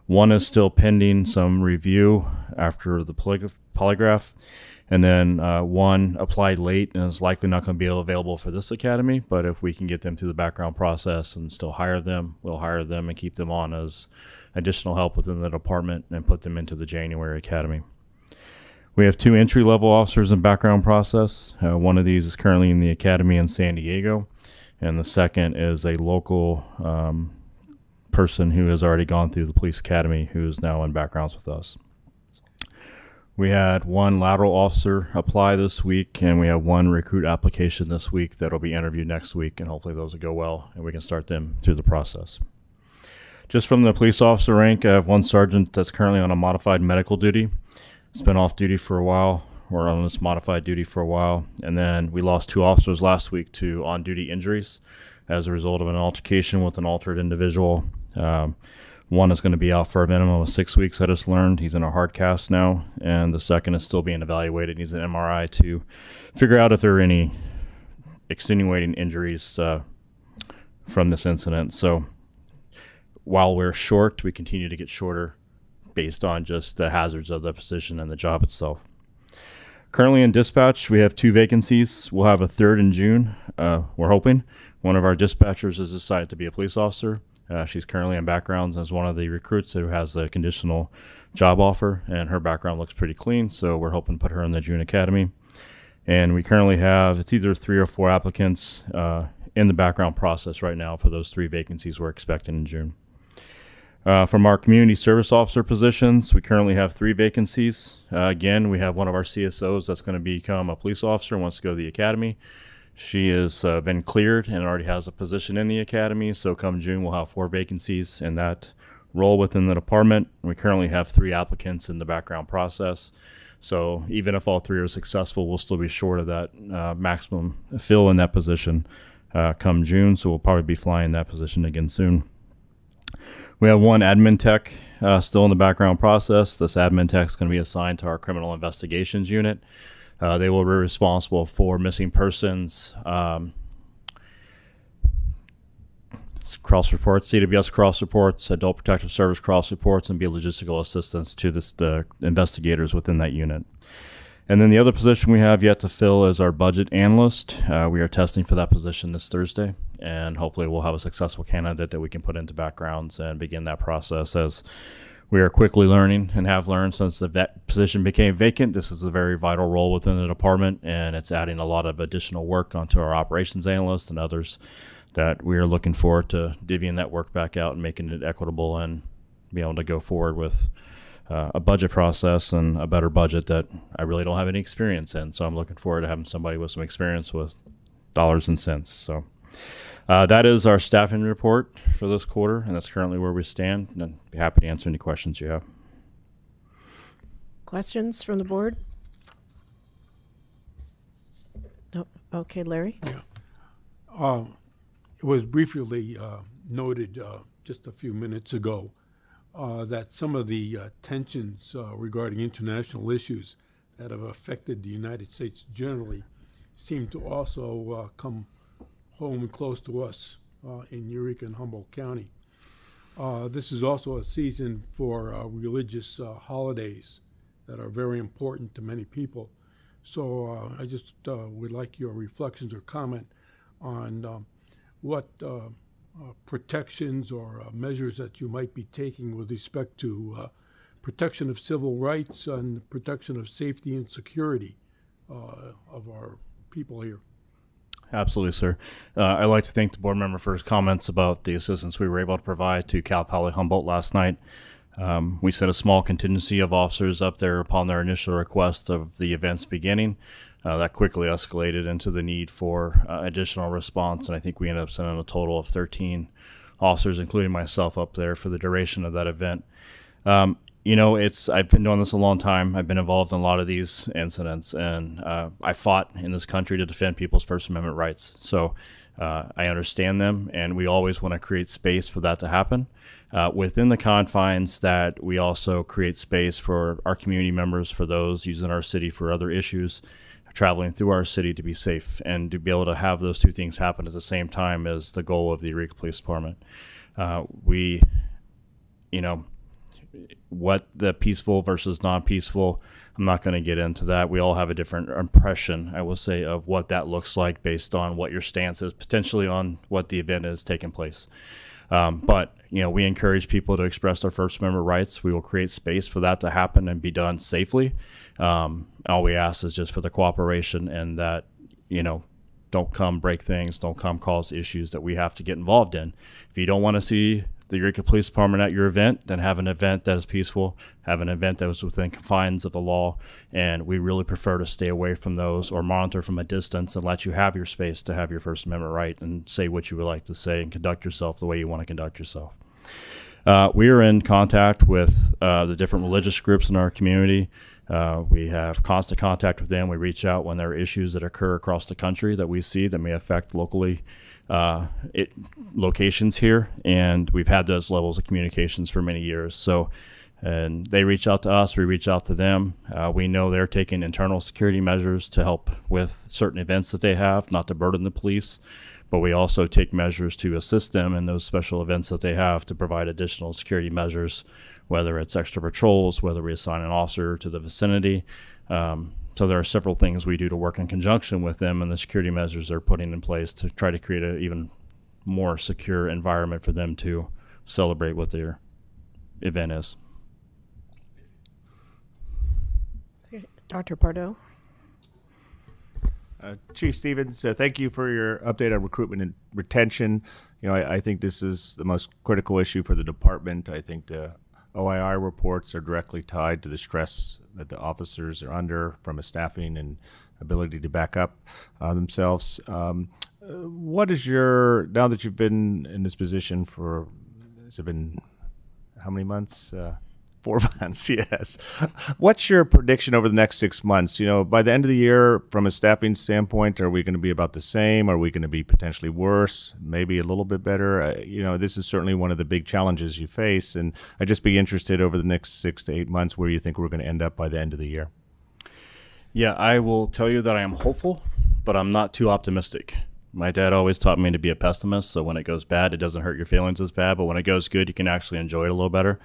1 is still pending some review after the polygraph. And then 1 applied late and is likely not going to be available for this academy. But if we can get them through the background process and still hire them, we'll hire them and keep them on as additional help within the department and put them into the January academy. We have 2 entry-level officers in background process. One of these is currently in the academy in San Diego, and the second is a local person who has already gone through the police academy who is now in backgrounds with us. We had 1 lateral officer apply this week, and we have 1 recruit application this week that will be interviewed next week, and hopefully those will go well, and we can start them through the process. Just from the police officer rank, I have 1 sergeant that's currently on a modified medical duty. He's been off duty for a while, or on this modified duty for a while, and then we lost 2 officers last week to on-duty injuries as a result of an altercation with an altered individual. 1 is going to be out for a minimum of 6 weeks, I just learned. He's in a hard cast now, and the second is still being evaluated. He's an MRI to figure out if there are any extenuating injuries from this incident. So while we're short, we continue to get shorter based on just the hazards of the position and the job itself. Currently in dispatch, we have 2 vacancies. We'll have a 3rd in June, we're hoping. One of our dispatchers has decided to be a police officer. She's currently in backgrounds as one of the recruits who has a conditional job offer, and her background looks pretty clean, so we're hoping to put her in the June academy. And we currently have, it's either 3 or 4 applicants in the background process right now for those 3 vacancies we're expecting in June. From our community service officer positions, we currently have 3 vacancies. Again, we have one of our CSOs that's going to become a police officer and wants to go to the academy. She has been cleared and already has a position in the academy, so come June we'll have 4 vacancies in that role within the department. We currently have 3 applicants in the background process, so even if all 3 are successful, we'll still be short of that maximum fill in that position come June, so we'll probably be flying that position again soon. We have 1 admin tech still in the background process. This admin tech is going to be assigned to our criminal investigations unit. They will be responsible for missing persons, cross reports, CWS cross reports, adult protective service cross reports, and be logistical assistance to the investigators within that unit. And then the other position we have yet to fill is our budget analyst. We are testing for that position this Thursday, and hopefully we'll have a successful candidate that we can put into backgrounds and begin that process, as we are quickly learning and have learned since the position became vacant. This is a very vital role within the department, and it's adding a lot of additional work onto our operations analyst and others that we are looking forward to divvying that work back out and making it equitable and be able to go forward with a budget process and a better budget that I really don't have any experience in. So I'm looking forward to having somebody with some experience with dollars and cents. So that is our staffing report for this quarter, and that's currently where we stand. And I'd be happy to answer any questions you have. Questions from the board? No. Okay, Larry? It was briefly noted just a few minutes ago that some of the tensions regarding international issues that have affected the United States generally seem to also come home close to us in Eureka and Humboldt County. This is also a season for religious holidays that are very important to many people. So I just would like your reflections or comment on what protections or measures that you might be taking with respect to protection of civil rights and protection of safety and security of our people here. Absolutely, sir. I'd like to thank the board member for his comments about the assistance we were able to provide to Cal Poly Humboldt last night. We sent a small contingency of officers up there upon their initial request of the event's beginning. That quickly escalated into the need for additional response, and I think we ended up sending a total of 13 officers, including myself, up there for the duration of that event. I've been doing this a long time. I've been involved in a lot of these incidents, and I fought in this country to defend people's First Amendment rights. So I understand them, and we always want to create space for that to happen. Within the confines that we also create space for our community members, for those using our city for other issues, traveling through our city to be safe, and to be able to have those two things happen at the same time is the goal of the Eureka Police Department. What the peaceful versus non-peaceful, I'm not going to get into that. We all have a different impression, I will say, of what that looks like based on what your stance is, potentially on what the event is taking place. But we encourage people to express their First Amendment rights. We will create space for that to happen and be done safely. All we ask is just for the cooperation, and that, don't come break things, don't come cause issues that we have to get involved in. If you don't want to see the Eureka Police Department at your event, then have an event that is peaceful, have an event that is within confines of the law, and we really prefer to stay away from those or monitor from a distance and let you have your space to have your First Amendment right and say what you would like to say and conduct yourself the way you want to conduct yourself. We are in contact with the different religious groups in our community. We have constant contact with them. We reach out when there are issues that occur across the country that we see that may affect locally locations here, and we've had those levels of communications for many years. So, and they reach out to us, we reach out to them. We know they're taking internal security measures to help with certain events that they have, not to burden the police, but we also take measures to assist them in those special events that they have to provide additional security measures, whether it's extra patrols, whether we assign an officer to the vicinity. So there are several things we do to work in conjunction with them and the security measures they're putting in place to try to create an even more secure environment for them to celebrate what their event is. Dr. Pardo? Chief Stevens, thank you for your update on recruitment and retention. I think this is the most critical issue for the department. I think the OIR reports are directly tied to the stress that the officers are under from a staffing and ability to back up themselves. What is now that you've been in this position for, has it been how many months? 4 months, yes. What's your prediction over the next 6 months? By the end of the year, from a staffing standpoint, are we going to be about the same? Are we going to be potentially worse? Maybe a little bit better? This is certainly one of the big challenges you face, and I'd just be interested over the next 6 to 8 months where you think we're going to end up by the end of the year. Yeah, I will tell you that I am hopeful, but I'm not too optimistic. My dad always taught me to be a pessimist, so when it goes bad, it doesn't hurt your feelings as bad, but when it goes good, you can actually enjoy it a little better.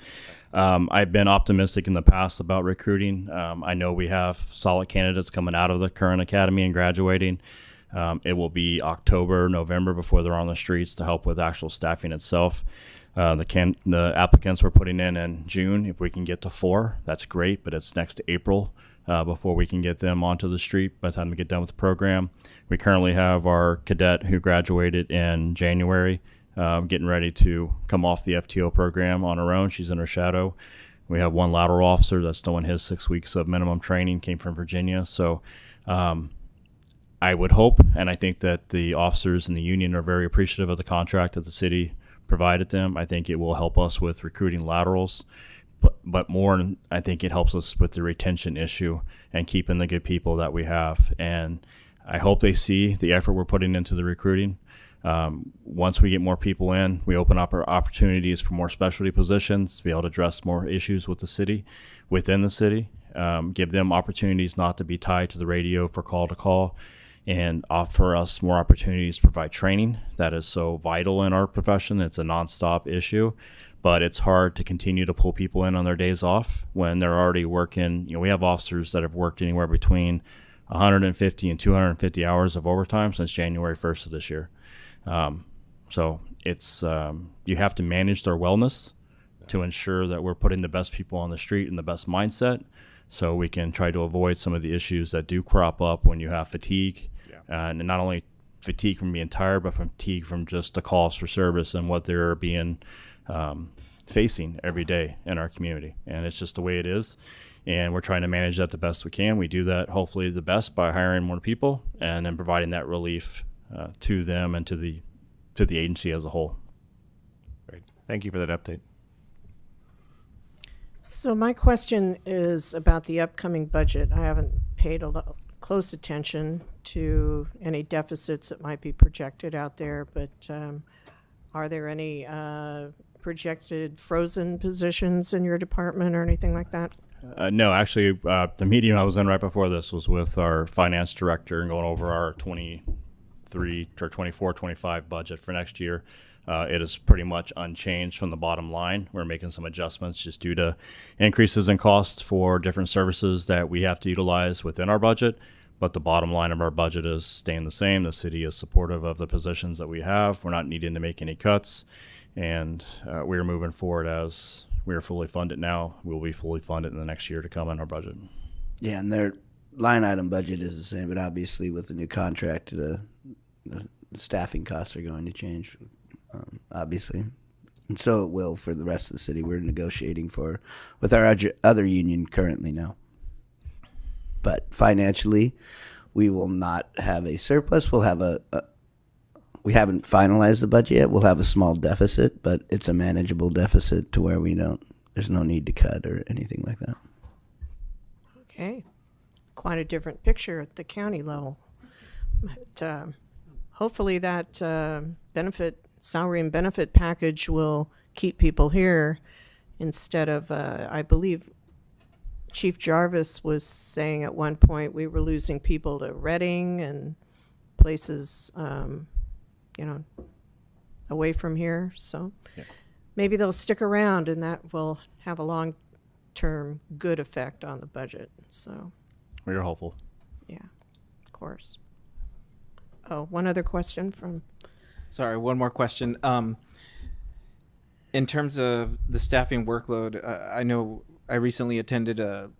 I've been optimistic in the past about recruiting. I know we have solid candidates coming out of the current academy and graduating. It will be October, November before they're on the streets to help with actual staffing itself. The applicants we're putting in June. If we can get to 4, that's great, but it's next to April before we can get them onto the street by the time we get done with the program. We currently have our cadet who graduated in January, getting ready to come off the FTO program on her own. She's in her shadow. We have one lateral officer that's still in his 6 weeks of minimum training, came from Virginia. So I would hope, and I think that the officers in the union are very appreciative of the contract that the city provided them. I think it will help us with recruiting laterals, but more, I think it helps us with the retention issue and keeping the good people that we have. And I hope they see the effort we're putting into the recruiting. Once we get more people in, we open up our opportunities for more specialty positions, to be able to address more issues with the city, within the city, give them opportunities not to be tied to the radio for call to call, and offer us more opportunities to provide training that is so vital in our profession. It's a nonstop issue, but it's hard to continue to pull people in on their days off when they're already working. You know, we have officers that have worked anywhere between 150 and 250 hours of overtime since January 1st of this year. So it's, you have to manage their wellness to ensure that we're putting the best people on the street in the best mindset, so we can try to avoid some of the issues that do crop up when you have fatigue. And not only fatigue from being tired, but fatigue from just the calls for service and what they're being facing every day in our community. And it's just the way it is. And we're trying to manage that the best we can. We do that hopefully the best by hiring more people and then providing that relief to them and to the agency as a whole. Great. Thank you for that update. So my question is about the upcoming budget. I haven't paid close attention to any deficits that might be projected out there, but are there any projected frozen positions in your department or anything like that? No, actually, the meeting I was in right before this was with our finance director and going over our 23 or 24, 25 budget for next year. It is pretty much unchanged from the bottom line. We're making some adjustments just due to increases in costs for different services that we have to utilize within our budget. But the bottom line of our budget is staying the same. The city is supportive of the positions that we have. We're not needing to make any cuts. And we are moving forward as we are fully funded now. We'll be fully funded in the next year to come in our budget. Yeah, and their line item budget is the same, but obviously with the new contract, the staffing costs are going to change, obviously. And so it will for the rest of the city. We're negotiating with our other union currently now. But financially, we will not have a surplus. We'll have we haven't finalized the budget yet. We'll have a small deficit, but it's a manageable deficit to where there's no need to cut or anything like that. Okay. Quite a different picture at the county level. But hopefully that salary and benefit package will keep people here instead of, I believe Chief Jarvis was saying at one point we were losing people to Reading and places, away from here. So maybe they'll stick around and that will have a long-term good effect on the budget. So We're hopeful. yeah, of course. Oh, one other question from... Sorry, one more question. In terms of the staffing workload, I know I recently attended a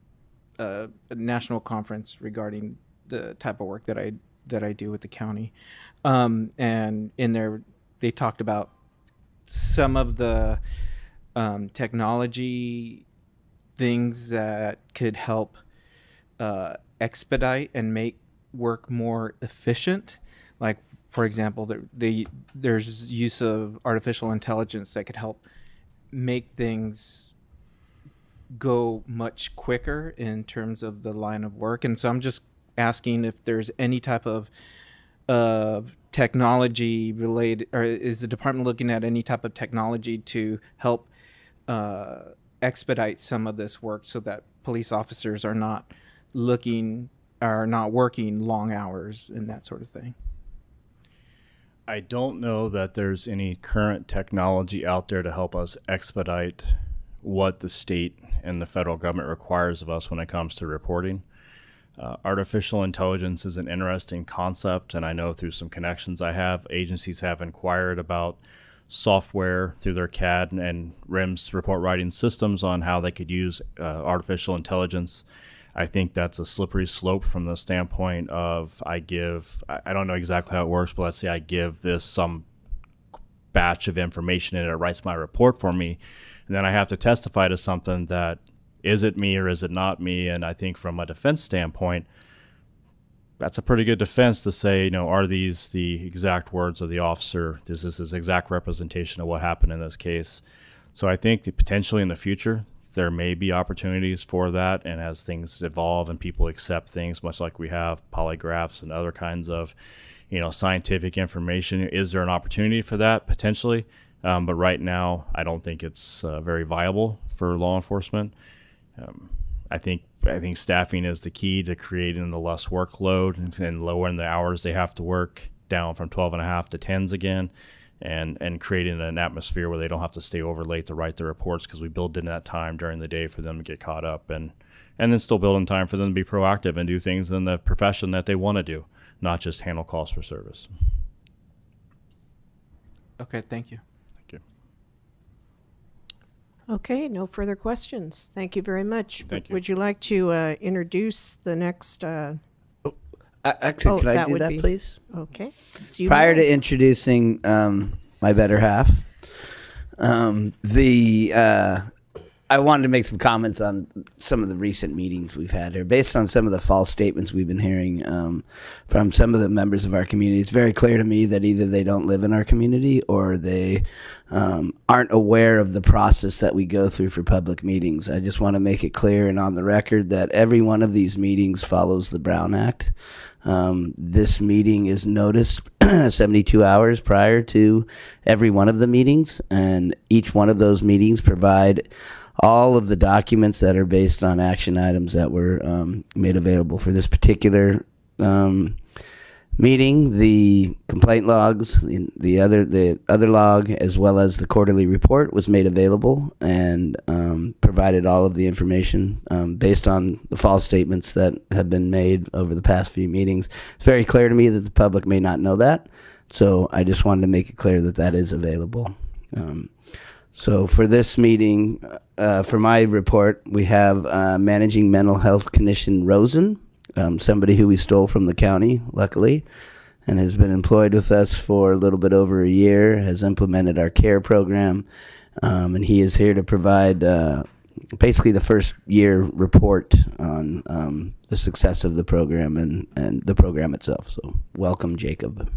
national conference regarding the type of work that I do with the county, and in there they talked about some of the technology things that could help expedite and make work more efficient. Like, for example, there's use of artificial intelligence that could help make things go much quicker in terms of the line of work. And so I'm just asking if there's any type of technology related, or is the department looking at any type of technology to help expedite some of this work so that police officers are not working long hours and that sort of thing? I don't know that there's any current technology out there to help us expedite what the state and the federal government requires of us when it comes to reporting. Artificial intelligence is an interesting concept, and I know through some connections I have, agencies have inquired about software through their CAD and RIMS report writing systems on how they could use artificial intelligence. I think that's a slippery slope from the standpoint of I don't know exactly how it works, but let's say I give this some batch of information and it writes my report for me, and then I have to testify to something that, is it me or is it not me? And I think from a defense standpoint, that's a pretty good defense to say, are these the exact words of the officer? Is this his exact representation of what happened in this case? So I think that potentially in the future, there may be opportunities for that. And as things evolve and people accept things, much like we have polygraphs and other kinds of, scientific information, is there an opportunity for that potentially? But right now, I don't think it's very viable for law enforcement. I think staffing is the key to creating the less workload and lowering the hours they have to work down from 12 and a half to 10s again, and creating an atmosphere where they don't have to stay over late to write their reports, because we build in that time during the day for them to get caught up, and then still build in time for them to be proactive and do things in the profession that they want to do, not just handle calls for service. Okay, thank you. Okay, no further questions. Thank you very much. Thank you. Would you like to introduce the next? Actually, could I that do would that, be- please? Okay. So you Prior may. to introducing my better half, I wanted to make some comments on some of the recent meetings we've had here. Based on some of the false statements we've been hearing from some of the members of our community, it's very clear to me that either they don't live in our community or they aren't aware of the process that we go through for public meetings. I just want to make it clear and on the record that every one of these meetings follows the Brown Act. This meeting is noticed 72 hours prior to every one of the meetings, and each one of those meetings provide all of the documents that are based on action items that were made available for this particular meeting. The complaint logs, the other log, as well as the quarterly report was made available and provided all of the information based on the false statements that have been made over the past few meetings. It's very clear to me that the public may not know that, so I just wanted to make it clear that that is available. So for this meeting, for my report, we have managing mental health clinician Rosen, somebody who we stole from the county, luckily, and has been employed with us for a little bit over a year, has implemented our care program, and he is here to provide basically the first year report on the success of the program and the program itself. So welcome, Jacob.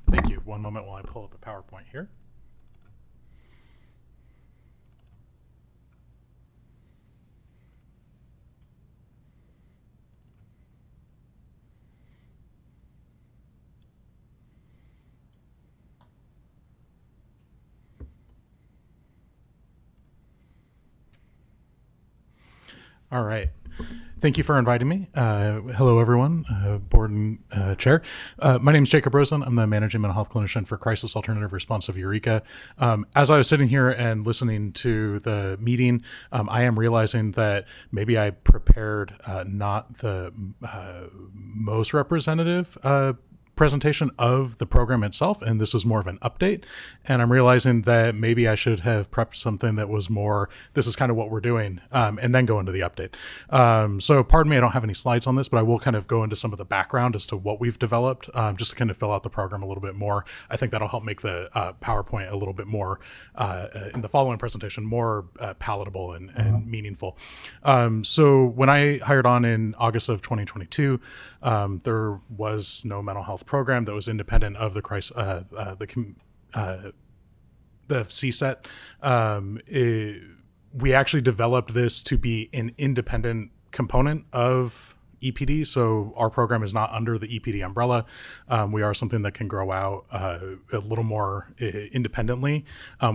Thank you. One moment while I pull up a PowerPoint here. All right. Thank you for inviting me. Hello, everyone, board and chair. My name is Jacob Rosen. I'm the managing mental health clinician for Crisis Alternative Response of Eureka. As I was sitting here and listening to the meeting, I am realizing that maybe I prepared not the most representative presentation of the program itself, and this was more of an update. And I'm realizing that maybe I should have prepped something that was more, this is kind of what we're doing, and then go into the update. So pardon me, I don't have any slides on this, but I will kind of go into some of the background as to what we've developed, just to kind of fill out the program a little bit more. I think that'll help make the PowerPoint a little bit more, in the following presentation, more palatable and meaningful. So when I hired on in August of 2022, there was no mental health program that was independent of the CSET. We actually developed this to be an independent component of EPD, so our program is not under the EPD umbrella. We are something that can grow out a little more independently,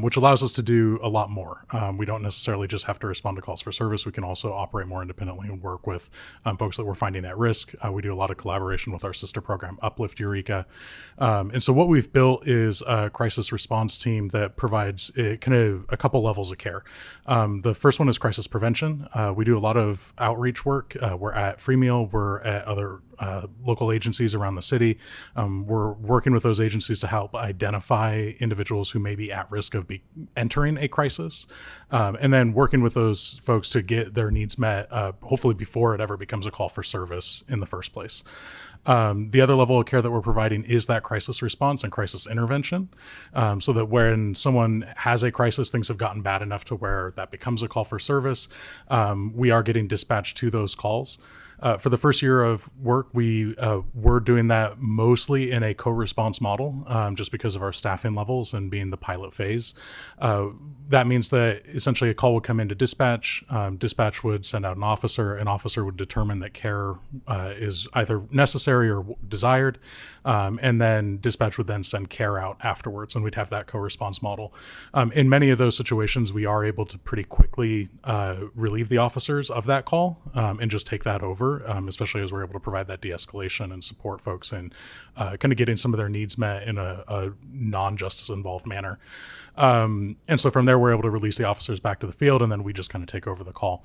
which allows us to do a lot more. We don't necessarily just have to respond to calls for service. We can also operate more independently and work with folks that we're finding at risk. We do a lot of collaboration with our sister program, Uplift Eureka. And so what we've built is a crisis response team that provides kind of a couple levels of care. The first one is crisis prevention. We do a lot of outreach work. We're at Freemill. We're at other local agencies around the city. We're working with those agencies to help identify individuals who may be at risk of entering a crisis, and then working with those folks to get their needs met, hopefully before it ever becomes a call for service in the first place. The other level of care that we're providing is that crisis response and crisis intervention, so that when someone has a crisis, things have gotten bad enough to where that becomes a call for service, we are getting dispatched to those calls. For the first year of work, we were doing that mostly in a co-response model, just because of our staffing levels and being the pilot phase. That means that essentially a call would come into dispatch. Dispatch would send out an officer would determine that care is either necessary or desired, and then dispatch would then send care out afterwards, and we'd have that co-response model. In many of those situations, we are able to pretty quickly relieve the officers of that call and just take that over, especially as we're able to provide that de-escalation and support folks in kind of getting some of their needs met in a non-justice involved manner. And so from there, we're able to release the officers back to the field, and then we just kind of take over the call.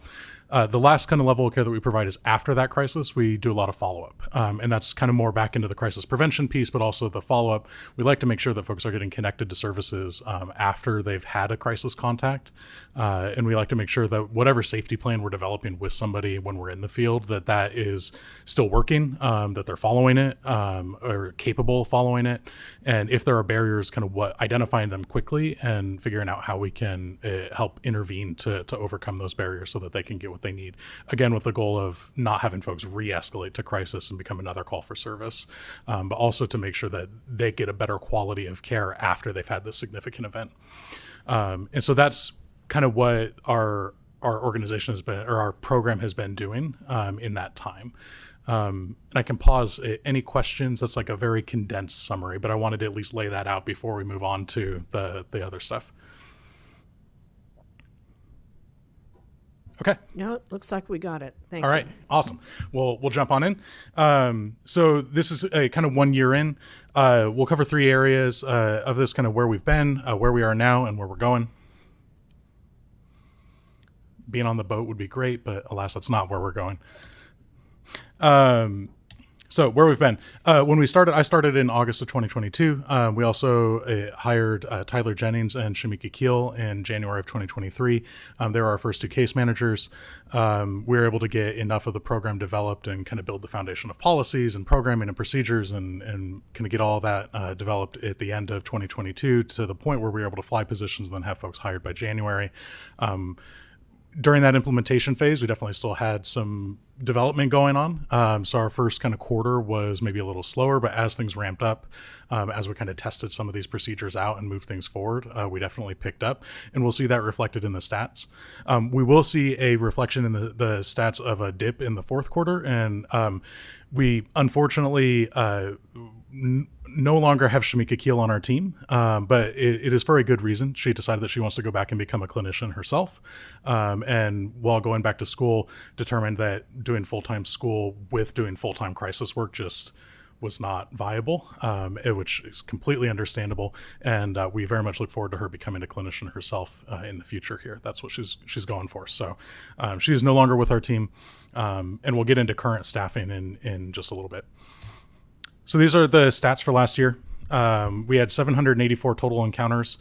The last kind of level of care that we provide is after that crisis. We do a lot of follow-up, and that's kind of more back into the crisis prevention piece, but also the follow-up. We like to make sure that folks are getting connected to services after they've had a crisis contact, and we like to make sure that whatever safety plan we're developing with somebody when we're in the field, that is still working, that they're following it, or capable of following it, and if there are barriers, kind of identifying them quickly and figuring out how we can help intervene to overcome those barriers so that they can get what they need. Again, with the goal of not having folks re-escalate to crisis and become another call for service, but also to make sure that they get a better quality of care after they've had this significant event. And so that's kind of what our organization has been, or our program has been doing in that time. And I can pause. Any questions? That's like a very condensed summary, but I wanted to at least lay that out before we move on to the other stuff. Okay. No, it looks like we got it. Thank you. All right. Awesome. Well, we'll jump on in. So this is a kind of 1 year in. We'll cover 3 areas of this, kind of where we've been, where we are now, and where we're going. Being on the boat would be great, but alas, that's not where we're going. So where we've been, when I started in August of 2022. We also hired Tyler Jennings and Shamika Keel in January of 2023. They were our first 2 case managers. We were able to get enough of the program developed and kind of build the foundation of policies and programming and procedures and kind of get all that developed at the end of 2022 to the point where we were able to fly positions and then have folks hired by January. During that implementation phase, we definitely still had some development going on. So our first kind of quarter was maybe a little slower, but as things ramped up, as we kind of tested some of these procedures out and moved things forward, we definitely picked up, and we'll see that reflected in the stats. We will see a reflection in the stats of a dip in the fourth quarter, and we unfortunately no longer have Shamika Keel on our team, but it is for a good reason. She decided that she wants to go back and become a clinician herself. And while going back to school, determined that doing full-time school with doing full-time crisis work just was not viable, which is completely understandable. And we very much look forward to her becoming a clinician herself in the future here. That's what she's going for. So she is no longer with our team, and we'll get into current staffing in just a little bit. So these are the stats for last year. We had 784 total encounters.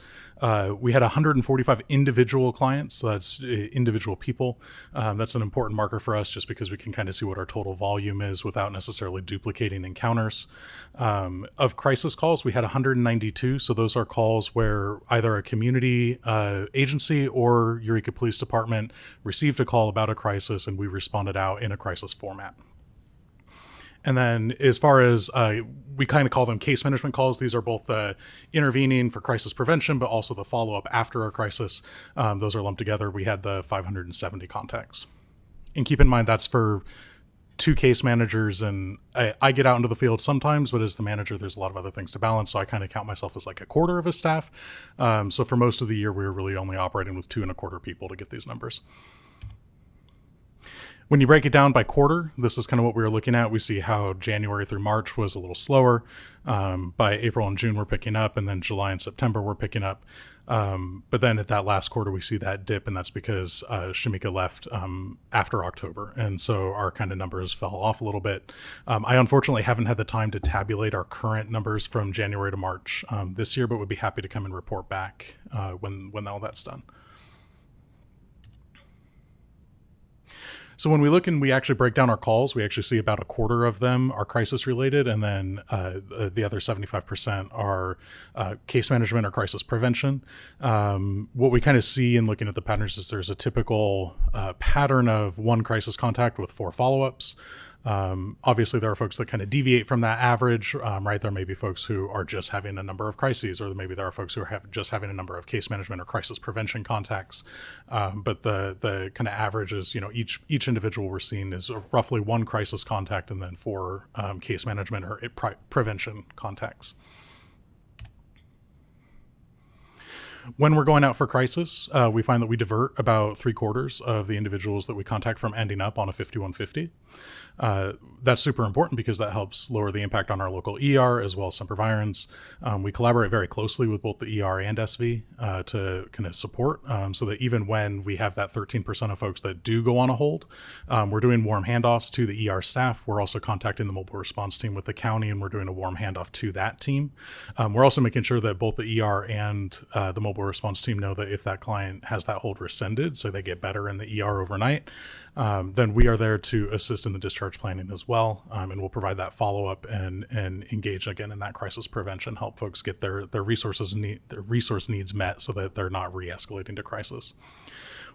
We had 145 individual clients, so that's individual people. That's an important marker for us just because we can kind of see what our total volume is without necessarily duplicating encounters. Of crisis calls, we had 192, so those are calls where either a community agency or Eureka Police Department received a call about a crisis and we responded out in a crisis format. And then as far as we kind of call them case management calls, these are both the intervening for crisis prevention, but also the follow-up after a crisis. Those are lumped together. We had the 570 contacts. And keep in mind, that's for 2 case managers. And I get out into the field sometimes, but as the manager, there's a lot of other things to balance. So I kind of count myself as like a quarter of a staff. So for most of the year, we were really only operating with 2.25 people to get these numbers. When you break it down by quarter, this is kind of what we were looking at. We see how January through March was a little slower. By April and June, we're picking up, and then July and September, we're picking up. But then at that last quarter, we see that dip, and that's because Shamika left after October. And so our kind of numbers fell off a little bit. I unfortunately haven't had the time to tabulate our current numbers from January to March this year, but would be happy to come and report back when all that's done. So when we look and we actually break down our calls, we actually see about a quarter of them are crisis related, and then the other 75% are case management or crisis prevention. What we kind of see in looking at the patterns is there's a typical pattern of one crisis contact with 4 follow-ups. Obviously, there are folks that kind of deviate from that average, right? There may be folks who are just having a number of crises, or maybe there are folks who are just having a number of case management or crisis prevention contacts. But the kind of average is, each individual we're seeing is roughly 1 crisis contact and then 4 case management or prevention contacts. When we're going out for crisis, we find that we divert about 3/4 of the individuals that we contact from ending up on a 5150. That's super important because that helps lower the impact on our local ER as well as sempervirens. We collaborate very closely with both the ER and SV to kind of support so that even when we have that 13% of folks that do go on a hold, we're doing warm handoffs to the ER staff. We're also contacting the mobile response team with the county, and we're doing a warm handoff to that team. We're also making sure that both the ER and the mobile response team know that if that client has that hold rescinded, so they get better in the ER overnight, then we are there to assist in the discharge planning as well, and we'll provide that follow-up and engage again in that crisis prevention, help folks get their resource needs met so that they're not re-escalating to crisis.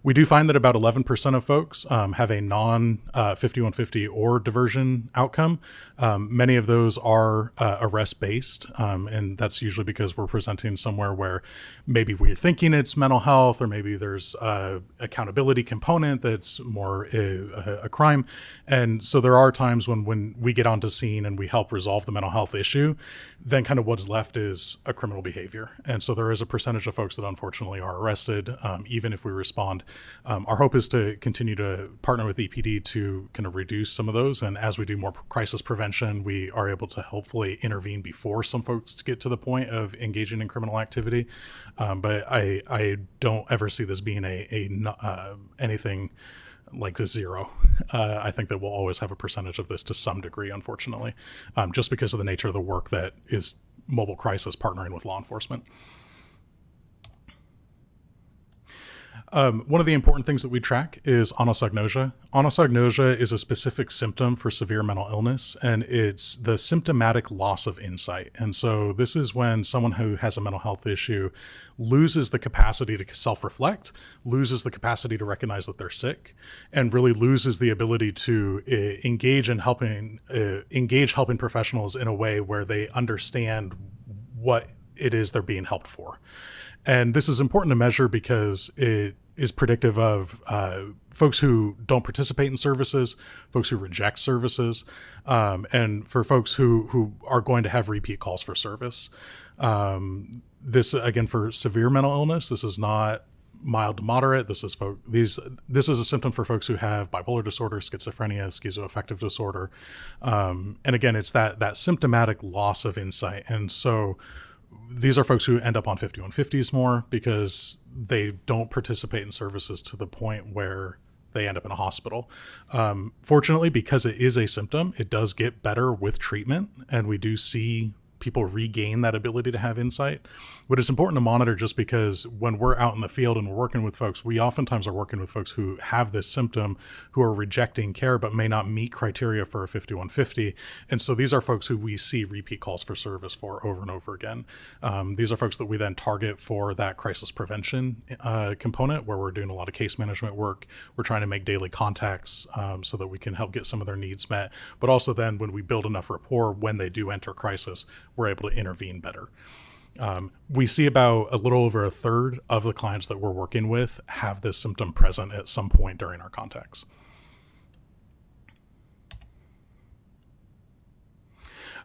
We do find that about 11% of folks have a non-5150 or diversion outcome. Many of those are arrest-based, and that's usually because we're presenting somewhere where maybe we're thinking it's mental health, or maybe there's a accountability component that's more a crime. And so there are times when we get onto scene and we help resolve the mental health issue, then kind of what's left is a criminal behavior. And so there is a percentage of folks that unfortunately are arrested, even if we respond. Our hope is to continue to partner with EPD to kind of reduce some of those. And as we do more crisis prevention, we are able to hopefully intervene before some folks get to the point of engaging in criminal activity. But I don't ever see this being anything like a zero. I think that we'll always have a percentage of this to some degree, unfortunately, just because of the nature of the work that is mobile crisis partnering with law enforcement. One of the important things that we track is anosognosia. Anosognosia is a specific symptom for severe mental illness, and it's the symptomatic loss of insight. And so this is when someone who has a mental health issue loses the capacity to self-reflect, loses the capacity to recognize that they're sick, and really loses the ability to engage helping professionals in a way where they understand what it is they're being helped for. And this is important to measure because it is predictive of folks who don't participate in services, folks who reject services, and for folks who are going to have repeat calls for service. This, again, for severe mental illness, this is not mild to moderate. This is a symptom for folks who have bipolar disorder, schizophrenia, schizoaffective disorder. And again, it's that symptomatic loss of insight. And so these are folks who end up on 5150s more because they don't participate in services to the point where they end up in a hospital. Fortunately, because it is a symptom, it does get better with treatment, and we do see people regain that ability to have insight. But it's important to monitor just because when we're out in the field and we're working with folks, we oftentimes are working with folks who have this symptom, who are rejecting care, but may not meet criteria for a 5150. And so these are folks who we see repeat calls for service for over and over again. These are folks that we then target for that crisis prevention component, where we're doing a lot of case management work. We're trying to make daily contacts so that we can help get some of their needs met. But also then when we build enough rapport, when they do enter crisis, we're able to intervene better. We see about a little over a third of the clients that we're working with have this symptom present at some point during our contacts.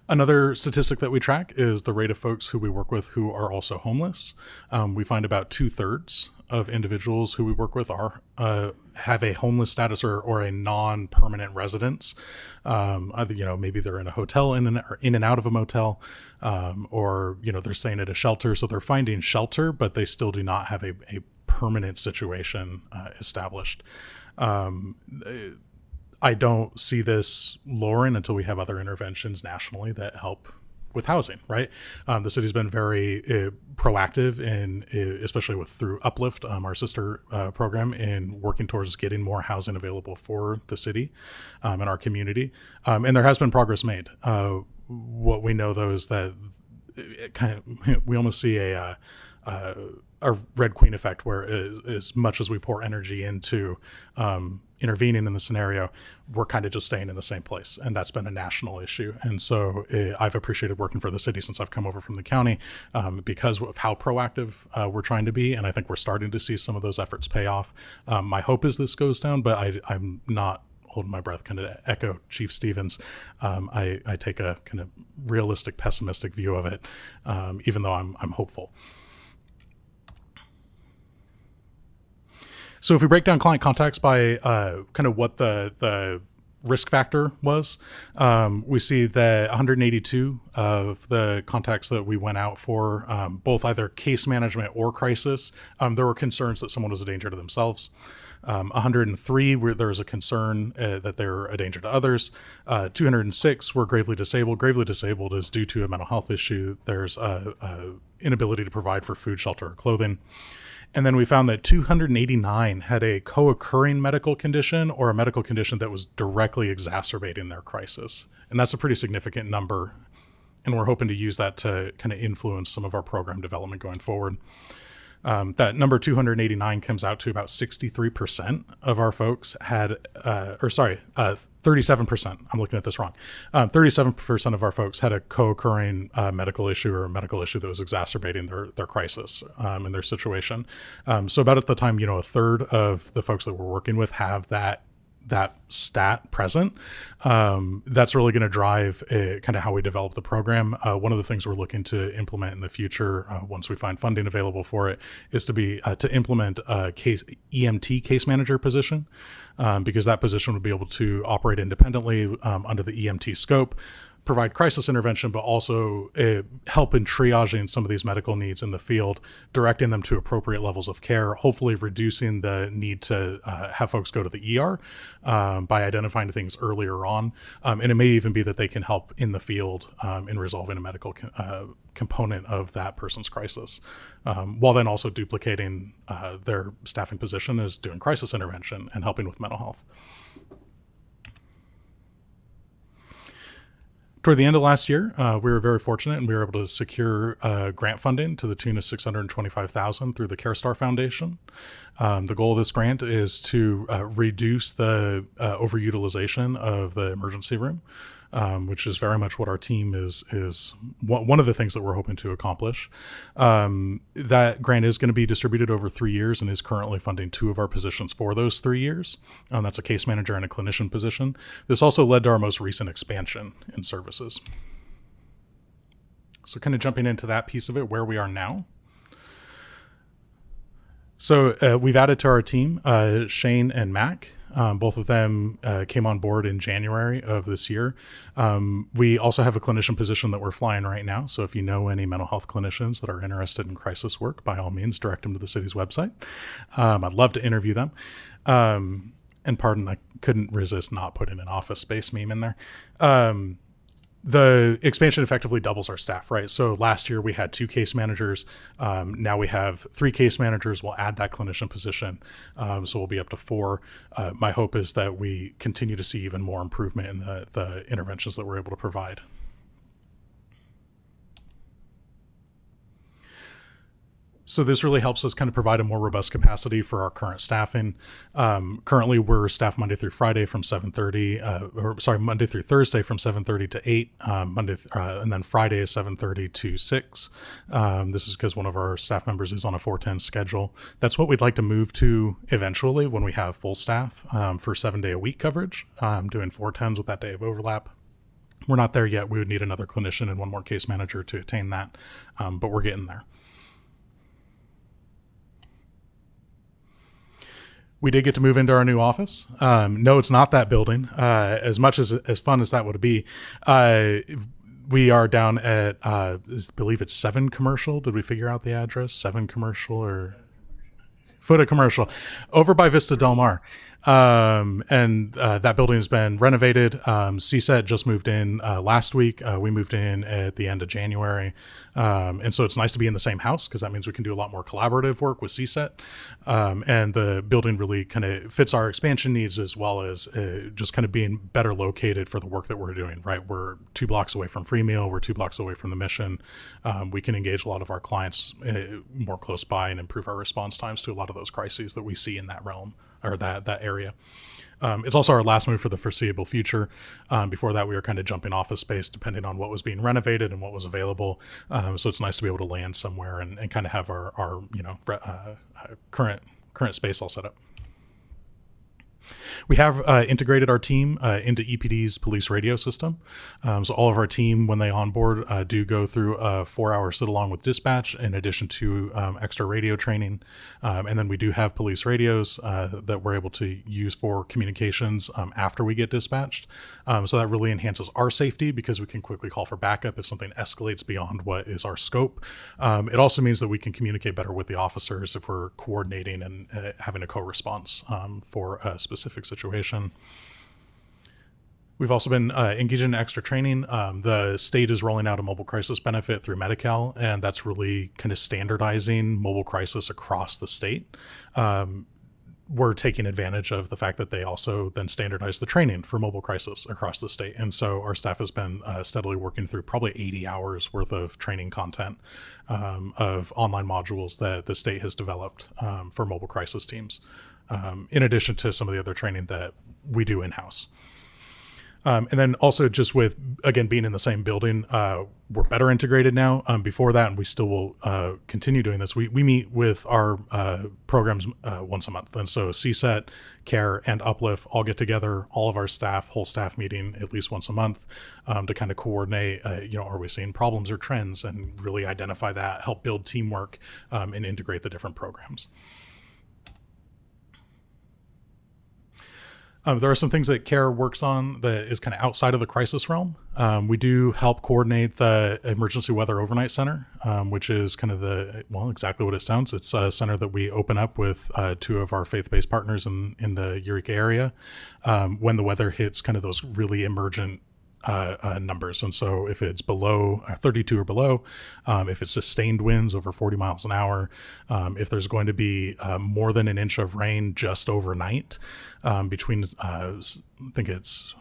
Another statistic that we track is the rate of folks who we work with who are also homeless. We find about 2/3 of individuals who we work with have a homeless status or a non-permanent residence. Either, maybe they're in a hotel in and out of a motel, or, they're staying at a shelter. So they're finding shelter, but they still do not have a permanent situation established. I don't see this lowering until we have other interventions nationally that help with housing, right? The city's been very proactive in, especially through Uplift, our sister program, in working towards getting more housing available for the city and our community. And there has been progress made. What we know, though, is that we almost see a Red Queen effect, where as much as we pour energy into intervening in the scenario, we're kind of just staying in the same place. And that's been a national issue. And so I've appreciated working for the city since I've come over from the county because of how proactive we're trying to be. And I think we're starting to see some of those efforts pay off. My hope is this goes down, but I'm not holding my breath, kind of echo Chief Stevens. I take a kind of realistic, pessimistic view of it, even though I'm hopeful. So if we break down client contacts by kind of what the risk factor was, we see that 182 of the contacts that we went out for, both either case management or crisis, there were concerns that someone was a danger to themselves. 103 where there was a concern that they're a danger to others. 206 were gravely disabled. Gravely disabled is due to a mental health issue. There's a inability to provide for food, shelter, or clothing. And then we found that 289 had a co-occurring medical condition or a medical condition that was directly exacerbating their crisis. And that's a pretty significant number. And we're hoping to use that to kind of influence some of our program development going forward. That number 289 comes out to about 63% of our folks had, 37%. I'm looking at this wrong. 37% of our folks had a co-occurring medical issue or a medical issue that was exacerbating their crisis and their situation. So about at the time, a third of the folks that we're working with have that stat present. That's really going to drive kind of how we develop the program. One of the things we're looking to implement in the future, once we find funding available for it, is to implement a EMT case manager position, because that position would be able to operate independently under the EMT scope, provide crisis intervention, but also help in triaging some of these medical needs in the field, directing them to appropriate levels of care, hopefully reducing the need to have folks go to the ER by identifying things earlier on. And it may even be that they can help in the field in resolving a medical component of that person's crisis, while then also duplicating their staffing position as doing crisis intervention and helping with mental health. Toward the end of last year, we were very fortunate and we were able to secure grant funding to the tune of $625,000 through the CareStar Foundation. The goal of this grant is to reduce the overutilization of the emergency room, which is very much what our team is one of the things that we're hoping to accomplish. That grant is going to be distributed over 3 years and is currently funding 2 of our positions for those 3 years. That's a case manager and a clinician position. This also led to our most recent expansion in services. So kind of jumping into that piece of it, where we are now. So we've added to our team Shane and Mac. Both of them came on board in January of this year. We also have a clinician position that we're flying right now. So if you know any mental health clinicians that are interested in crisis work, by all means, direct them to the city's website. I'd love to interview them. And pardon, I couldn't resist not putting an Office Space meme in there. The expansion effectively doubles our staff, right? So last year we had 2 case managers. Now we have 3 case managers. We'll add that clinician position. So we'll be up to 4. My hope is that we continue to see even more improvement in the interventions that we're able to provide. So this really helps us kind of provide a more robust capacity for our current staffing. Currently, we're staffed Monday through Thursday from 7:30 to 8, and then Friday is 7:30 to 6. This is because one of our staff members is on a 410 schedule. That's what we'd like to move to eventually when we have full staff for 7-day-a-week coverage, doing 410s with that day of overlap. We're not there yet. We would need another clinician and 1 more case manager to attain that, but we're getting there. We did get to move into our new office. No, it's not that building. As much as fun as that would be, we are down at, I believe it's 7 Commercial. Did we figure out the address? 7 Commercial or Foota Commercial, over by Vista Del Mar. And that building has been renovated. CSET just moved in last week. We moved in at the end of January. And so it's nice to be in the same house because that means we can do a lot more collaborative work with CSET. And the building really kind of fits our expansion needs as well as just kind of being better located for the work that we're doing, right? We're 2 blocks away from Free Meal. We're 2 blocks away from the mission. We can engage a lot of our clients more close by and improve our response times to a lot of those crises that we see in that realm or that area. It's also our last move for the foreseeable future. Before that, we were kind of jumping office space depending on what was being renovated and what was available. So it's nice to be able to land somewhere and kind of have our current space all set up. We have integrated our team into EPD's police radio system. So all of our team, when they onboard, do go through a 4-hour sit-along with dispatch in addition to extra radio training. And then we do have police radios that we're able to use for communications after we get dispatched. So that really enhances our safety because we can quickly call for backup if something escalates beyond what is our scope. It also means that we can communicate better with the officers if we're coordinating and having a co-response for a specific situation. We've also been engaging in extra training. The state is rolling out a mobile crisis benefit through Medi-Cal, and that's really kind of standardizing mobile crisis across the state. We're taking advantage of the fact that they also then standardize the training for mobile crisis across the state. And so our staff has been steadily working through probably 80 hours worth of training content of online modules that the state has developed for mobile crisis teams, in addition to some of the other training that we do in-house. And then also just with, again, being in the same building, we're better integrated now. Before that, and we still will continue doing this, we meet with our programs once a month. And so CSET, CARE, and Uplift all get together, all of our staff, whole staff meeting at least once a month to kind of coordinate, are we seeing problems or trends and really identify that, help build teamwork and integrate the different programs. There are some things that CARE works on that is kind of outside of the crisis realm. We do help coordinate the Emergency Weather Overnight Center, which is kind of exactly what it sounds. It's a center that we open up with 2 of our faith-based partners in the Eureka area when the weather hits kind of those really emergent numbers. And so if it's below 32 or below, if it's sustained winds over 40 miles an hour, if there's going to be more than an inch of rain just overnight, between I think it's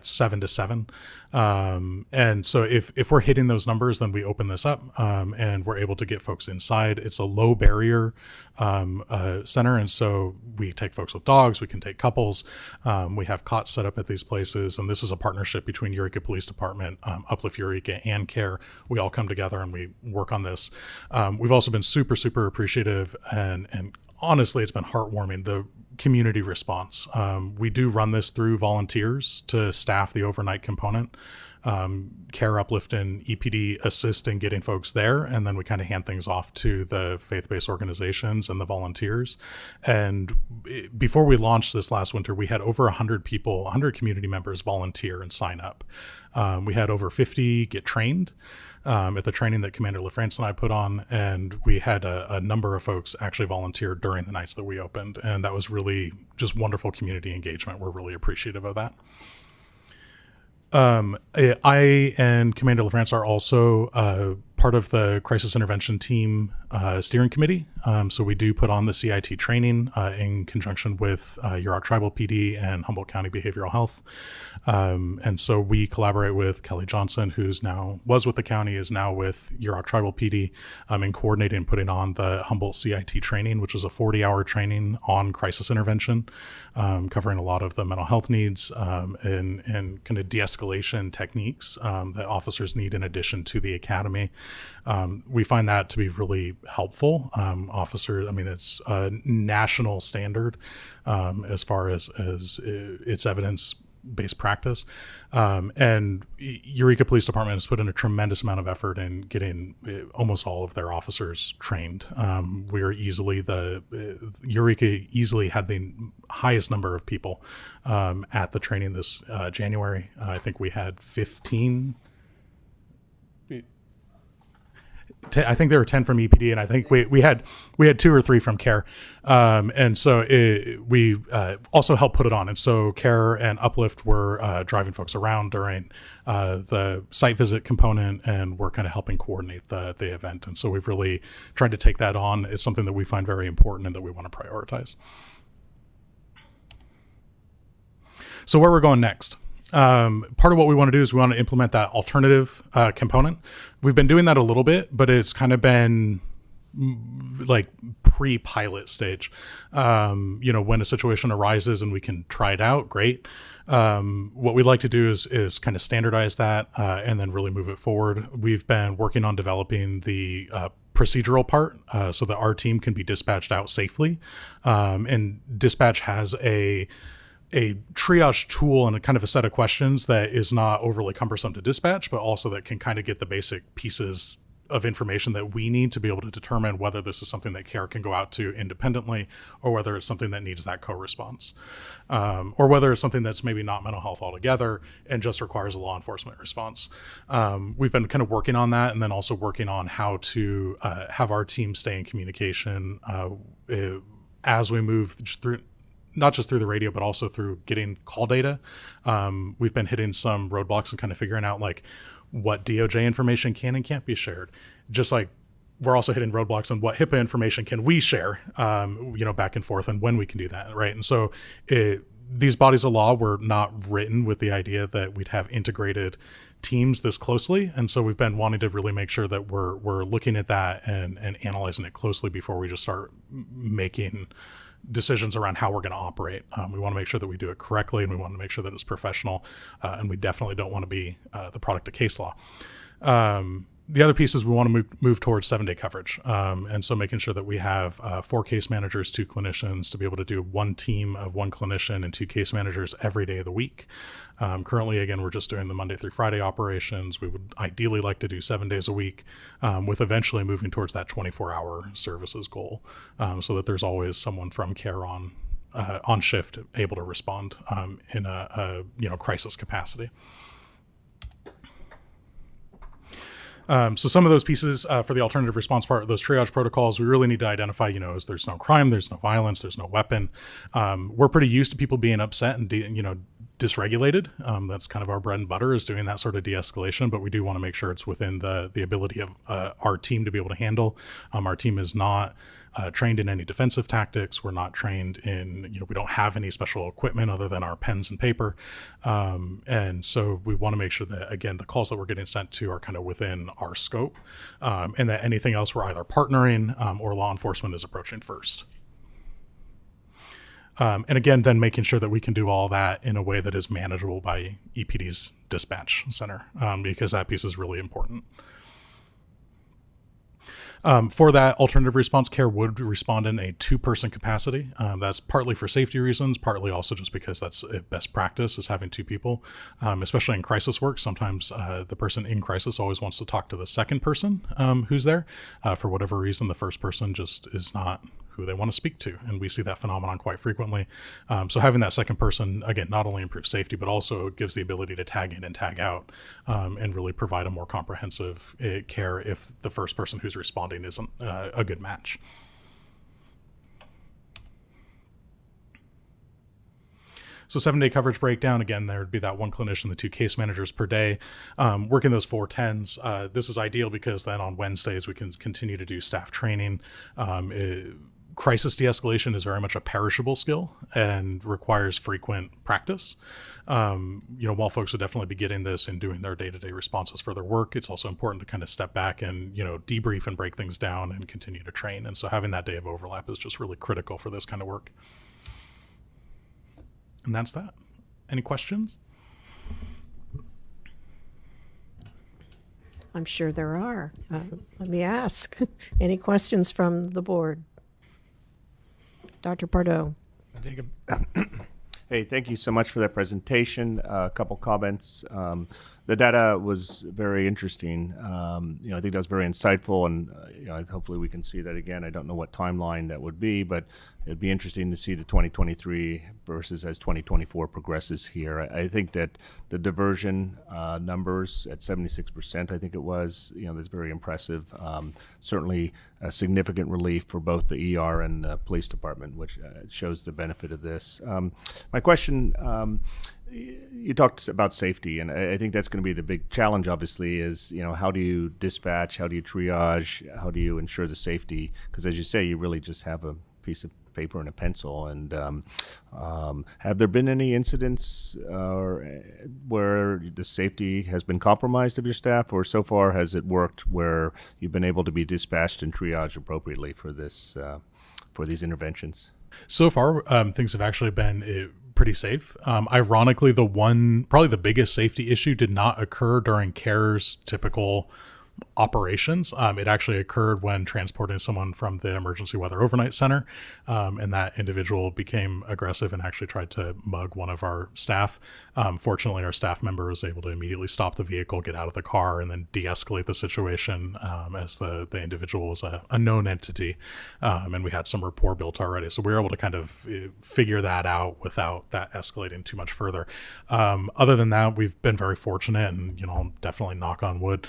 7 to 7. And so if we're hitting those numbers, then we open this up and we're able to get folks inside. It's a low barrier center. And so we take folks with dogs, we can take couples. We have cots set up at these places. And this is a partnership between Eureka Police Department, Uplift Eureka, and CARE. We all come together and we work on this. We've also been super, super appreciative and honestly, it's been heartwarming, the community response. We do run this through volunteers to staff the overnight component. CARE, Uplift, and EPD assist in getting folks there, and then we kind of hand things off to the faith-based organizations and the volunteers. And before we launched this last winter, we had over 100 people, 100 community members volunteer and sign up. We had over 50 get trained at the training that Commander LaFrance and I put on, and we had a number of folks actually volunteer during the nights that we opened, and that was really just wonderful community engagement. We're really appreciative of that. I and Commander LaFrance are also part of the crisis intervention team steering committee. So we do put on the CIT training in conjunction with Yurok Tribal PD and Humboldt County Behavioral Health. And so we collaborate with Kelly Johnson, who's now was with the county, is now with Yurok Tribal PD, in coordinating and putting on the Humboldt CIT training, which is a 40-hour training on crisis intervention, covering a lot of the mental health needs and kind of de-escalation techniques that officers need in addition to the academy. We find that to be really helpful. Officers, I mean, it's a national standard as far as its evidence-based practice. And Eureka Police Department has put in a tremendous amount of effort in getting almost all of their officers trained. We are Eureka easily had the highest number of people at the training this January. I think we had 15. I think there were 10 from EPD, and I think we had 2 or 3 from CARE, and so we also helped put it on. And so CARE and Uplift were driving folks around during the site visit component, and we're kind of helping coordinate the event. And so we've really tried to take that on. It's something that we find very important and that we want to prioritize. So where we're going next. Part of what we want to do is we want to implement that alternative component. We've been doing that a little bit, but it's kind of been like pre-pilot stage. When a situation arises and we can try it out, great. What we'd like to do is kind of standardize that and then really move it forward. We've been working on developing the procedural part so that our team can be dispatched out safely. And dispatch has a triage tool and a kind of a set of questions that is not overly cumbersome to dispatch, but also that can kind of get the basic pieces of information that we need to be able to determine whether this is something that CARE can go out to independently, or whether it's something that needs that co-response, or whether it's something that's maybe not mental health altogether and just requires a law enforcement response. We've been kind of working on that, and then also working on how to have our team stay in communication as we move through, not just through the radio, but also through getting call data. We've been hitting some roadblocks and kind of figuring out like what DOJ information can and can't be shared. Just like we're also hitting roadblocks on what HIPAA information can we share, back and forth, and when we can do that, right? And so these bodies of law were not written with the idea that we'd have integrated teams this closely. And so we've been wanting to really make sure that we're looking at that and analyzing it closely before we just start making decisions around how we're going to operate. We want to make sure that we do it correctly, and we want to make sure that it's professional, and we definitely don't want to be the product of case law. The other piece is we want to move towards 7-day coverage. And so making sure that we have 4 case managers, 2 clinicians to be able to do 1 team of 1 clinician and 2 case managers every day of the week. Currently, again, we're just doing the Monday through Friday operations. We would ideally like to do 7 days a week, with eventually moving towards that 24-hour services goal, so that there's always someone from CARE on shift able to respond in a crisis capacity. So some of those pieces for the alternative response part, those triage protocols, we really need to identify, is there's no crime, there's no violence, there's no weapon. We're pretty used to people being upset and, dysregulated. That's kind of our bread and butter, is doing that sort of de-escalation, but we do want to make sure it's within the ability of our team to be able to handle. Our team is not trained in any defensive tactics. We're not trained in, we don't have any special equipment other than our pens and paper. And so we want to make sure that, again, the calls that we're getting sent to are kind of within our scope, and that anything else we're either partnering or law enforcement is approaching first. And again, then making sure that we can do all that in a way that is manageable by EPD's dispatch center, because that piece is really important. For that alternative response, CARE would respond in a 2-person capacity. That's partly for safety reasons, partly also just because that's best practice, is having 2 people, especially in crisis work. Sometimes the person in crisis always wants to talk to the second person who's there. For whatever reason, the first person just is not who they want to speak to. And we see that phenomenon quite frequently. So having that second person, again, not only improves safety, but also gives the ability to tag in and tag out, and really provide a more comprehensive care if the first person who's responding isn't a good match. So 7-day coverage breakdown, again, there would be that 1 clinician, the 2 case managers per day, working those 4 10s. This is ideal because then on Wednesdays we can continue to do staff training. Crisis de-escalation is very much a perishable skill and requires frequent practice. While folks would definitely be getting this and doing their day-to-day responses for their work, it's also important to kind of step back and, debrief and break things down and continue to train. And so having that day of overlap is just really critical for this kind of work. And that's that. Any questions? I'm sure there are. Let me ask. Any questions from the board? Dr. Pardo. Hey, thank you so much for that presentation. A couple comments. The data was very interesting. I think that was very insightful, and hopefully we can see that again. I don't know what timeline that would be, but it'd be interesting to see the 2023 versus as 2024 progresses here. I think that the diversion numbers at 76%, I think it was, that's very impressive. Certainly a significant relief for both the ER and the police department, which shows the benefit of this. My question, you talked about safety, and I think that's going to be the big challenge, obviously, is, how do you dispatch, how do you triage, how do you ensure the safety? Because as you say, you really just have a piece of paper and a pencil. And have there been any incidents where the safety has been compromised of your staff, or so far has it worked where you've been able to be dispatched and triaged appropriately for this for these interventions? So far, things have actually been pretty safe. Ironically, probably the biggest safety issue did not occur during CARE's typical operations. It actually occurred when transporting someone from the Emergency Weather Overnight Center, and that individual became aggressive and actually tried to mug one of our staff. Fortunately, our staff member was able to immediately stop the vehicle, get out of the car, and then de-escalate the situation, as the individual was a known entity, and we had some rapport built already. So we were able to kind of figure that out without that escalating too much further. Other than that, we've been very fortunate, and definitely knock on wood,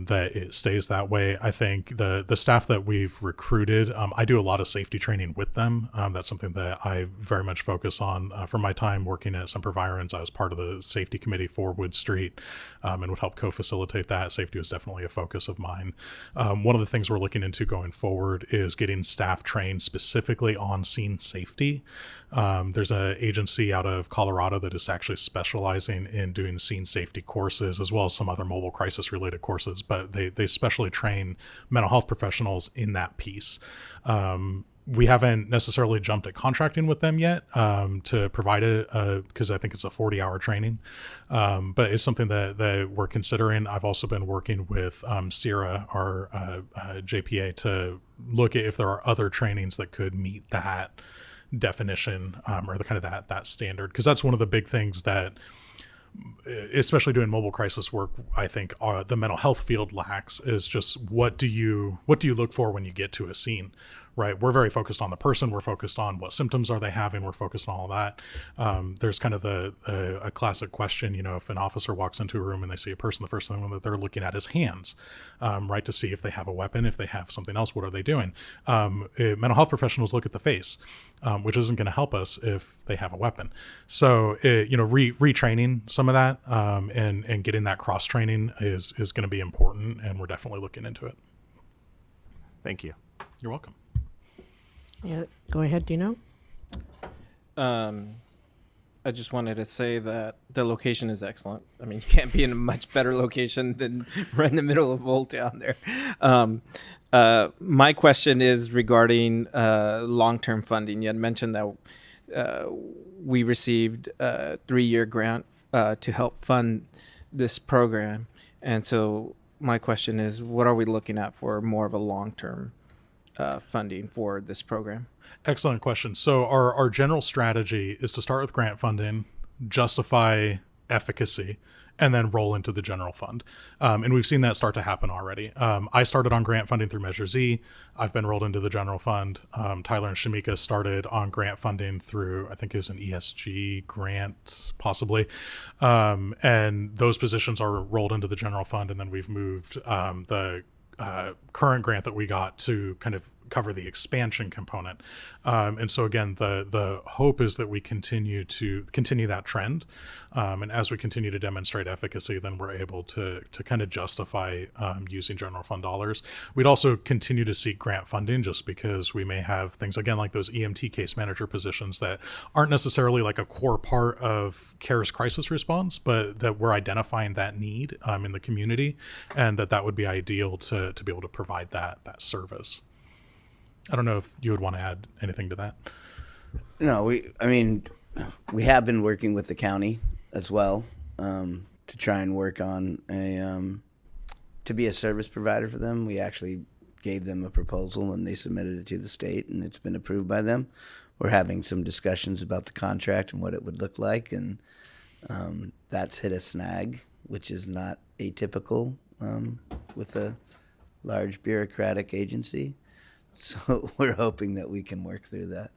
that it stays that way. I think the staff that we've recruited, I do a lot of safety training with them. That's something that I very much focus on. From my time working at Semper Virens, I was part of the safety committee for Wood Street, and would help co-facilitate that. Safety was definitely a focus of mine. One of the things we're looking into going forward is getting staff trained specifically on scene safety. There's an agency out of Colorado that is actually specializing in doing scene safety courses, as well as some other mobile crisis related courses, but they specially train mental health professionals in that piece. We haven't necessarily jumped at contracting with them yet to provide it, because I think it's a 40-hour training, but it's something that we're considering. I've also been working with Sierra, our JPA, to look at if there are other trainings that could meet that definition, or the kind of that standard, because that's one of the big things that, especially doing mobile crisis work, I think the mental health field lacks, is just what do you look for when you get to a scene, right? We're very focused on the person. We're focused on what symptoms are they having. We're focused on all that. There's kind of a classic question, if an officer walks into a room and they see a person, the first thing that they're looking at is hands, right? To see if they have a weapon, if they have something else, what are they doing? Mental health professionals look at the face, which isn't going to help us if they have a weapon. So, retraining some of that, and getting that cross training is going to be important, and we're definitely looking into it. Thank you. You're welcome. Yeah, go ahead, Dino. I just wanted to say that the location is excellent. I mean, you can't be in a much better location than right in the middle of Old Town there. My question is regarding long-term funding. You had mentioned that we received a 3-year grant to help fund this program. And so my question is, what are we looking at for more of a long-term funding for this program? Excellent question. So our general strategy is to start with grant funding, justify efficacy, and then roll into the general fund. And we've seen that start to happen already. I started on grant funding through Measure Z. I've been rolled into the general fund. Tyler and Shamika started on grant funding through, I think it was an ESG grant, possibly. And those positions are rolled into the general fund. And then we've moved the current grant that we got to kind of cover the expansion component. And so again, the hope is that we continue that trend. And as we continue to demonstrate efficacy, then we're able to kind of justify using general fund dollars. We'd also continue to seek grant funding, just because we may have things, again, like those EMT case manager positions that aren't necessarily like a core part of CARE's crisis response, but that we're identifying that need in the community, and that would be ideal to be able to provide that service. I don't know if you would want to add anything to that. No, we have been working with the county as well, to try and work on to be a service provider for them. We actually gave them a proposal and they submitted it to the state, and it's been approved by them. We're having some discussions about the contract and what it would look like, and that's hit a snag which is not atypical with a large bureaucratic agency. So we're hoping that we can work through that.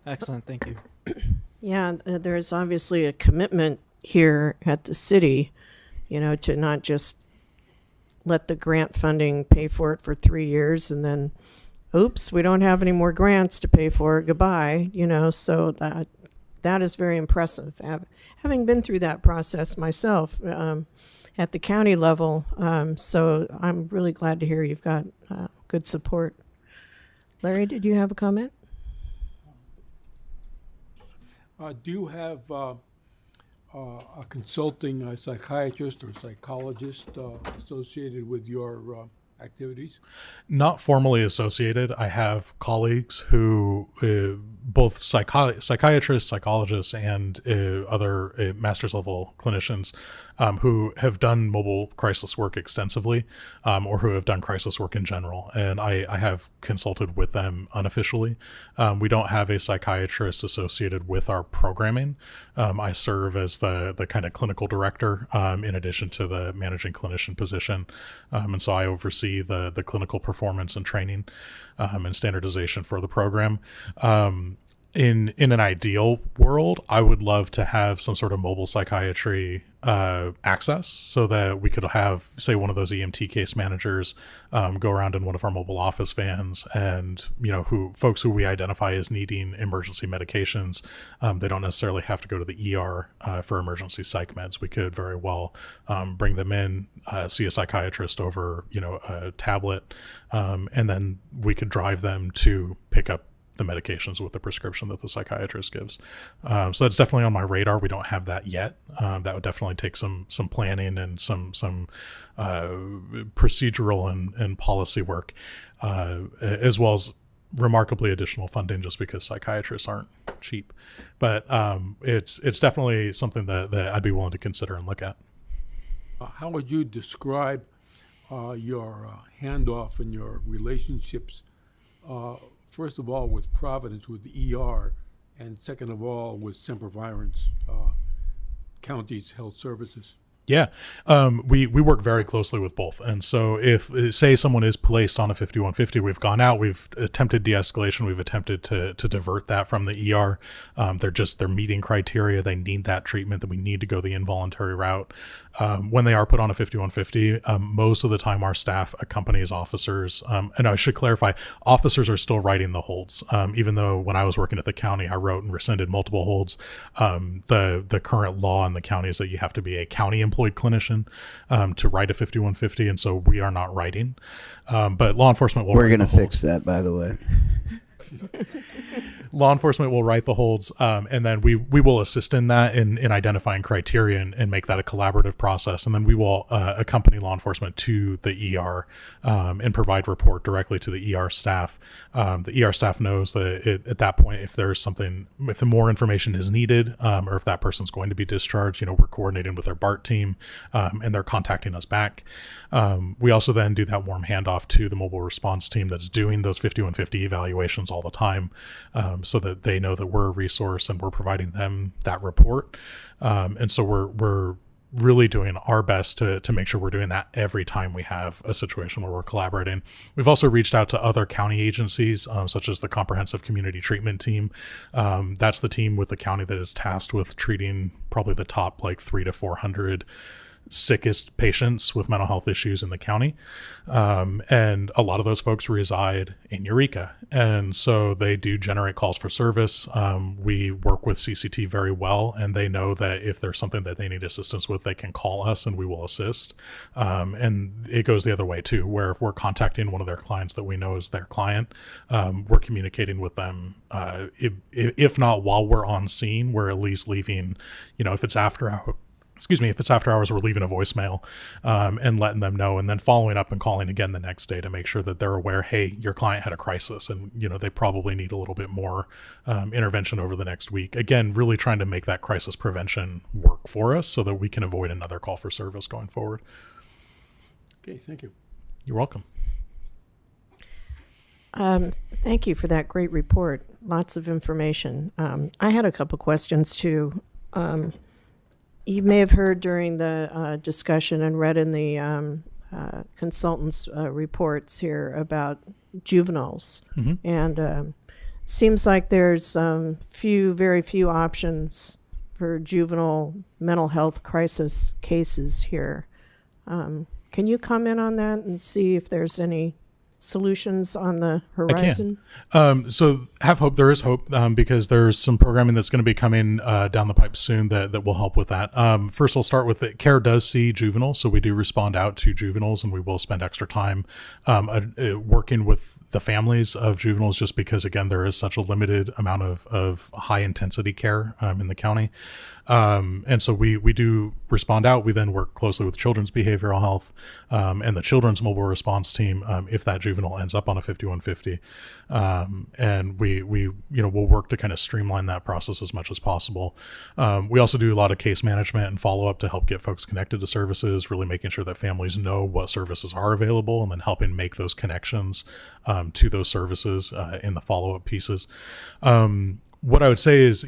Excellent, thank you. Yeah, there's obviously a commitment here at the city, to not just let the grant funding pay for it for 3 years and then, oops, we don't have any more grants to pay for it, goodbye, so that is very impressive. Having been through that process myself at the county level, so I'm really glad to hear you've got good support. Larry, did you have a comment? Do you have a consulting psychiatrist or psychologist associated with your activities? Not formally associated. I have colleagues who, both psychiatrists, psychologists, and other master's level clinicians who have done mobile crisis work extensively, or who have done crisis work in general. And I have consulted with them unofficially. We don't have a psychiatrist associated with our programming. I serve as the kind of clinical director in addition to the managing clinician position. And so I oversee the clinical performance and training and standardization for the program. In an ideal world, I would love to have some sort of mobile psychiatry access so that we could have, say, one of those EMT case managers go around in one of our mobile office vans, and folks who we identify as needing emergency medications, they don't necessarily have to go to the ER for emergency psych meds. We could very well bring them in, see a psychiatrist over a tablet, and then we could drive them to pick up the medications with the prescription that the psychiatrist gives. So that's definitely on my radar. We don't have that yet. That would definitely take some planning and some procedural and policy work, as well as remarkably additional funding, just because psychiatrists aren't cheap. But it's definitely something that I'd be willing to consider and look at. How would you describe your handoff and your relationships, first of all, with Providence, with the ER, and second of all, with Sempervirens County's health services? Yeah, we work very closely with both. And so if, say, someone is placed on a 5150, we've gone out, we've attempted de-escalation, we've attempted to divert that from the ER. They're meeting criteria. They need that treatment, that we need to go the involuntary route. When they are put on a 5150, most of the time our staff accompanies officers. And I should clarify, officers are still writing the holds. Even though when I was working at the county, I wrote and rescinded multiple holds. The current law in the county is that you have to be a county employed clinician to write a 5150, and so we are not writing. But law enforcement will. We're going to fix that, by the way. Law enforcement will write the holds, and then we will assist in that in identifying criteria and make that a collaborative process. And then we will accompany law enforcement to the ER and provide report directly to the ER staff. The ER staff knows that at that point, if the more information is needed, or if that person's going to be discharged, we're coordinating with their BART team, and they're contacting us back. We also then do that warm handoff to the mobile response team that's doing those 5150 evaluations all the time, so that they know that we're a resource and we're providing them that report. And so we're really doing our best to make sure we're doing that every time we have a situation where we're collaborating. We've also reached out to other county agencies, such as the Comprehensive Community Treatment Team. That's the team with the county that is tasked with treating probably the top 300 to 400 sickest patients with mental health issues in the county. And a lot of those folks reside in Eureka. And so they do generate calls for service. We work with CCT very well, and they know that if there's something that they need assistance with, they can call us and we will assist. And it goes the other way too, where if we're contacting one of their clients that we know is their client, we're communicating with them. If not while we're on scene, we're at least leaving, if it's after hours, we're leaving a voicemail and letting them know, and then following up and calling again the next day to make sure that they're aware, hey, your client had a crisis and, they probably need a little bit more intervention over the next week. Again, really trying to make that crisis prevention work for us so that we can avoid another call for service going forward. Okay, thank you. You're welcome. Thank you for that great report. Lots of information. I had a couple questions too. You may have heard during the discussion and read in the consultants' reports here about juveniles. And seems like there's very few options for juvenile mental health crisis cases here. Can you comment on that and see if there's any solutions on the horizon? So have hope. There is hope because there's some programming that's going to be coming down the pipe soon that will help with that. First, I'll start with it. CARE does see juveniles, so we do respond out to juveniles, and we will spend extra time working with the families of juveniles, just because, again, there is such a limited amount of high intensity care in the county. And so we do respond out. We then work closely with children's behavioral health and the children's mobile response team if that juvenile ends up on a 5150. And we we'll work to kind of streamline that process as much as possible. We also do a lot of case management and follow up to help get folks connected to services, really making sure that families know what services are available, and then helping make those connections to those services in the follow up pieces. What I would say is,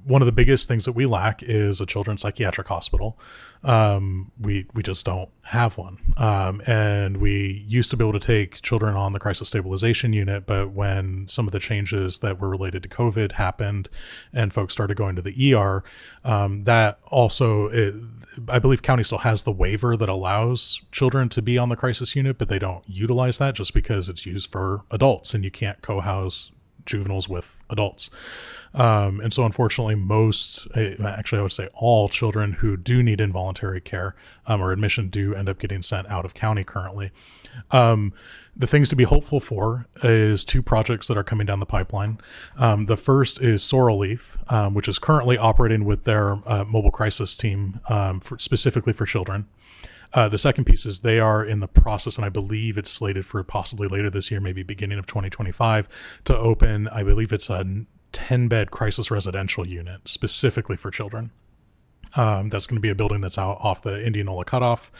one of the biggest things that we lack is a children's psychiatric hospital. We just don't have one. And we used to be able to take children on the crisis stabilization unit, but when some of the changes that were related to COVID happened and folks started going to the ER, that also, I believe county still has the waiver that allows children to be on the crisis unit, but they don't utilize that just because it's used for adults and you can't co-house juveniles with adults. And so unfortunately I would say all children who do need involuntary care or admission do end up getting sent out of county currently. The things to be hopeful for is two projects that are coming down the pipeline. The first is Sorrel Leaf, which is currently operating with their mobile crisis team specifically for children. The second piece is they are in the process, and I believe it's slated for possibly later this year, maybe beginning of 2025, to open, I believe it's a 10-bed crisis residential unit specifically for children. That's going to be a building that's out off the Indianola Cutoff.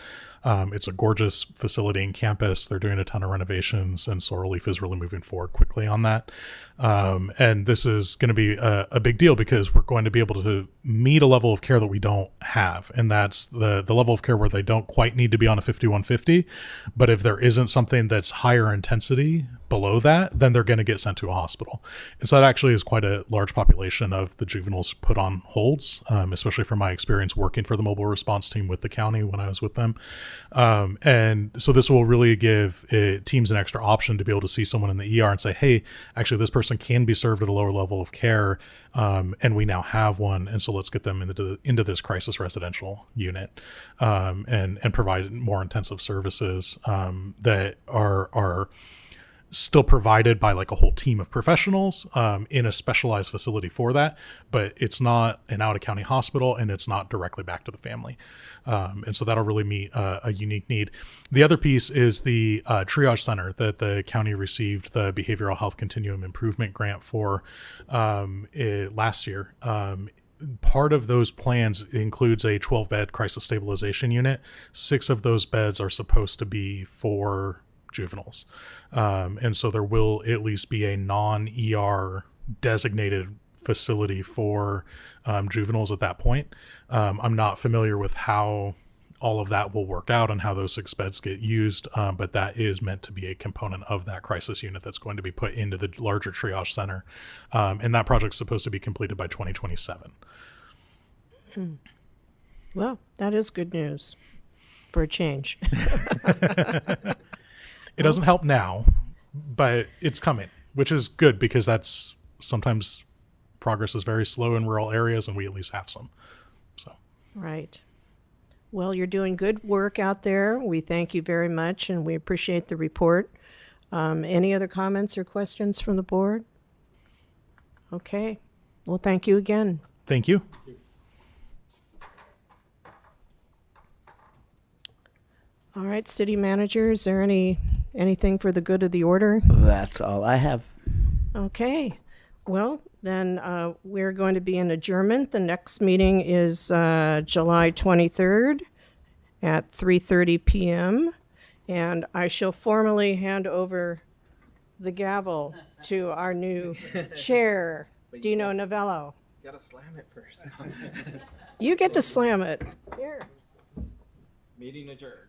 It's a gorgeous facility and campus. They're doing a ton of renovations, and Sorrel Leaf is really moving forward quickly on that. And this is going to be a big deal because we're going to be able to meet a level of care that we don't have. And that's the level of care where they don't quite need to be on a 5150. But if there isn't something that's higher intensity below that, then they're going to get sent to a hospital. And so that actually is quite a large population of the juveniles put on holds, especially from my experience working for the mobile response team with the county when I was with them. And so this will really give teams an extra option to be able to see someone in the ER and say, hey, actually this person can be served at a lower level of care. And we now have one. And so let's get them into this crisis residential unit, and provide more intensive services, that are still provided by like a whole team of professionals in a specialized facility for that, but it's not an out-of-county hospital and it's not directly back to the family. And so that'll really meet a unique need. The other piece is the triage center that the county received the Behavioral Health Continuum Improvement Grant for last year. Part of those plans includes a 12-bed crisis stabilization unit. 6 of those beds are supposed to be for juveniles. And so there will at least be a non-ER designated facility for juveniles at that point. I'm not familiar with how all of that will work out and how those 6 beds get used, but that is meant to be a component of that crisis unit that's going to be put into the larger triage center. And that project's supposed to be completed by 2027. Well, that is good news for a change. It doesn't help now, but it's coming, which is good because that's sometimes progress is very slow in rural areas, and we at least have some. So, right. Well, you're doing good work out there. We thank you very much, and we appreciate the report. Any other comments or questions from the board? Okay. Well, thank you again. Thank you. All right, city manager, is there anything for the good of the order? That's all I have. Okay. Well, then we're going to be in adjournment. The next meeting is July 23rd at 3:30 p.m. And I shall formally hand over the gavel to our new chair, Dino Novello. Gotta slam it first. You get to slam it. Here. Meeting adjourned.